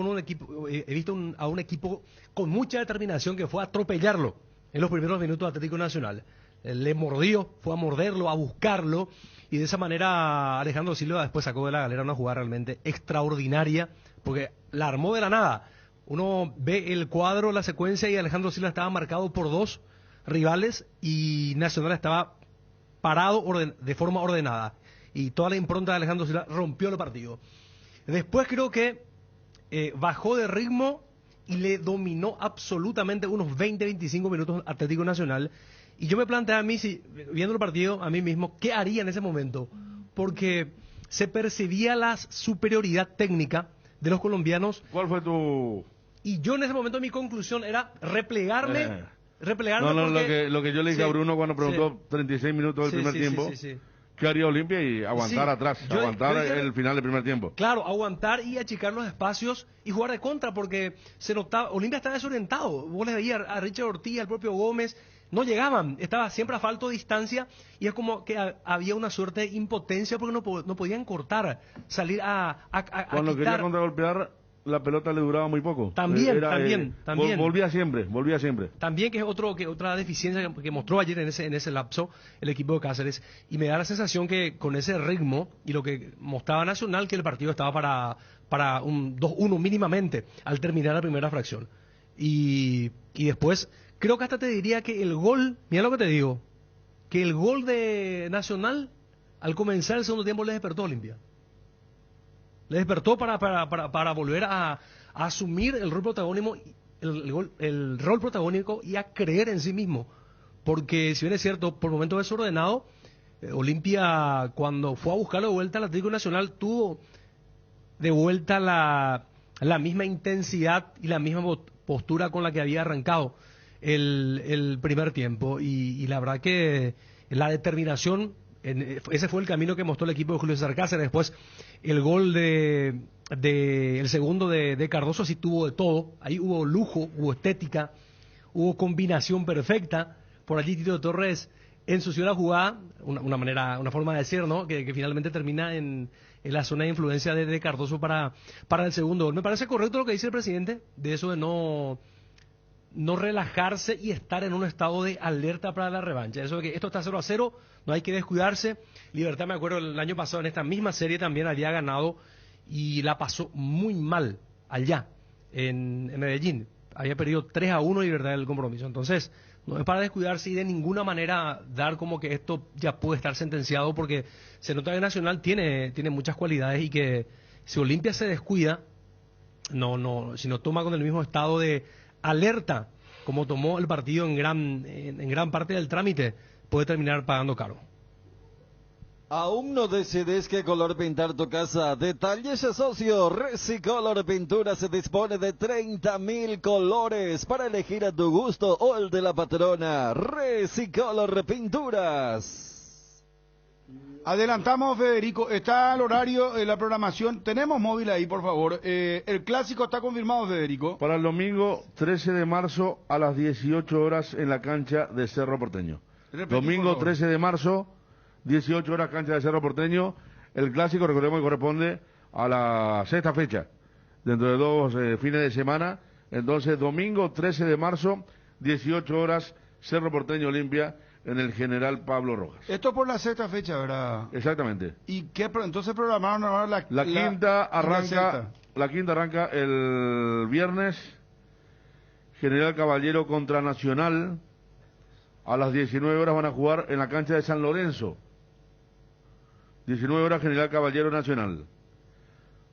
a un equipo con mucha determinación que fue a atropellarlo en los primeros minutos de Atlético Nacional. Le mordió, fue a morderlo, a buscarlo, y de esa manera Alejandro Silva después sacó de la galera una jugada realmente extraordinaria, porque la armó de la nada. Uno ve el cuadro, la secuencia, y Alejandro Silva estaba marcado por 2 rivales y Nacional estaba parado de forma ordenada. Y toda la impronta de Alejandro Silva rompió el partido. Después creo que bajó de ritmo y le dominó absolutamente unos 20-25 minutos Atlético Nacional. Y yo me planteé a mí, viendo el partido, a mí mismo, ¿qué haría en ese momento? Porque se percibía la superioridad técnica de los colombianos. ¿Cuál fue tu...? Y yo en ese momento mi conclusión era replegarme. No, lo que yo le dije a Bruno cuando preguntó 36 minutos del primer tiempo. ¿Qué haría Olimpia? Y aguantar atrás, aguantar el final del primer tiempo. Claro, aguantar y achicar los espacios y jugar de contra, porque se notaba, Olimpia estaba desorientado. Vos le veías a Richard Ortiz, al propio Gómez, no llegaban, estaba siempre a falta de distancia, y es como que había una suerte de impotencia porque no podían cortar, salir a cuando quitar. Quería contragolpear, la pelota le duraba muy poco. También. Volvía siempre. También, que es otra deficiencia que mostró ayer en ese lapso el equipo de Cáceres, y me da la sensación que con ese ritmo y lo que mostraba Nacional, que el partido estaba para un 2-1 mínimamente al terminar la primera fracción. Y después, creo que hasta te diría que el gol, mira lo que te digo, que el gol de Nacional, al comenzar el segundo tiempo, le despertó a Olimpia. Le despertó para volver a asumir el rol protagónico, el rol protagónico, y a creer en sí mismo. Porque si bien es cierto, por momentos desordenado, Olimpia, cuando fue a buscarlo de vuelta al Atlético Nacional, tuvo de vuelta la misma intensidad y la misma postura con la que había arrancado el primer tiempo. Y la verdad que la determinación, ese fue el camino que mostró el equipo de Julio César Cáceres. Después el gol el segundo de Cardoso sí tuvo de todo. Ahí hubo lujo, hubo estética, hubo combinación perfecta. Por allí Tito Torres ensució la jugada, una forma de decir, ¿no? Que finalmente termina en la zona de influencia de Cardoso para el segundo gol. Me parece correcto lo que dice el presidente, de eso de no no relajarse y estar en un estado de alerta para la revancha. Eso de que esto está 0-0, no hay que descuidarse. Libertad, me acuerdo, el año pasado en esta misma serie también había ganado y la pasó muy mal allá, en Medellín. Había perdido 3-1 Libertad del compromiso. Entonces, no es para descuidarse y de ninguna manera dar como que esto ya puede estar sentenciado, porque se nota que Nacional tiene muchas cualidades y que si Olimpia se descuida, si no toma con el mismo estado de alerta como tomó el partido en gran parte del trámite, puede terminar pagando caro. ¿Aún no decides qué color pintar tu casa? Detalles socio, Resicolor Pintura se dispone de 30.000 colores para elegir a tu gusto o el de la patrona. Resicolor Pinturas. Adelantamos, Federico, está el horario, la programación. Tenemos móvil ahí, por favor. El clásico está confirmado, Federico. Para el domingo 13 de marzo a las 18 horas en la cancha de Cerro Porteño. Domingo 13 de marzo, 18 horas, cancha de Cerro Porteño. El clásico, recordemos que corresponde a la sexta fecha, dentro de 2 fines de semana. Entonces, domingo 13 de marzo, 18 horas, Cerro Porteño Olimpia, en el General Pablo Rojas. Esto por la sexta fecha, ¿verdad? Exactamente. ¿Y qué? Entonces programaron ahora la quinta arranca el viernes. General Caballero contra Nacional. A las 19 horas van a jugar en la cancha de San Lorenzo. 19 horas, General Caballero Nacional.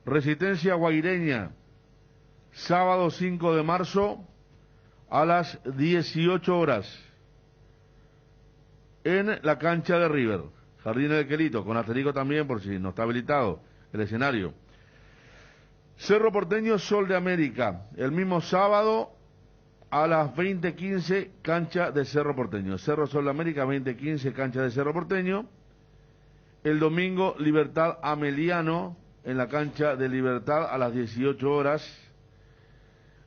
Resistencia Guaireña, sábado 5 de marzo a las 18 horas en la cancha de River, Jardines de Quelito, con asterisco también por si no está habilitado el escenario. Cerro Porteño, Sol de América, el mismo sábado a las 20:15, cancha de Cerro Porteño. Cerro Sol de América, 20:15, cancha de Cerro Porteño. El domingo, Libertad Ameliano, en la cancha de Libertad a las 18 horas.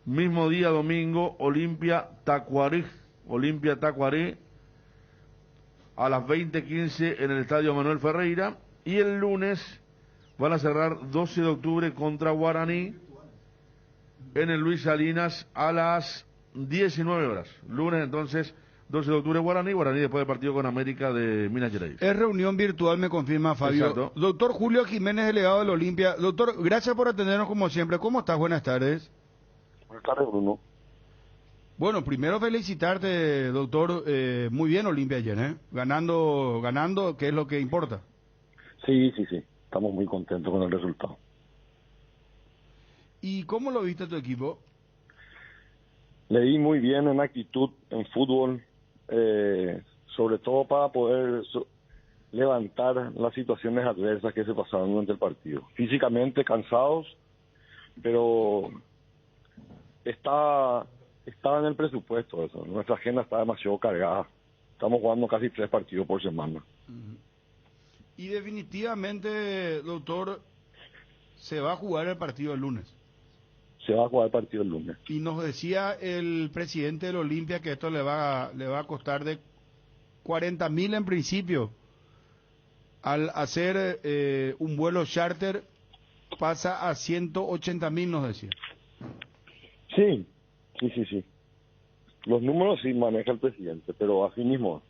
Mismo día, domingo, Olimpia Tacuarí, a las 20:15 en el Estadio Manuel Ferreira. Y el lunes van a cerrar 12 de octubre contra Guaraní en el Luis Salinas a las 19 horas. Lunes entonces 12 de octubre Guaraní después del partido con América de Minas Gerais. Es reunión virtual, me confirma Fabio. Exacto. Doctor Julio Jiménez, delegado del Olimpia. Doctor, gracias por atendernos como siempre. ¿Cómo estás? Buenas tardes. Buenas tardes, Bruno. Bueno, primero felicitarte, doctor. Muy bien Olimpia ayer, ¿eh? Ganando, que es lo que importa. Sí. Estamos muy contentos con el resultado. ¿Y cómo lo viste tu equipo? Le di muy bien en actitud, en fútbol, sobre todo para poder levantar las situaciones adversas que se pasaron durante el partido. Físicamente cansados, pero estaba en el presupuesto eso. Nuestra agenda está demasiado cargada. Estamos jugando casi 3 partidos por semana. Y definitivamente, doctor, se va a jugar el partido el lunes. Se va a jugar el partido el lunes. Y nos decía el presidente del Olimpia que esto le va a costar de 40.000 en principio. Al hacer un vuelo charter pasa a 180.000, nos decía. Sí. Los números sí maneja el presidente, pero así mismo,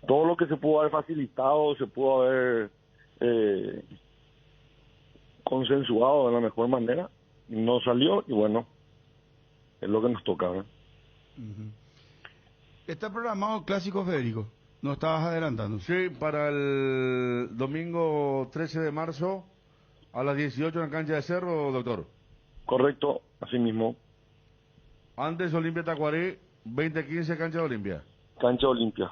todo lo que se pudo haber facilitado, se pudo haber consensuado de la mejor manera, no salió y bueno, es lo que nos toca, ¿eh? ¿Está programado clásico, Federico? ¿No estabas adelantando? Sí, para el domingo 13 de marzo a las 18 en la cancha de Cerro, doctor. Correcto, así mismo. Antes Olimpia Tacuarí, 20:15, cancha de Olimpia. Cancha Olimpia.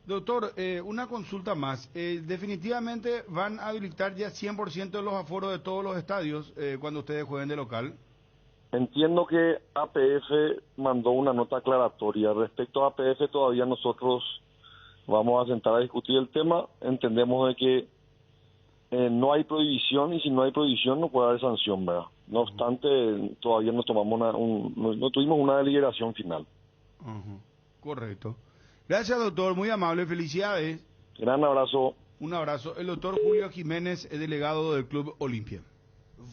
Doctor, una consulta más. ¿Definitivamente van a habilitar ya 100% de los aforos de todos los estadios cuando ustedes jueguen de local? Entiendo que APF mandó una nota aclaratoria. Respecto a APF, todavía nosotros vamos a sentar a discutir el tema. Entendemos de que no hay prohibición y si no hay prohibición no puede haber sanción, ¿verdad? No obstante, todavía no tuvimos una deliberación final. Correcto. Gracias, doctor. Muy amable. Felicidades. Gran abrazo. Un abrazo. El doctor Julio Jiménez, delegado del Club Olimpia.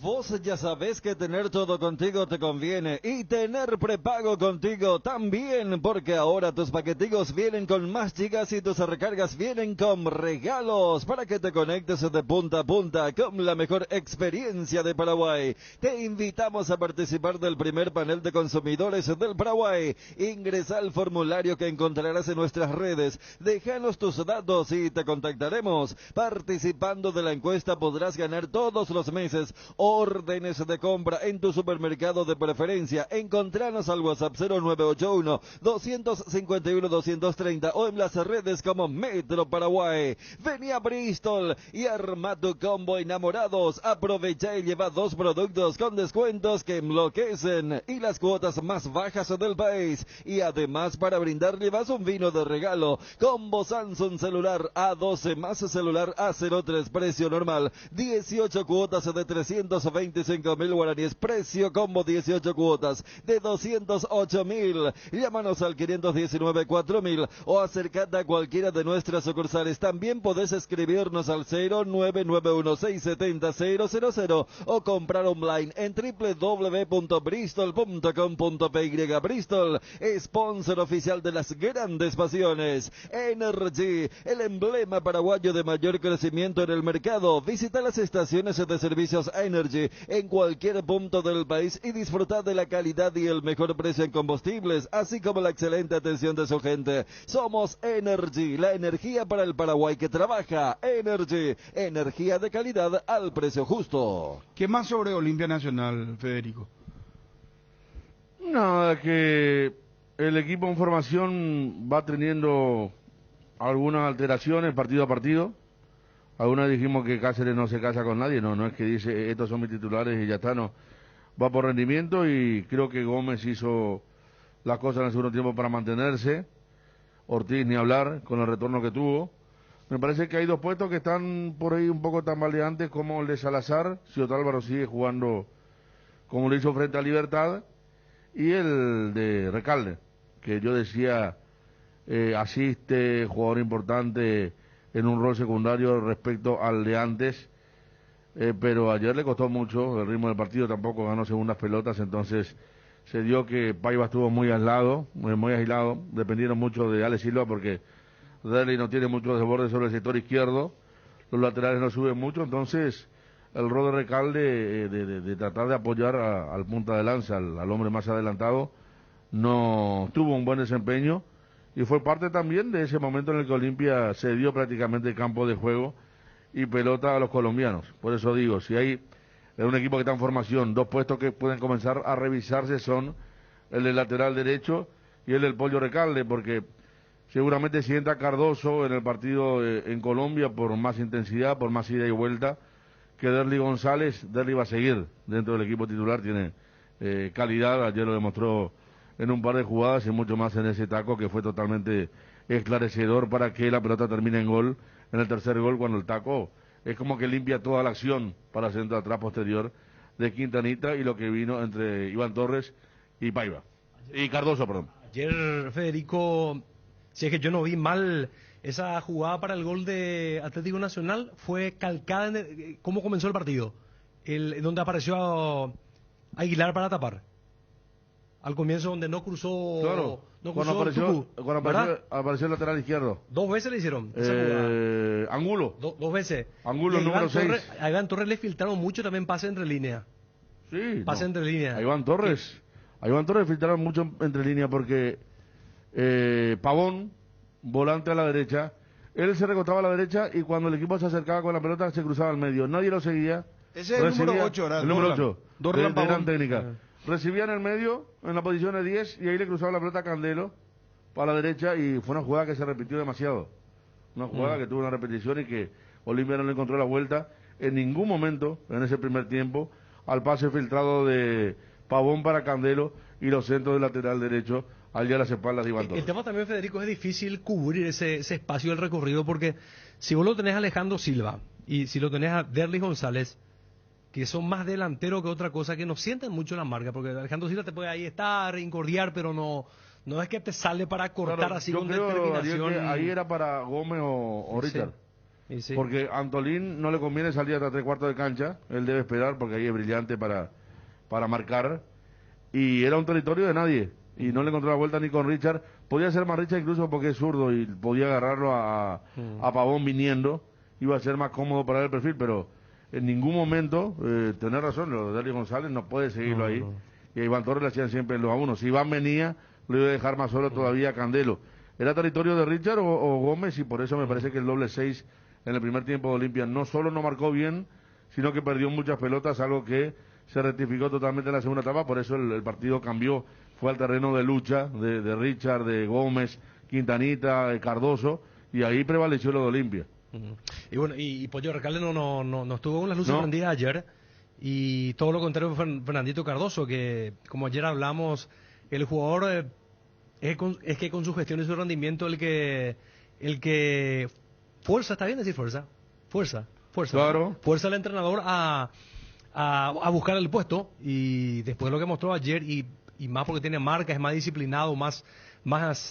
Vos ya sabés que tener todo contigo te conviene y tener prepago contigo también, porque ahora tus paquetigos vienen con más gigas y tus recargas vienen con regalos para que te conectes de punta a punta con la mejor experiencia de Paraguay. Te invitamos a participar del primer panel de consumidores del Paraguay. Ingresa al formulario que encontrarás en nuestras redes, déjanos tus datos y te contactaremos. Participando de la encuesta podrás ganar todos los meses órdenes de compra en tu supermercado de preferencia. Encontranos al WhatsApp 0981-251-230 o en las redes como Metro Paraguay. Vení a Bristol y arma tu combo enamorados. Aprovecha y lleva 2 productos con descuentos que enloquecen y las cuotas más bajas del país. Y además, para brindar, llevas un vino de regalo. Combo Samsung celular A12 más celular A03, precio normal 18 cuotas de 325.000 guaraníes, precio combo 18 cuotas de 208.000. Llámanos al 519-4000 o acércate a cualquiera de nuestras sucursales. También podés escribirnos al 0991-670-000 o comprar online en www.bristol.com.py. Bristol, sponsor oficial de las grandes pasiones. Energy, el emblema paraguayo de mayor crecimiento en el mercado. Visita las estaciones de servicios Energy en cualquier punto del país y disfrutar de la calidad y el mejor precio en combustibles, así como la excelente atención de su gente. Somos Energy, la energía para el Paraguay que trabaja. Energy, energía de calidad al precio justo. ¿Qué más sobre Olimpia Nacional, Federico? Nada, que el equipo en formación va teniendo algunas alteraciones partido a partido. Algunas dijimos que Cáceres no se casa con nadie, no es que dice estos son mis titulares y ya está, no. Va por rendimiento y creo que Gómez hizo las cosas en el segundo tiempo para mantenerse. Ortiz ni hablar con el retorno que tuvo. Me parece que hay 2 puestos que están por ahí un poco tambaleantes, como el de Salazar, si Otálvaro sigue jugando como lo hizo frente a Libertad, y el de Recalde, que yo decía asiste, jugador importante en un rol secundario respecto al de antes, pero ayer le costó mucho el ritmo del partido, tampoco ganó segundas pelotas, entonces se dio que Paiva estuvo muy aislado, dependieron mucho de Ale Silva porque Derli no tiene mucho desborde sobre el sector izquierdo, los laterales no suben mucho, entonces el rol de Recalde de tratar de apoyar al punta de lanza, al hombre más adelantado, no tuvo un buen desempeño. Y fue parte también de ese momento en el que Olimpia cedió prácticamente el campo de juego y pelota a los colombianos. Por eso digo, si hay en un equipo que está en formación 2 puestos que pueden comenzar a revisarse son el del lateral derecho y el del Pollo Recalde, porque seguramente si entra Cardoso en el partido en Colombia por más intensidad, por más ida y vuelta que Derli González, Derli va a seguir dentro del equipo titular, tiene calidad, ayer lo demostró en un par de jugadas y mucho más en ese taco que fue totalmente esclarecedor para que la pelota termine en gol, en el tercer gol, cuando el taco es como que limpia toda la acción para centro atrás posterior de Quintanita y lo que vino entre Iván Torres y Paiva. Y Cardoso, perdón. Ayer, Federico, si es que yo no vi mal esa jugada para el gol de Atlético Nacional, fue calcada en cómo comenzó el partido, donde apareció Aguilar para tapar. Al comienzo donde no cruzó, claro, no cuando cruzó apareció el lateral izquierdo. 2 veces le hicieron Angulo. 2 veces. Angulo número 6. A Iván Torres le filtraron mucho también pase entre línea. Sí. Pase entre línea. A Iván Torres filtraron mucho entre línea porque Pavón, volante a la derecha, él se recostaba a la derecha y cuando el equipo se acercaba con la pelota se cruzaba al medio. Nadie lo seguía. Ese es el número 8, ¿verdad? El número 8. Dorlan Pavón. Gran técnica. Recibía en el medio, en la posición de 10, y ahí le cruzaba la pelota a Candelo para la derecha, y fue una jugada que se repitió demasiado. Una jugada que tuvo una repetición y que Olimpia no le encontró la vuelta en ningún momento en ese primer tiempo al pase filtrado de Pavón para Candelo y los centros del lateral derecho allá a las espaldas de Iván Torres. El tema también, Federico, es difícil cubrir ese espacio del recorrido, porque si vos lo tenés a Alejandro Silva y si lo tenés a Derlis González, que son más delanteros que otra cosa, que no sienten mucho la marca, porque Alejandro Silva te puede ahí estar, incordiar, pero no es que te sale para cortar, claro, así con determinación. Que ahí era para Gómez o Richard. Sí. Sí. Porque a Antolín no le conviene salir hasta 3/4 de cancha, él debe esperar porque ahí es brillante para marcar, y era un territorio de nadie, y no le encontró la vuelta ni con Richard. Podía ser más Richard incluso porque es zurdo y podía agarrarlo a Pavón viniendo, iba a ser más cómodo para el perfil, pero en ningún momento, tenés razón, lo de Darío González no puede seguirlo ahí, y a Iván Torres le hacían siempre el 2-1, si Iván venía, lo iba a dejar más solo todavía a Candelo. Era territorio de Richard o Gómez, y por eso me parece que el doble 6 en el primer tiempo de Olimpia no solo no marcó bien, sino que perdió muchas pelotas, algo que se rectificó totalmente en la segunda etapa. Por eso el partido cambió, fue al terreno de lucha de Richard, de Gómez, Quintanita, de Cardoso, y ahí prevaleció lo de Olimpia. Y bueno, y Pollo Recalde no estuvo con las luces prendidas ayer, y todo lo contrario fue Fernandito Cardoso, que como ayer hablamos, el jugador es que con su gestión y su rendimiento el que fuerza, ¿está bien decir fuerza? Fuerza, claro. Fuerza al entrenador a buscar el puesto, y después de lo que mostró ayer, y más porque tiene marca, es más disciplinado, más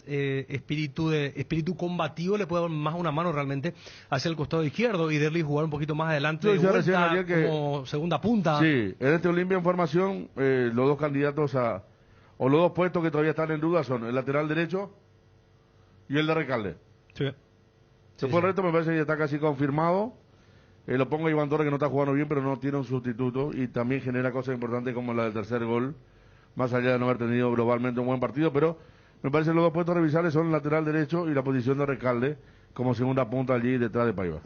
espíritu combativo, le puede dar más una mano realmente hacia el costado izquierdo, y Derly jugar un poquito más adelante de vuelta, como segunda punta. Sí, en este Olimpia en formación, los dos candidatos o los dos puestos que todavía están en duda son el lateral derecho y el de Recalde. Sí. Después el resto me parece que ya está casi confirmado. Lo pongo a Iván Torres, que no está jugando bien, pero no tiene un sustituto, y también genera cosas importantes como la del tercer gol, más allá de no haber tenido globalmente un buen partido. Pero me parece que los dos puestos revisables son el lateral derecho y la posición de Recalde como segunda punta allí detrás de Paiva.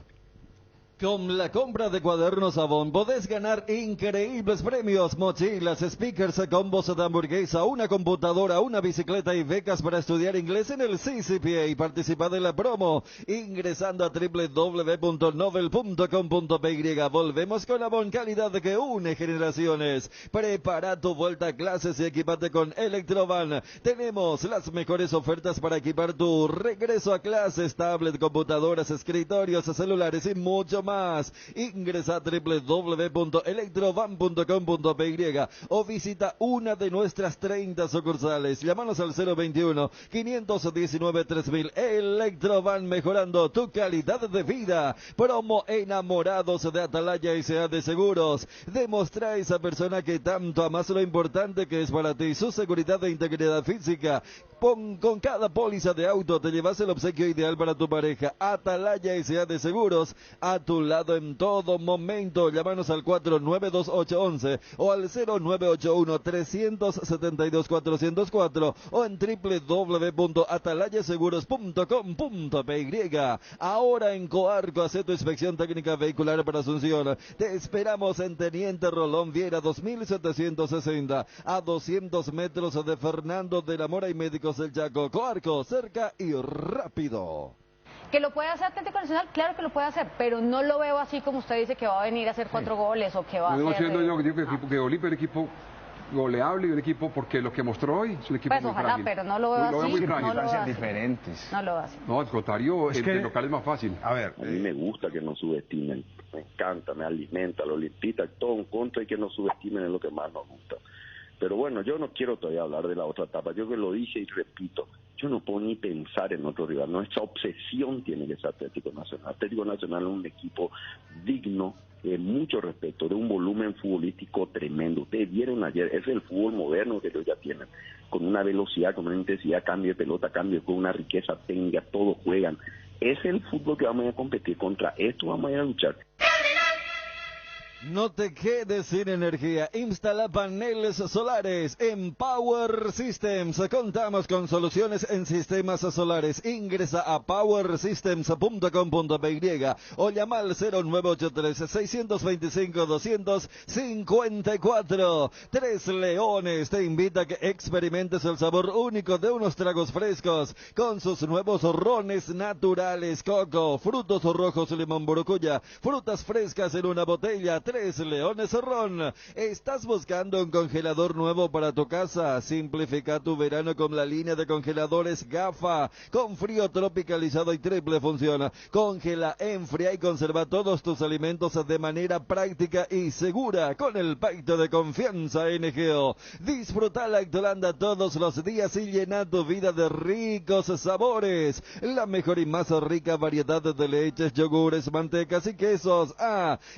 Con la compra de Cuadernos Avon podés ganar increíbles premios: mochilas, speakers, combos de hamburguesa, una computadora, una bicicleta y becas para estudiar inglés en el CCPA. Participa de la promo ingresando a www.novel.com.py. Volvemos con Avon, calidad que une generaciones. Prepara tu vuelta a clases y equipate con Electrovan. Tenemos las mejores ofertas para equipar tu regreso a clases: tablet, computadoras, escritorios, celulares y mucho más. Ingresa a www.electrovan.com.py o visita una de nuestras 30 sucursales. Llámanos al 021-519-3000. Electrovan, mejorando tu calidad de vida. Promo Enamorados de Atalaya S.A. de Seguros. Demuestra a esa persona que tanto amas lo importante que es para ti su seguridad e integridad física. Con cada póliza de auto te llevas el obsequio ideal para tu pareja. Atalaya S.A. de Seguros, a tu lado en todo momento. Llámanos al 492-811 o al 0981-372-404 o en www.atalayaseguros.com.py. Ahora en Coarco, hace tu inspección técnica vehicular para Asunción. Te esperamos en Teniente Rolón Viera 2760, a 200 metros de Fernando de la Mora y Médicos del Chaco. Coarco, cerca y rápido. ¿Que lo puede hacer Atlético Nacional? Claro que lo puede hacer, pero no lo veo así como usted dice, que va a venir a hacer 4 goles o que va a hacer... Yo digo que Olimpia es un equipo goleable y un equipo, porque lo que mostró hoy es un equipo pues muy ojalá, frágil. pero no lo veo así. Muy frágil. No lo veo diferentes. No lo veo así. No, al contrario, el local es más fácil. A mí me gusta que nos subestimen, me encanta, me alimenta, lo limpita, todo en contra, y que nos subestimen es lo que más nos gusta. Pero bueno, yo no quiero todavía hablar de la otra etapa. Yo que lo dije y repito, yo no puedo ni pensar en otro rival. Nuestra obsesión tiene que ser Atlético Nacional. Atlético Nacional es un equipo digno, de mucho respeto, de un volumen futbolístico tremendo. Ustedes vieron ayer, es el fútbol moderno que ellos ya tienen, con una velocidad, con una intensidad, cambio de pelota, cambio con una riqueza técnica, todos juegan. Es el fútbol que vamos a ir a competir contra. Esto vamos a ir a luchar. No te quedes sin energía. Instala paneles solares en Power Systems. Contamos con soluciones en sistemas solares. Ingresa a powersystems.com.py o llama al 0983-625-254. Tres Leones te invita a que experimentes el sabor único de unos tragos frescos con sus nuevos rones naturales: coco, frutos rojos, limón, burucuya, frutas frescas en una botella. Tres Leones Ron. ¿Estás buscando un congelador nuevo para tu casa? Simplifica tu verano con la línea de congeladores GAFA, con frío tropicalizado y triple función. Congela, enfría y conserva todos tus alimentos de manera práctica y segura con el pacto de confianza NGO. Disfruta Lactolanda todos los días y llena tu vida de ricos sabores. La mejor y más rica variedad de leches, yogures, mantecas y quesos.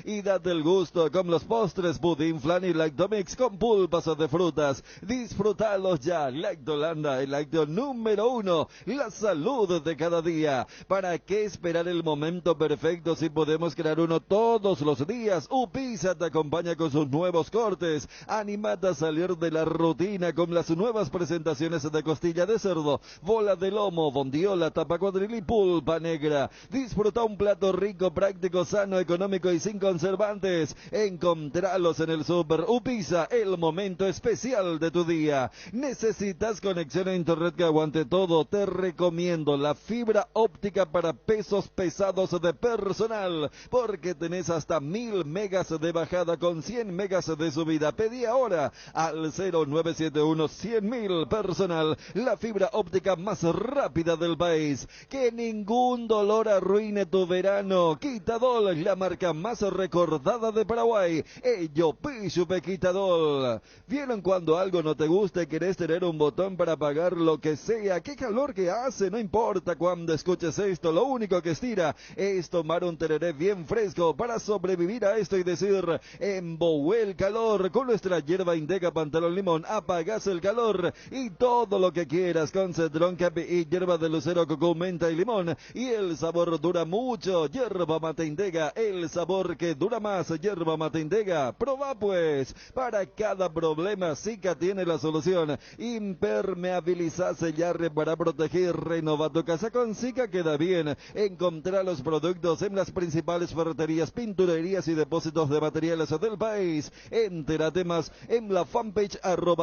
Y date el gusto con los postres, pudín, flan y lactomix con pulpas de frutas. Disfrutalos ya. Lactolanda, el lácteo número 1. La salud de cada día. ¿Para qué esperar el momento perfecto si podemos crear uno todos los días? Upisa te acompaña con sus nuevos cortes. Animate a salir de la rutina con las nuevas presentaciones de costilla de cerdo, bola de lomo, bondiola, tapa cuadril y pulpa negra. Disfruta un plato rico, práctico, sano, económico y sin conservantes. Encontralos en el Super Upisa, el momento especial de tu día. ¿Necesitas conexión a internet que aguante todo? Te recomiendo la fibra óptica para pesos pesados de personal, porque tenés hasta 1000 megas de bajada con 100 megas de subida. Pedí ahora al 0971 100.000 personal, la fibra óptica más rápida del país. Que ningún dolor arruine tu verano. Quitadol, la marca más recordada de Paraguay. Ello Pichupe Quitadol. ¿Vieron cuando algo no te gusta y querés tener un botón para apagar lo que sea? ¡Qué calor que hace! No importa cuando escuches esto, lo único que estira es tomar un tereré bien fresco para sobrevivir a esto y decir: embohue el calor con nuestra hierba Indega Pantalón Limón. Apagas el calor y todo lo que quieras con Cedrón Capi y hierba de lucero, coco, menta y limón, y el sabor dura mucho. Hierba Mate Indega, el sabor que dura más. Hierba Mate Indega, proba pues. Para cada problema Zika tiene la solución. Impermeabiliza, sellar para proteger. Renova tu casa con Zika, queda bien. Encontrá los productos en las principales ferreterías, pinturerías y depósitos de materiales del país. Entérate más en la fanpage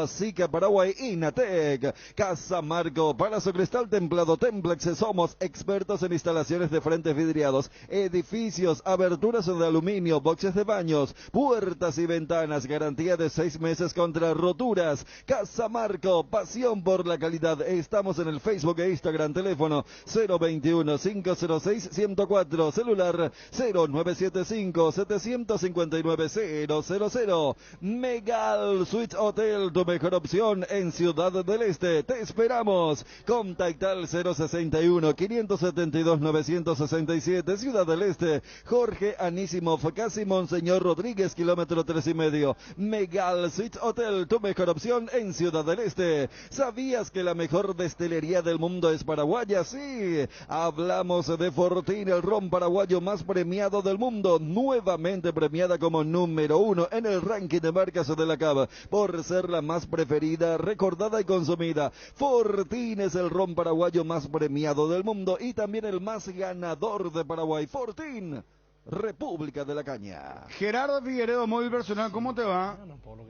@Zika Paraguay Inatec. Casa Marco, Palacio Cristal Templado Templex. Somos expertos en instalaciones de frentes vidriados, edificios, aberturas de aluminio, boxes de baños, puertas y ventanas. Garantía de 6 meses contra roturas. Casa Marco, pasión por la calidad. Estamos en el Facebook e Instagram. Teléfono 021 506 104. Celular 0975 759 000. Megal Suites Hotel, tu mejor opción en Ciudad del Este. Te esperamos. Contacta al 061 572 967. Ciudad del Este. Jorge Anísimo, casi Monseñor Rodríguez, kilómetro 3,5. Megal Suites Hotel, tu mejor opción en Ciudad del Este. ¿Sabías que la mejor destilería del mundo es paraguaya? Sí. Hablamos de Fortín, el ron paraguayo más premiado del mundo. Nuevamente premiada como número 1 en el ranking de marcas de la cava, por ser la más preferida, recordada y consumida. Fortín es el ron paraguayo más premiado del mundo y también el más ganador de Paraguay. Fortín, República de la Caña. Gerardo Figueredo, móvil personal, ¿cómo te va?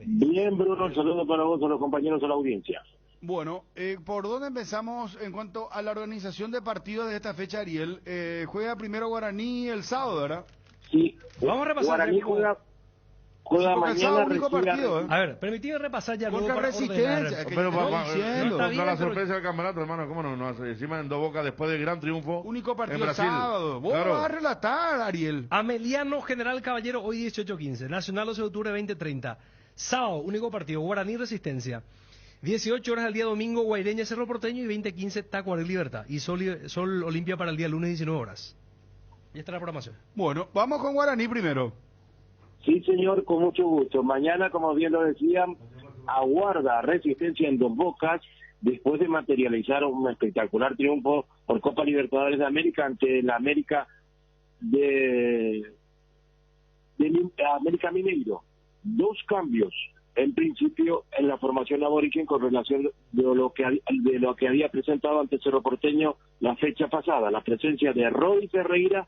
Bien, Bruno, un saludo para vos, a los compañeros de la audiencia. Bueno, ¿por dónde empezamos en cuanto a la organización de partidos de esta fecha, Ariel? Juega primero Guaraní el sábado, ¿verdad? Sí. Vamos a repasar. Guaraní juega mañana. Partido, A ver, permitido repasar ya luego para Resistencia. Pero no, la sorpresa del campeonato, hermano, ¿cómo no? Encima en Dos Bocas, después del gran triunfo. Único partido en Brasil. sábado. Vos vas a relatar, Ariel. Ameliano General Caballero, hoy 18:15. Nacional 12 de octubre 20:30. Sábado, único partido, Guaraní Resistencia. 18 horas al día domingo, Guaireña Cerro Porteño, y 20:15 Tacuarembó Libertad. Y Sol Olimpia para el día lunes, 19 horas. Ya está la programación. Bueno, vamos con Guaraní primero. Sí, señor, con mucho gusto. Mañana, como bien lo decían, aguarda Resistencia en Dos Bocas, después de materializar un espectacular triunfo por Copa Libertadores de América ante la América de América Mineiro. 2 cambios, en principio, en la formación aborigen con relación de lo que había presentado ante Cerro Porteño la fecha pasada, la presencia de Rodi Ferreira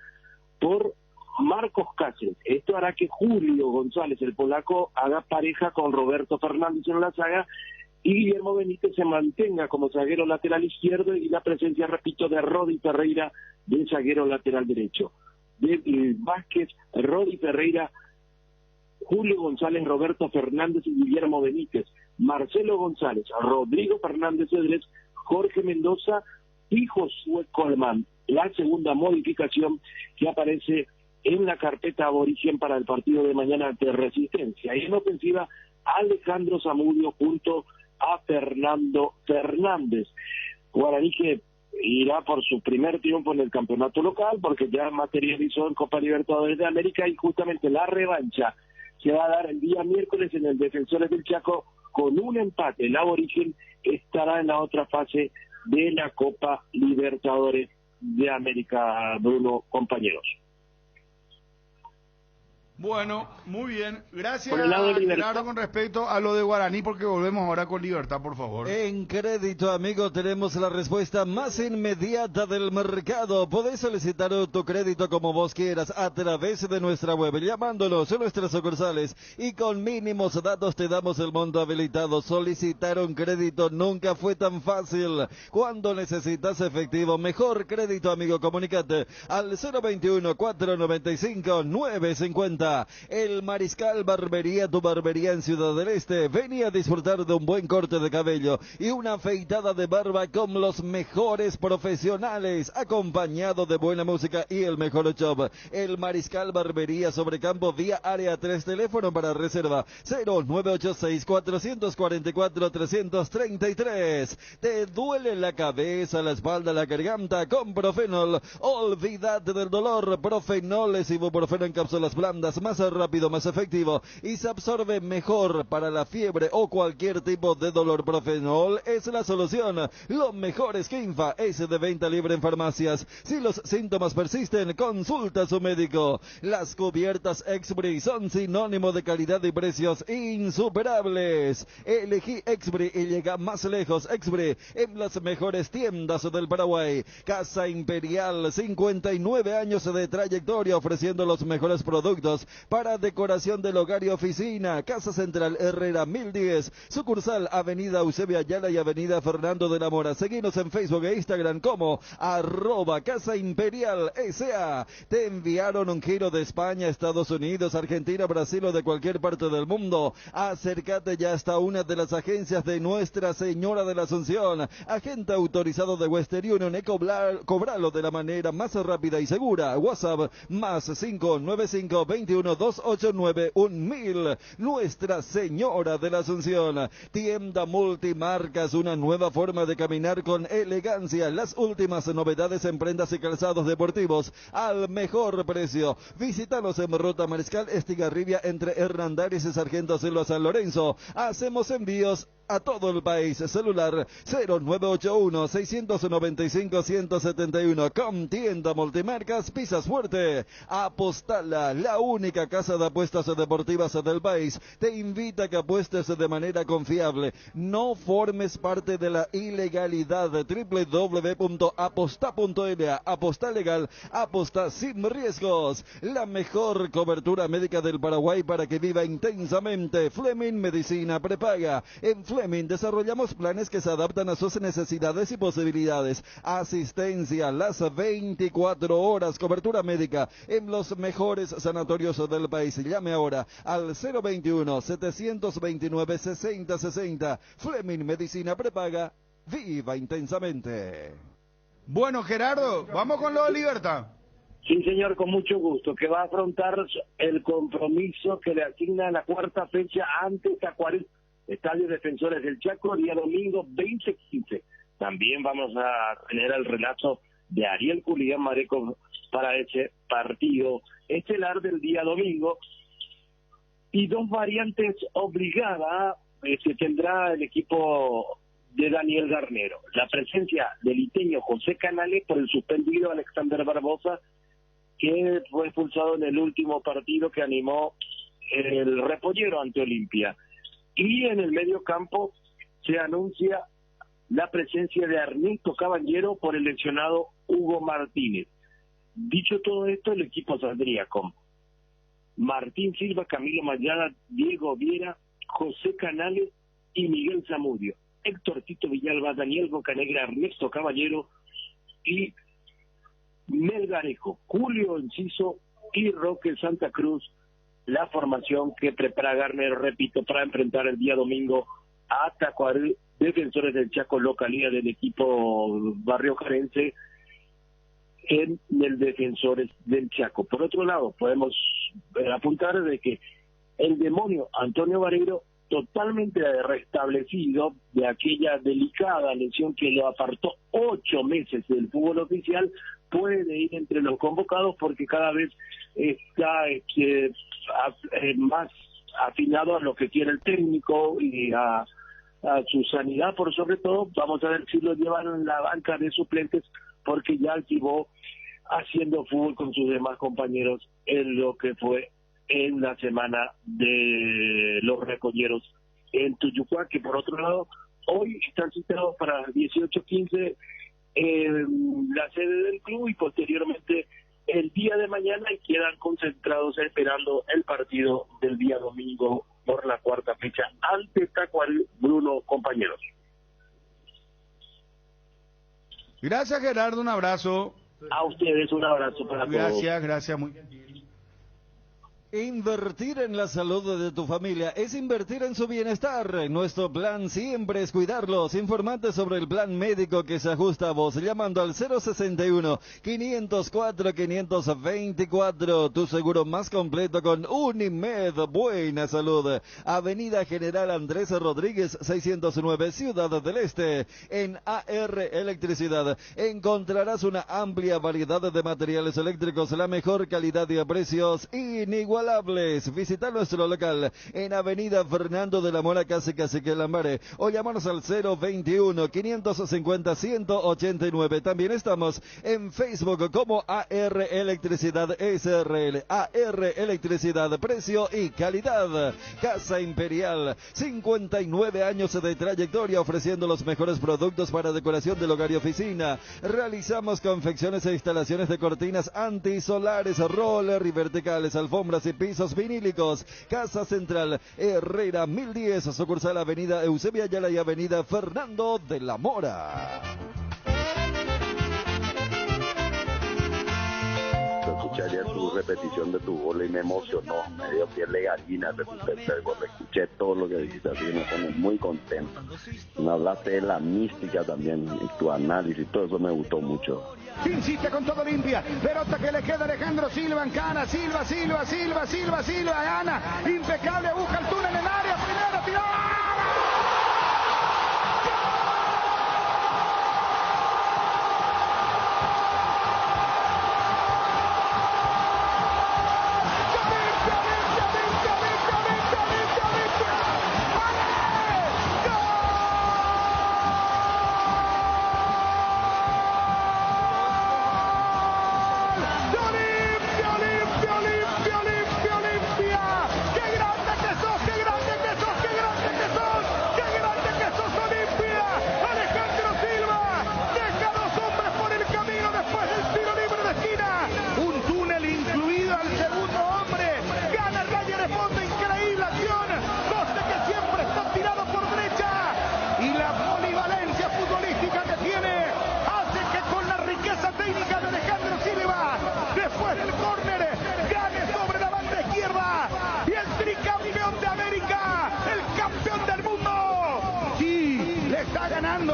por Marcos Cáceres. Esto hará que Julio González, el polaco, haga pareja con Roberto Fernández en la saga y Guillermo Benítez se mantenga como zaguero lateral izquierdo, y la presencia, repito, de Rodi Ferreira de zaguero lateral derecho. De Vázquez, Rodi Ferreira Julio González, Roberto Fernández y Guillermo Benítez, Marcelo González, Rodrigo Fernández Cedrés, Jorge Mendoza y Josué Colman. La segunda modificación que aparece en la carpeta aborigen para el partido de mañana de Resistencia. Y en ofensiva, Alejandro Zamudio junto a Fernando Fernández. Guaraní que irá por su primer triunfo en el campeonato local, porque ya materializó en Copa Libertadores de América, y justamente la revancha se va a dar el día miércoles en el Defensores del Chaco con un empate. El aborigen estará en la otra fase de la Copa Libertadores de América, Bruno, compañeros. Bueno, muy bien. Gracias, Por el lado de Libertad. Gerardo, con respecto a lo de Guaraní, porque volvemos ahora con Libertad, por favor. En Crédito Amigo tenemos la respuesta más inmediata del mercado. Podés solicitar tu crédito como vos quieras a través de nuestra web, llamándonos en nuestras sucursales, y con mínimos datos te damos el monto habilitado. Solicitar un crédito nunca fue tan fácil. Cuando necesitas efectivo, mejor Crédito Amigo, comunícate al 021-495-950. El Mariscal Barbería, tu barbería en Ciudad del Este. Vení a disfrutar de un buen corte de cabello y una afeitada de barba con los mejores profesionales, acompañado de buena música y el mejor show. El Mariscal Barbería sobre Campo, vía área 3, teléfono para reserva 0986-444-333. ¿Te duele la cabeza, la espalda, la garganta? Con Profenol, olvídate del dolor. Profenol es ibuprofeno en cápsulas blandas, más rápido, más efectivo y se absorbe mejor para la fiebre o cualquier tipo de dolor. Profenol es la solución. Lo mejor es que Infa es de venta libre en farmacias. Si los síntomas persisten, consulta a su médico. Las cubiertas Exbri son sinónimo de calidad y precios insuperables. Elegí Exbri y llega más lejos. Exbri en las mejores tiendas del Paraguay. Casa Imperial, 59 años de trayectoria ofreciendo los mejores productos para decoración del hogar y oficina. Casa Central Herrera 1010, sucursal Avenida Eusebio Ayala y Avenida Fernando de la Mora. Seguinos en Facebook e Instagram como @Casa Imperial S.A. Te enviaron un giro de España, Estados Unidos, Argentina, Brasil o de cualquier parte del mundo. Acércate ya hasta una de las agencias de Nuestra Señora de la Asunción, agente autorizado de Western Union, y cobralo de la manera más rápida y segura. WhatsApp más 595-21-289-1000. Nuestra Señora de la Asunción. Tienda multimarcas, una nueva forma de caminar con elegancia. Las últimas novedades en prendas y calzados deportivos al mejor precio. Visítanos en Ruta Mariscal Estigarribia entre Hernandarias y Sargento Silva San Lorenzo. Hacemos envíos a todo el país. Celular 0981-695-171. Con Tienda Multimarcas, pisas fuerte. Apostala, la única casa de apuestas deportivas del país, te invita a que apuestes de manera confiable. No formes parte de la ilegalidad. www.aposta.la. Aposta legal, aposta sin riesgos. La mejor cobertura médica del Paraguay para que viva intensamente. Fleming Medicina Prepaga. En Fleming desarrollamos planes que se adaptan a sus necesidades y posibilidades. Asistencia las 24 horas, cobertura médica en los mejores sanatorios del país. Llame ahora al 021-729-6060. Fleming Medicina Prepaga. Viva intensamente. Bueno, Gerardo, vamos con lo de Libertad. Sí, señor, con mucho gusto, que va a afrontar el compromiso que le asigna la cuarta fecha ante Tacuarí, Estadio Defensores del Chaco, día domingo 20:15. También vamos a tener el relato de Ariel Culián Mareco para ese partido estelar del día domingo. Y dos variantes obligadas que tendrá el equipo de Daniel Garnero. La presencia del iteño José Canales por el suspendido Alexander Barbosa, que fue expulsado en el último partido que animó el Repollero ante Olimpia. Y en el medio campo se anuncia la presencia de Ernesto Caballero por el lesionado Hugo Martínez. Dicho todo esto, el equipo saldría con Martín Silva, Camilo Mayada, Diego Viera, José Canales y Miguel Zamudio. Héctor Tito Villalba, Daniel Bocanegra, Ernesto Caballero y Melgarejo, Julio Enciso y Roque Santa Cruz la formación que prepara Garner, repito, para enfrentar el día domingo a Tacuary, Defensores del Chaco, localidad del equipo barriojarense, en el Defensores del Chaco. Por otro lado, podemos apuntar de que el demonio Antonio Vareiro, totalmente restablecido de aquella delicada lesión que lo apartó 8 meses del fútbol oficial, puede ir entre los convocados porque cada vez está más afinado a lo que quiere el técnico y a su sanidad, por sobre todo. Vamos a ver si lo llevan en la banca de suplentes, porque ya activó haciendo fútbol con sus demás compañeros en lo que fue en la semana de los recolleros en Tuyucuá, que por otro lado hoy están citados para 18:15 en la sede del club y posteriormente el día de mañana, y quedan concentrados esperando el partido del día domingo por la cuarta fecha ante Tacuary. Bruno, compañeros. Gracias, Gerardo, un abrazo. A ustedes un abrazo para todos. Gracias, muy gentil. Invertir en la salud de tu familia es invertir en su bienestar. Nuestro plan siempre es cuidarlos. Informate sobre el plan médico que se ajusta a vos llamando al 061-504-524. Tu seguro más completo con Unimed. Buena salud. Avenida General Andrés Rodríguez 609, Ciudad del Este. En AR Electricidad encontrarás una amplia variedad de materiales eléctricos, la mejor calidad y precios inigualables. Visita nuestro local en Avenida Fernando de la Mora, casi que Lambaré, o llamarnos al 021-550-189. También estamos en Facebook como AR Electricidad SRL. AR Electricidad, precio y calidad. Casa Imperial, 59 años de trayectoria ofreciendo los mejores productos para decoración del hogar y oficina. Realizamos confecciones e instalaciones de cortinas antisolares, roller y verticales, alfombras y pisos vinílicos. Casa Central, Herrera 1010, sucursal Avenida Eusebia Ayala y Avenida Fernando de la Mora. Escuché ayer tu repetición de tu gol y me emocionó, me dio piel de gallina de tu tercer gol. Escuché todo lo que dijiste, así que me pone muy contento. Me hablaste de la mística también y tu análisis, todo eso me gustó mucho. Insiste con todo Olimpia, pelota que le queda a Alejandro Silva en cara, Silva, gana, impecable, busca el túnel en área, primero, tiró. Al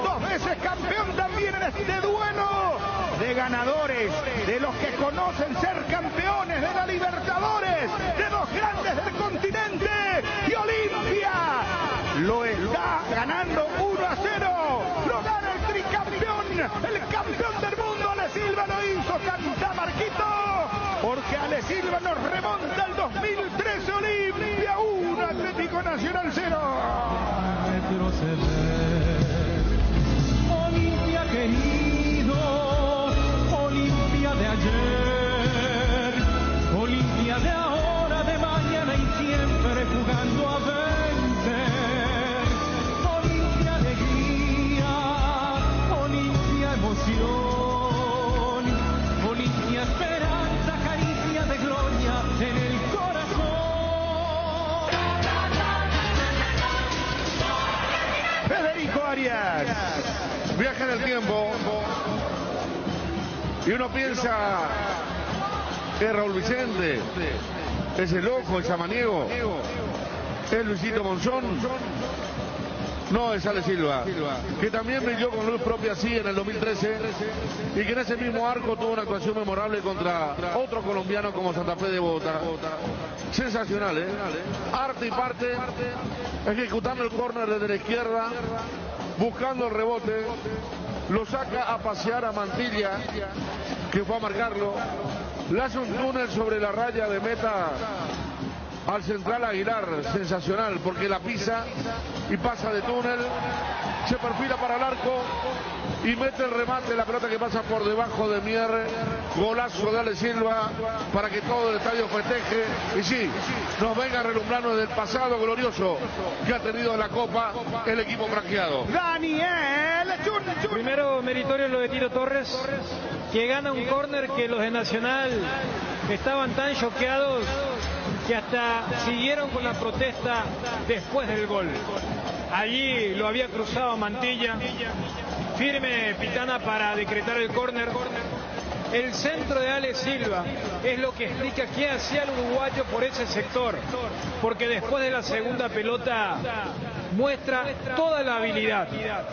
2 veces campeón también en este duelo de ganadores, de los que conocen ser campeones de la Libertadores, de los grandes del continente, y Olimpia lo está ganando 1-0, lo gana el tricampeón, el campeón del mundo. Ale Silva lo hizo, canta Marquito, porque Ale Silva nos remonta al 2013. Olimpia 1, Atlético Nacional 0. Olimpia querido, Olimpia de ayer, Olimpia de ahora, de mañana y siempre jugando a vencer. Olimpia alegría, Olimpia emoción, Olimpia esperanza, caricia de gloria en el corazón. Federico Arias. Viaja en el tiempo y uno piensa es Raúl Vicente, es el Ojo, es Samaniego, es Luisito Monzón. No, es Ale Silva, que también brilló con luz propia así en el 2013 y que en ese mismo arco tuvo una actuación memorable contra otro colombiano como Santa Fe de Bogotá. Sensacional, ¿eh? Arte y parte, ejecutando el córner desde la izquierda, buscando el rebote, lo saca a pasear a Mantilla, que fue a marcarlo, le hace un túnel sobre la raya de meta al central Aguilar, sensacional, porque la pisa y pasa de túnel, se perfila para el arco y mete el remate, la pelota que pasa por debajo de Mier, golazo de Ale Silva, para que todo el estadio festeje, y sí, nos venga relumbrando del pasado glorioso que ha tenido en la Copa el equipo franqueado. Daniel, primero meritorio lo de Tiro Torres, que gana un córner que los de Nacional estaban tan choqueados que hasta siguieron con la protesta después del gol. Allí lo había cruzado Mantilla, firme Pitana para decretar el córner. El centro de Ale Silva es lo que explica qué hacía el uruguayo por ese sector, porque después de la segunda pelota muestra toda la habilidad,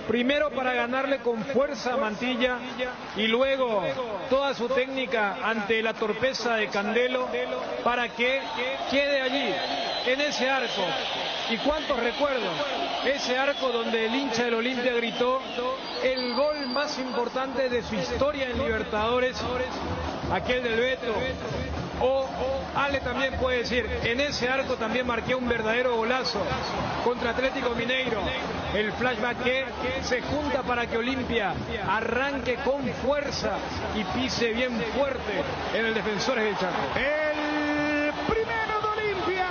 primero para ganarle con fuerza a Mantilla y luego toda su técnica ante la torpeza de Candelo para que quede allí, en ese arco. ¿Y cuántos recuerdos? Ese arco donde el hincha del Olimpia gritó el gol más importante de su historia en Libertadores, aquel del Beto. O Ale también puede decir, en ese arco también marqué un verdadero golazo contra Atlético Mineiro. El flashback que se junta para que Olimpia arranque con fuerza y pise bien fuerte en el Defensores del Chaco. El primero de Olimpia.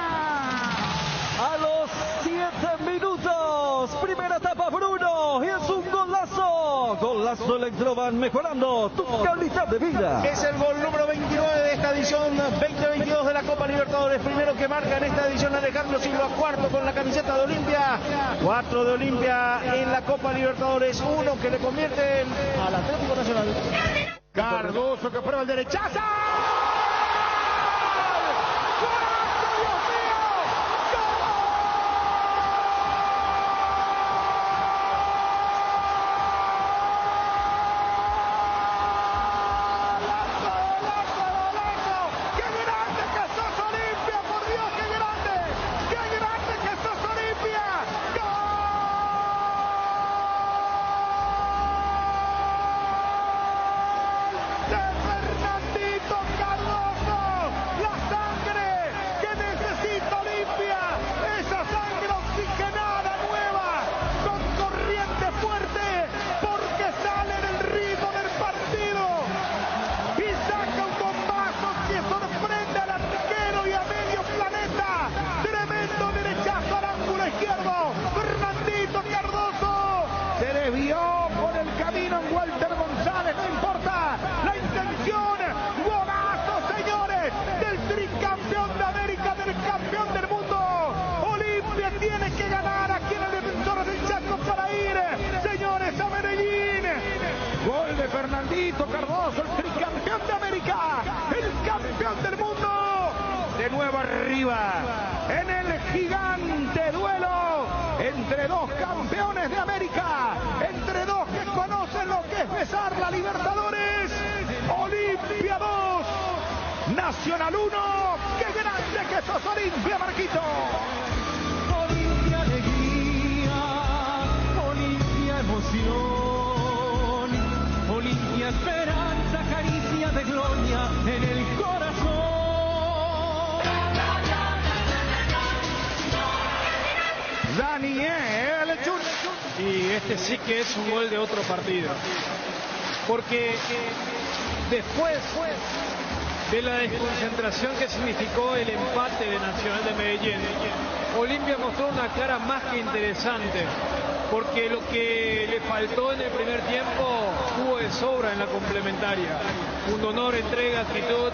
A los 7 minutos, primera etapa Bruno, y es un golazo. Golazo Electroban, mejorando tu calidad de vida. Es el gol número 29 de esta edición 2022 de la Copa Libertadores. Primero que marca en esta edición Alejandro Silva, cuarto con la camiseta de Olimpia. 4 de Olimpia en la Copa Libertadores, 1 que le convierte al Atlético Nacional. Cardoso que prueba el derechazo. Fernandito Cardoso, el tricampeón de América, el campeón del mundo, de nuevo arriba, en el gigante duelo entre dos campeones de América, entre dos que conocen lo que es besar la Libertadores. Olimpia 2, Nacional 1, qué grande que sos Olimpia, Marquito. Olimpia alegría, Olimpia emoción. Olimpia esperanza, caricia de gloria en el corazón. Daniel Chun. Y este sí que es un gol de otro partido. Porque después de la desconcentración que significó el empate de Nacional de Medellín, Olimpia mostró una cara más que interesante. Porque lo que le faltó en el primer tiempo tuvo de sobra en la complementaria. Un honor, entrega, actitud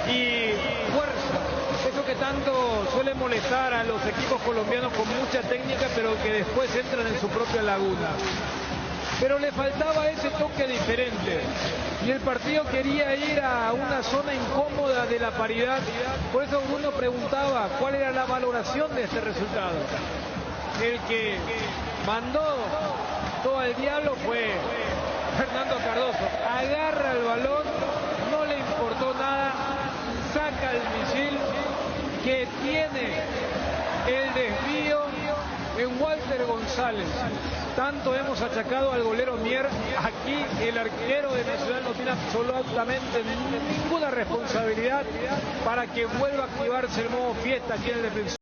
y fuerza. Eso que tanto suele molestar a los equipos colombianos con mucha técnica, pero que después entran en su propia laguna. pero le faltaba ese toque diferente. Y el partido quería ir a una zona incómoda de la paridad. Por eso Bruno preguntaba cuál era la valoración de este resultado. El que mandó todo al diablo fue Fernando Cardoso. Agarra el balón, no le importó nada, saca el misil que tiene el desvío en Walter González. Tanto hemos achacado al golero Mier, aquí el arquero de Nacional no tiene absolutamente ninguna responsabilidad para que vuelva a activarse el modo fiesta aquí en el defensor.